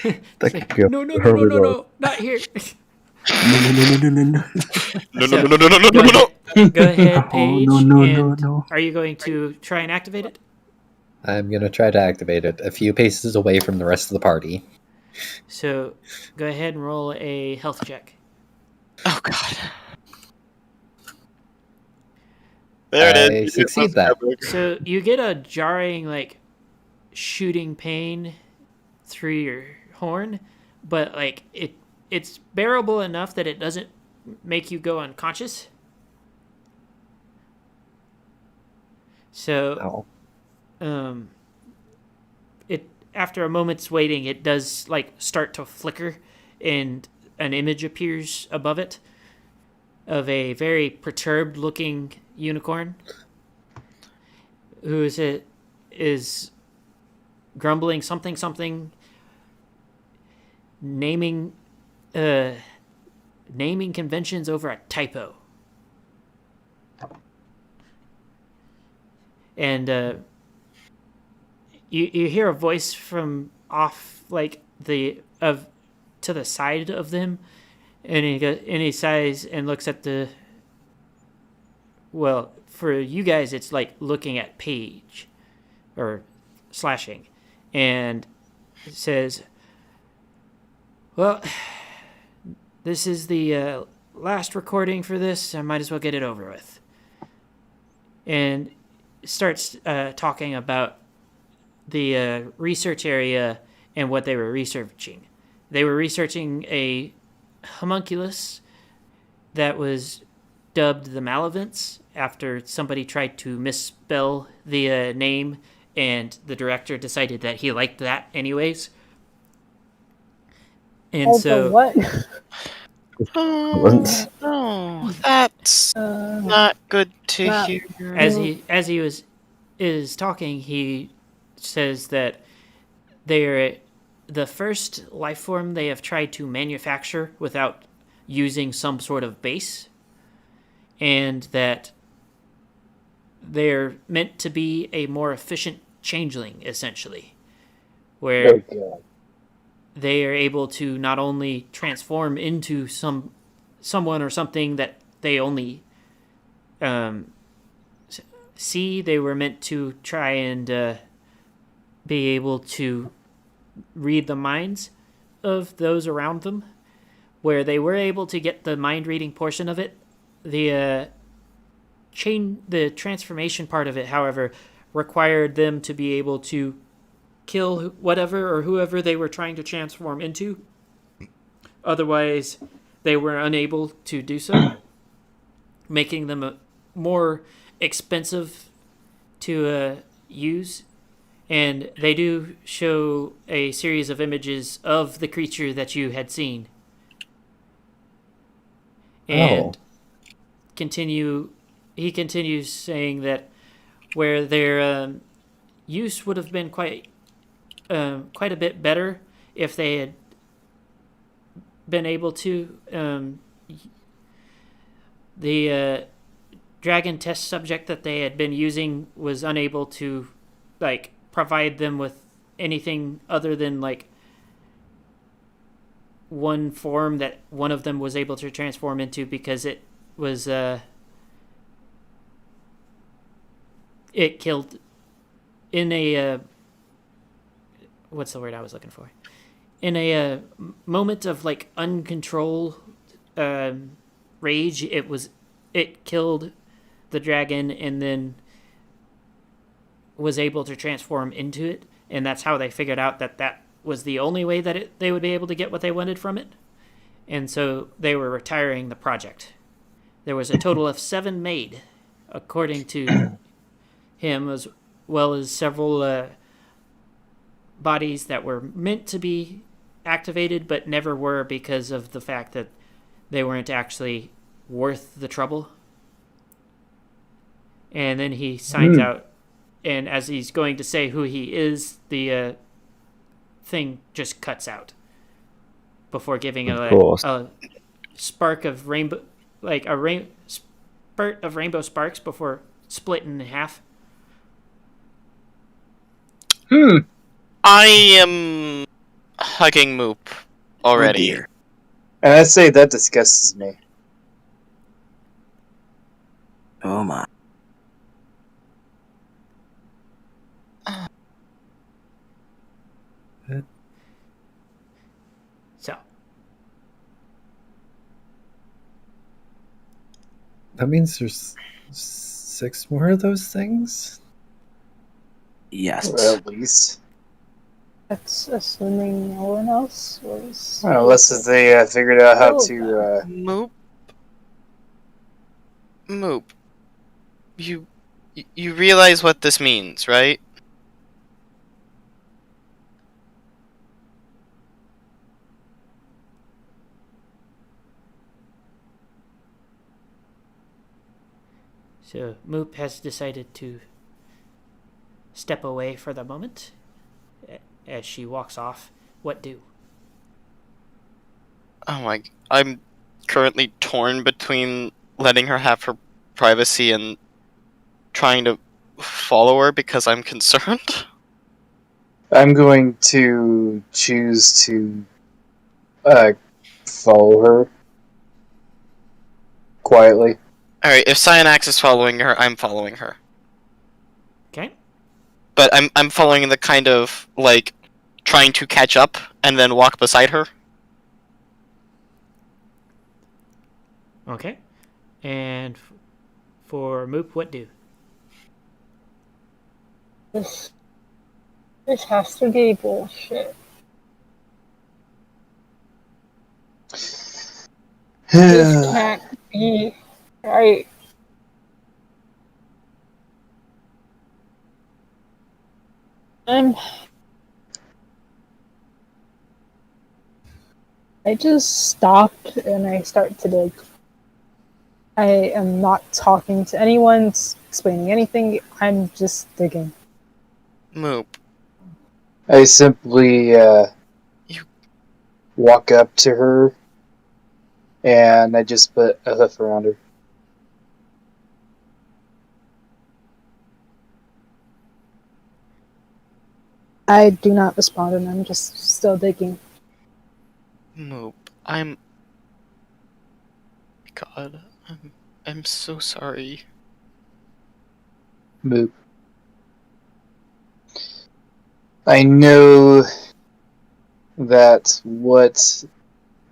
it's like, no, not here. No. No. Go ahead, Paige. no. and Are you going to try and activate it? I'm gonna try to activate it a few paces away from the rest of the party. So go ahead and roll a health check. Oh god. There it is. I succeed that. So you get a jarring, like, shooting pain through your horn, but like it's bearable enough that it doesn't make you go unconscious. So, it after a moment's waiting, it does like start to flicker, and an image appears above it of a very perturbed looking unicorn who is grumbling something, naming conventions over a typo. And you hear a voice from off like to the side of them, and he sighs and looks at the. Well, for you guys, it's like looking at Paige, or slashing, and it says, "Well, this is the last recording for this. I might as well get it over with." And starts talking about the research area and what they were researching. They were researching a homunculus that was dubbed the Malevolence after somebody tried to misspell the name, and the director decided that he liked that anyways. And so what? Oh, that's not good to hear. as he is talking, he says that they're the first life form they have tried to manufacture without using some sort of base, and that they're meant to be a more efficient changeling, essentially, where they are able to not only transform into someone or something that they only see. They were meant to try and be able to read the minds of those around them, where they were able to get the mind reading portion of it. The transformation part of it, however, required them to be able to kill whatever or whoever they were trying to transform into. Otherwise, they were unable to do so, making them more expensive to use. And they do show a series of images of the creature that you had seen. And he continues saying that where their use would have been quite a bit better if they had been able to. The dragon test subject that they had been using was unable to, like, provide them with anything other than, like, one form that one of them was able to transform into, because it was it killed in a what's the word I was looking for, in a moment of, like, uncontrolled rage. It killed the dragon and then was able to transform into it, and that's how they figured out that was the only way that they would be able to get what they wanted from it. And so they were retiring the project. There was a total of 7 made, according to him, as well as several bodies that were meant to be activated but never were, because of the fact that they weren't actually worth the trouble. And then he signs out, and as he's going to say who he is, the thing just cuts out before giving a spark of rainbow, like a spurt of rainbow sparks before splitting in half. I am hugging Moop already. Oh dear. And I'd say that disgusts me. Oh my. So That means there's 6 more of those things? Yes. Or at least. That's assuming no one else was. Well, unless they figured out how to. Moop. You realize what this means, right? So Moop has decided to step away for the moment. As she walks off, what do? Oh my... I'm currently torn between letting her have her privacy and trying to follow her because I'm concerned. I'm going to choose to follow her quietly. Alright, if Cyanax is following her, I'm following her. Okay. But I'm following the kind of, like, trying to catch up and then walk beside her. Okay. And for Moop, what do? This has to be bullshit. This can't be right. I just stop and I start to dig. I am not talking to anyone, explaining anything. I'm just digging. Moop. I simply walk up to her and I just put a hoof around her. I do not respond and I'm just still digging. Moop. God, I'm so sorry. Moop. I know that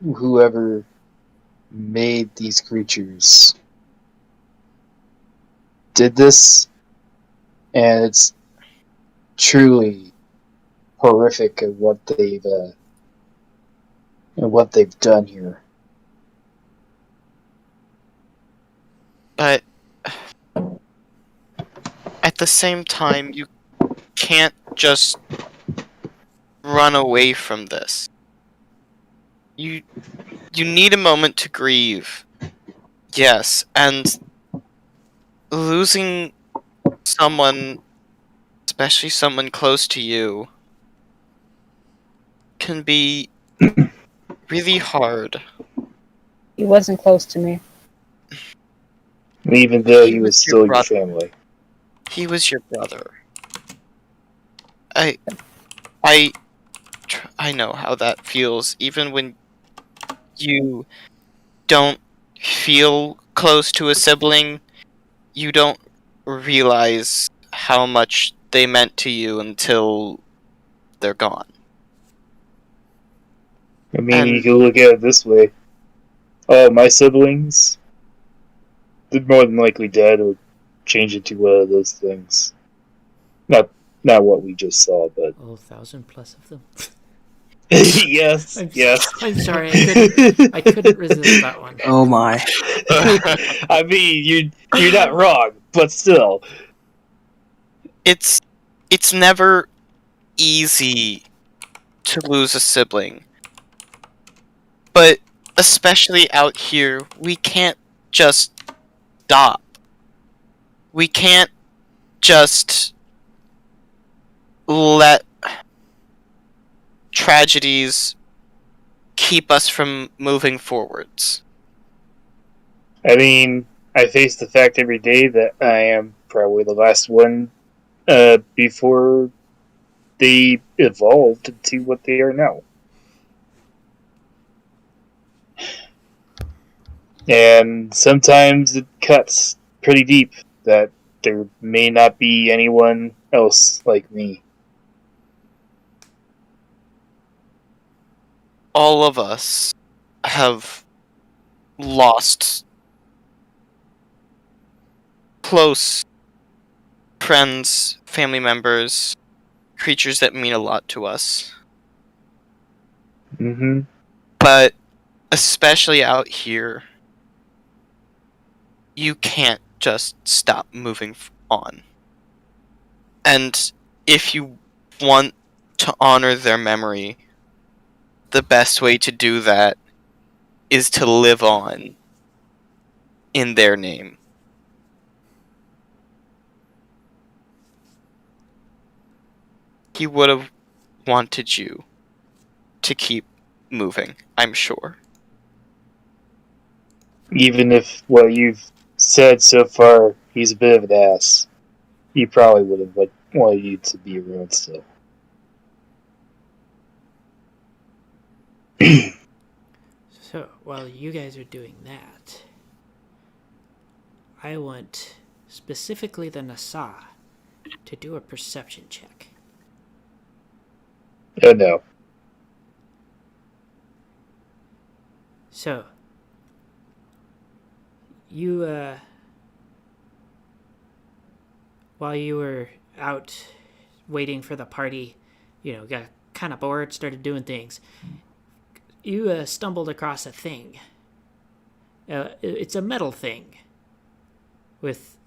whoever made these creatures did this, and it's truly horrific of what they've done here. But at the same time, you can't just run away from this. You need a moment to grieve. Yes, and losing someone, especially someone close to you, can be really hard. He wasn't close to me. Even though he He was was your still your brother. family. He was your brother. I know how that feels, even when you don't feel close to a sibling, you don't realize how much they meant to you until they're gone. I mean, you And can look at it this way. My siblings, they're more than likely dead or change it to one of those things. Not what we just saw, but Oh, 1,000 plus of them. yes, I'm, yes. I'm sorry, I couldn't resist that one. Oh my. I mean, you're not wrong, but still. it's never easy to lose a sibling. But especially out here, we can't just stop. We can't just let tragedies keep us from moving forwards. I mean, I face the fact every day that I am probably the last one before they evolved to what they are now. And sometimes it cuts pretty deep that there may not be anyone else like me. All of us have lost close friends, family members, creatures that mean a lot to us. Mm-hmm. But especially out here, you can't just stop moving on. And if you want to honor their memory, the best way to do that is to live on in their name. He would have wanted you to keep moving, I'm sure. Even if what you've said so far, he's a bit of an ass, he probably would have wanted you to be around still. So, while you guys are doing that, I want specifically the Nasa to do a perception check. Oh no. So, you, while you were out waiting for the party, got kind of bored, started doing things. You stumbled across a thing. It's a metal thing with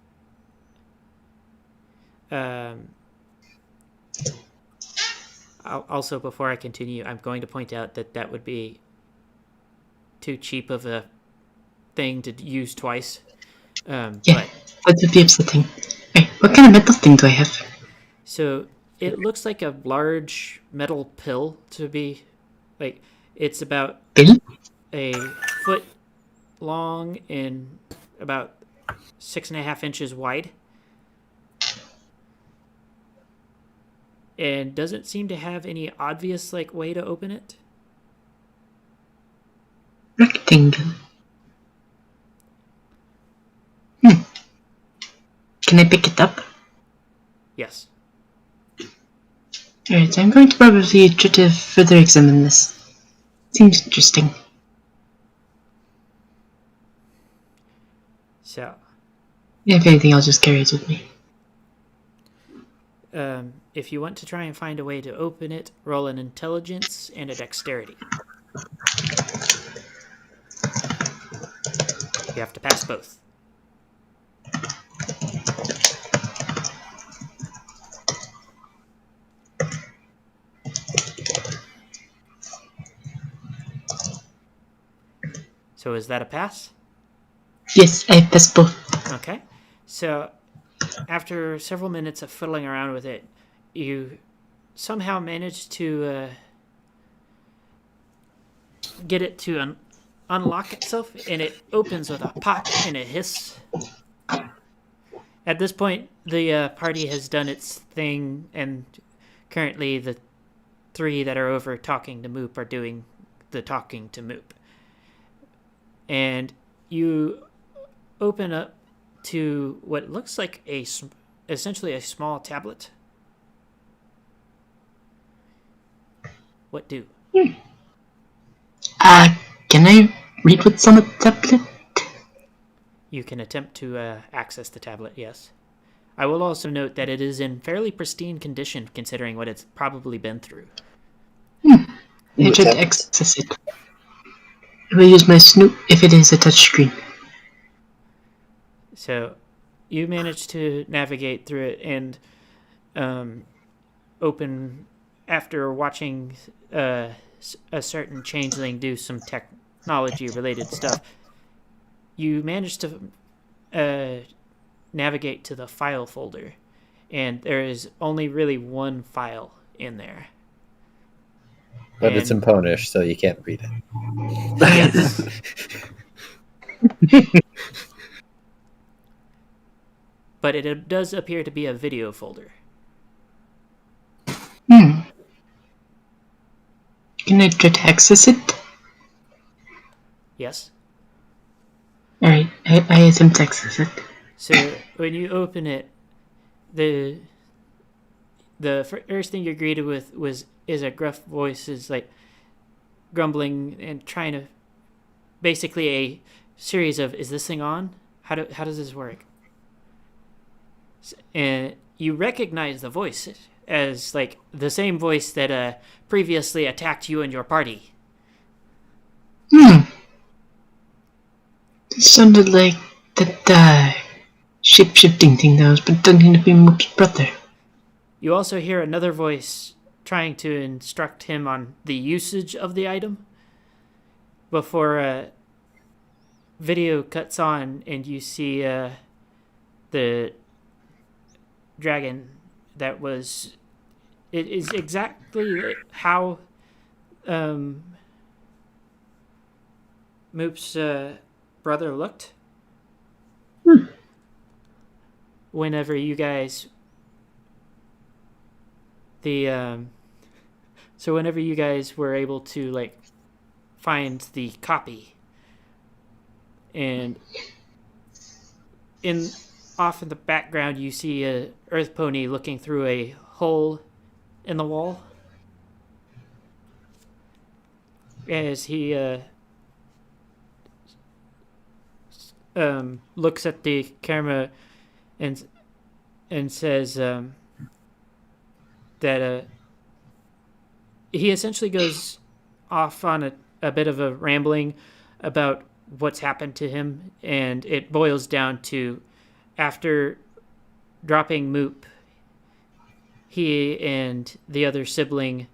also, before I continue, I'm going to point out that would be too cheap of a thing to use twice. Yeah, that would be upsetting. Wait, what kind of metal thing do I have? So it looks like a large metal pill to be, like, it's about Pill? a foot long and about 6.5 inches wide. And doesn't seem to have any obvious, way to open it. Rectangle. Can I pick it up? Yes. Alright, so I'm going to probably try to further examine this. Seems interesting. So, If anything, I'll just carry it with me. if you want to try and find a way to open it, roll an intelligence and a dexterity. You have to pass both. So is that a pass? Yes, I passed both. Okay. So after several minutes of fiddling around with it, you somehow managed to get it to unlock itself, and it opens with a pop and a hiss. At this point, the party has done its thing, and currently the three that are over talking to Moop are doing the talking to Moop. And you open up to what looks like essentially a small tablet. What do? Can I read what's on the tablet? You can attempt to access the tablet, yes. I will also note that it is in fairly pristine condition considering what it's probably been through. I try to access it. I will use my snoop if it is a touchscreen. So you manage to navigate through it and open, after watching a certain changeling do some technology-related stuff, you manage to navigate to the file folder, and there is only really one file in there. But it's in Ponish, so you can't read it. Yes. But it does appear to be a video folder. Can I try to access it? Yes. Alright, I attempt to access it. So when you open it, the first thing you're greeted with is a gruff voice, is like grumbling and trying to, basically a series of, is this thing on? How does this work? And you recognize the voice as like the same voice that previously attacked you and your party. It sounded like that shape-shifting thing that was pretending to be Moop's brother. You also hear another voice trying to instruct him on the usage of the item before video cuts on and you see the dragon that was... It is exactly how Moop's brother looked. Whenever you guys... So whenever you guys were able to, like, find the copy, and off in the background you see a earth pony looking through a hole in the wall as he looks at the camera and says that he essentially goes off on a bit of a rambling about what's happened to him, and it boils down to, after dropping Moop, he and the other sibling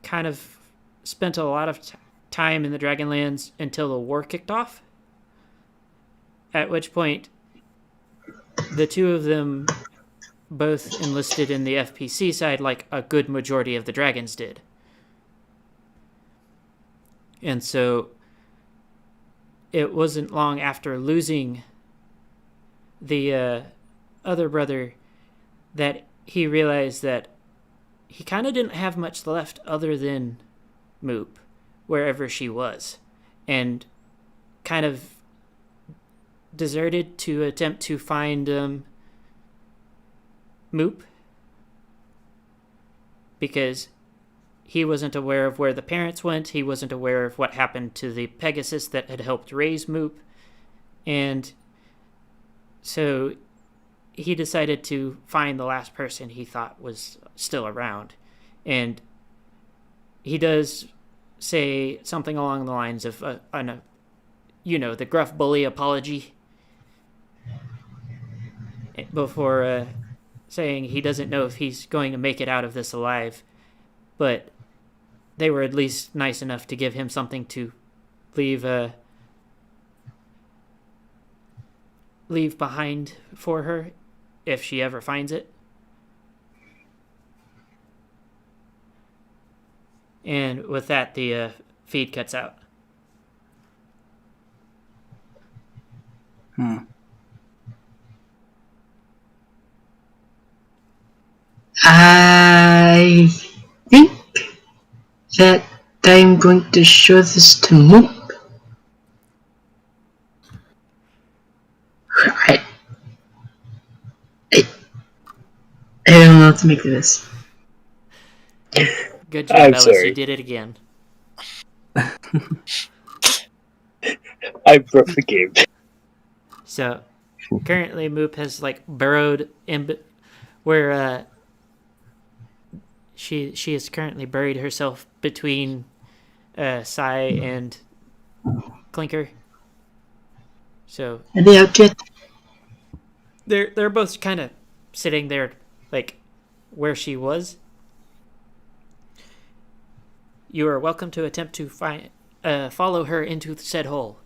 kind of spent a lot of time in the Dragonlands until the war kicked off, at which point the two of them both enlisted in the FPC side like a good majority of the dragons did. And so it wasn't long after losing the other brother that he realized that he kind of didn't have much left other than Moop, wherever she was, and kind of deserted to attempt to find Moop, because he wasn't aware of where the parents went, he wasn't aware of what happened to the Pegasus that had helped raise Moop, and so he decided to find the last person he thought was still around. And he does say something along the lines of, the gruff bully apology, before saying he doesn't know if he's going to make it out of this alive, but they were at least nice enough to give him something to leave behind for her if she ever finds it. And with that, the feed cuts out. I think that I'm going to show this to Moop. I don't know what to make of this. Good job, I'm Ellis. sorry. You did it again. I broke the game. So currently, Moop has like burrowed in where she has currently buried herself between Sai and Clinker. So Are they out yet? they're both kind of sitting there, like where she was. You are welcome to attempt to follow her into said hole.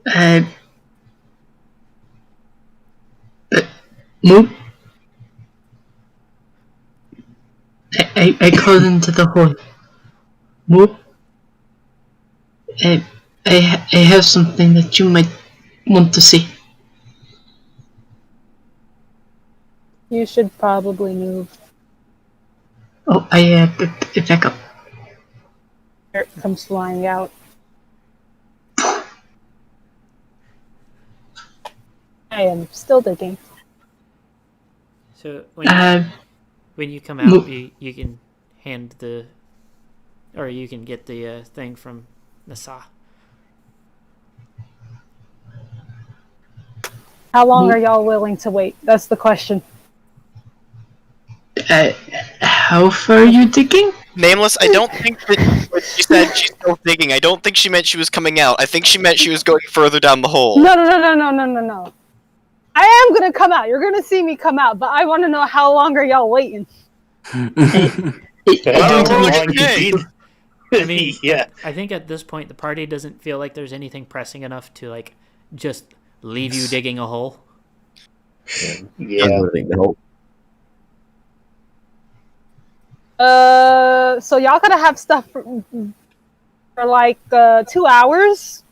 But Moop? I called into the hole. Moop? I have something that you might want to see. You should probably move. Oh, I back up. Dirt comes flying out. I am still digging. So when you come out, you can hand you can get the thing from Nasa. How long are y'all willing to wait? That's the question. How far are you digging? Nameless, I don't think that when she said she's still digging, I don't think she meant she was coming out. I think she meant she was going further down the hole. No. I am gonna come out. You're gonna see me come out, but I want to know how long are y'all waiting? I don't Oh, have okay. I mean, Yeah. I think at this point the party doesn't feel like there's anything pressing enough to like just leave you digging a hole. Yeah. I'm gonna dig the hole. So y'all gotta have stuff for like 2 hours.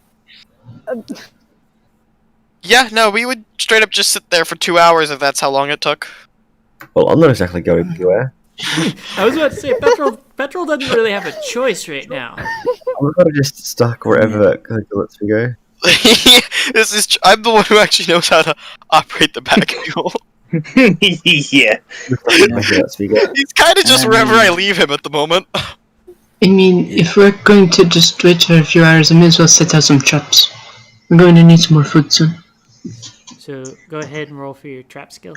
Yeah, no, we would straight up just sit there for 2 hours if that's how long it took. Well, I'm not exactly going anywhere. I was about to say Petrol doesn't really have a choice right now. I'm kind of just stuck wherever it kind of lets me go. I'm the one who actually knows how to operate the back wheel. Yeah. Lets me go. He's kind of just wherever I leave him at the moment. I mean, if we're going to just wait for a few hours, I may as well set out some traps. We're going to need some more food soon. So go ahead and roll for your trap skill.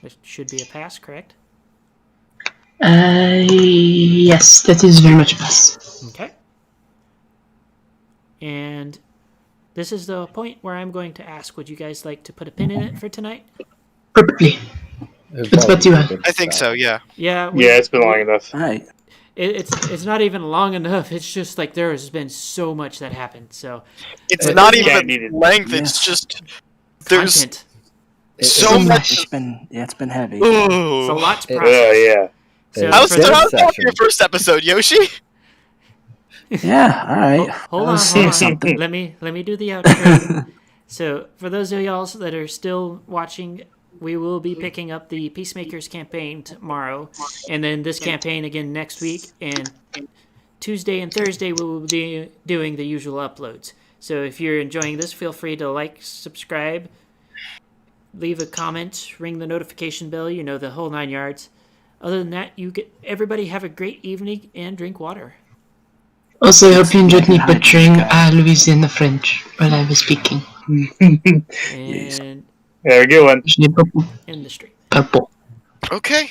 Which should be a pass, correct? Yes, that is very much a pass. Okay. And this is the point where I'm going to ask, would you guys like to put a pin in it for tonight? Perfectly. It's what you have. I think so, yeah. Yeah. Yeah, it's been long enough. All right. It's not even long enough. It's just like there has been so much that happened. So It's But not yeah, even needed- length, it's just... There's content. so much... It's been heavy. It's a Ooh. lot to It- process. Yeah. So How's for Good how's session. your first episode, Yoshi? Yeah. All right. Hold I on, was hold seeing on. something. Let me do the outro. So, for those of y'all that are still watching, we will be picking up the Peacemakers campaign tomorrow, and then this campaign again next week. And Tuesday and Thursday we will be doing the usual uploads. So, if you're enjoying this, feel free to like, subscribe, leave a comment, ring the notification bell. You know, the whole 9 yards. Other than that, everybody have a great evening and drink water. Also, I hope you enjoyed me butchering Louisiana French while I was speaking. And Have a good one. end the stream. Purple. Okay.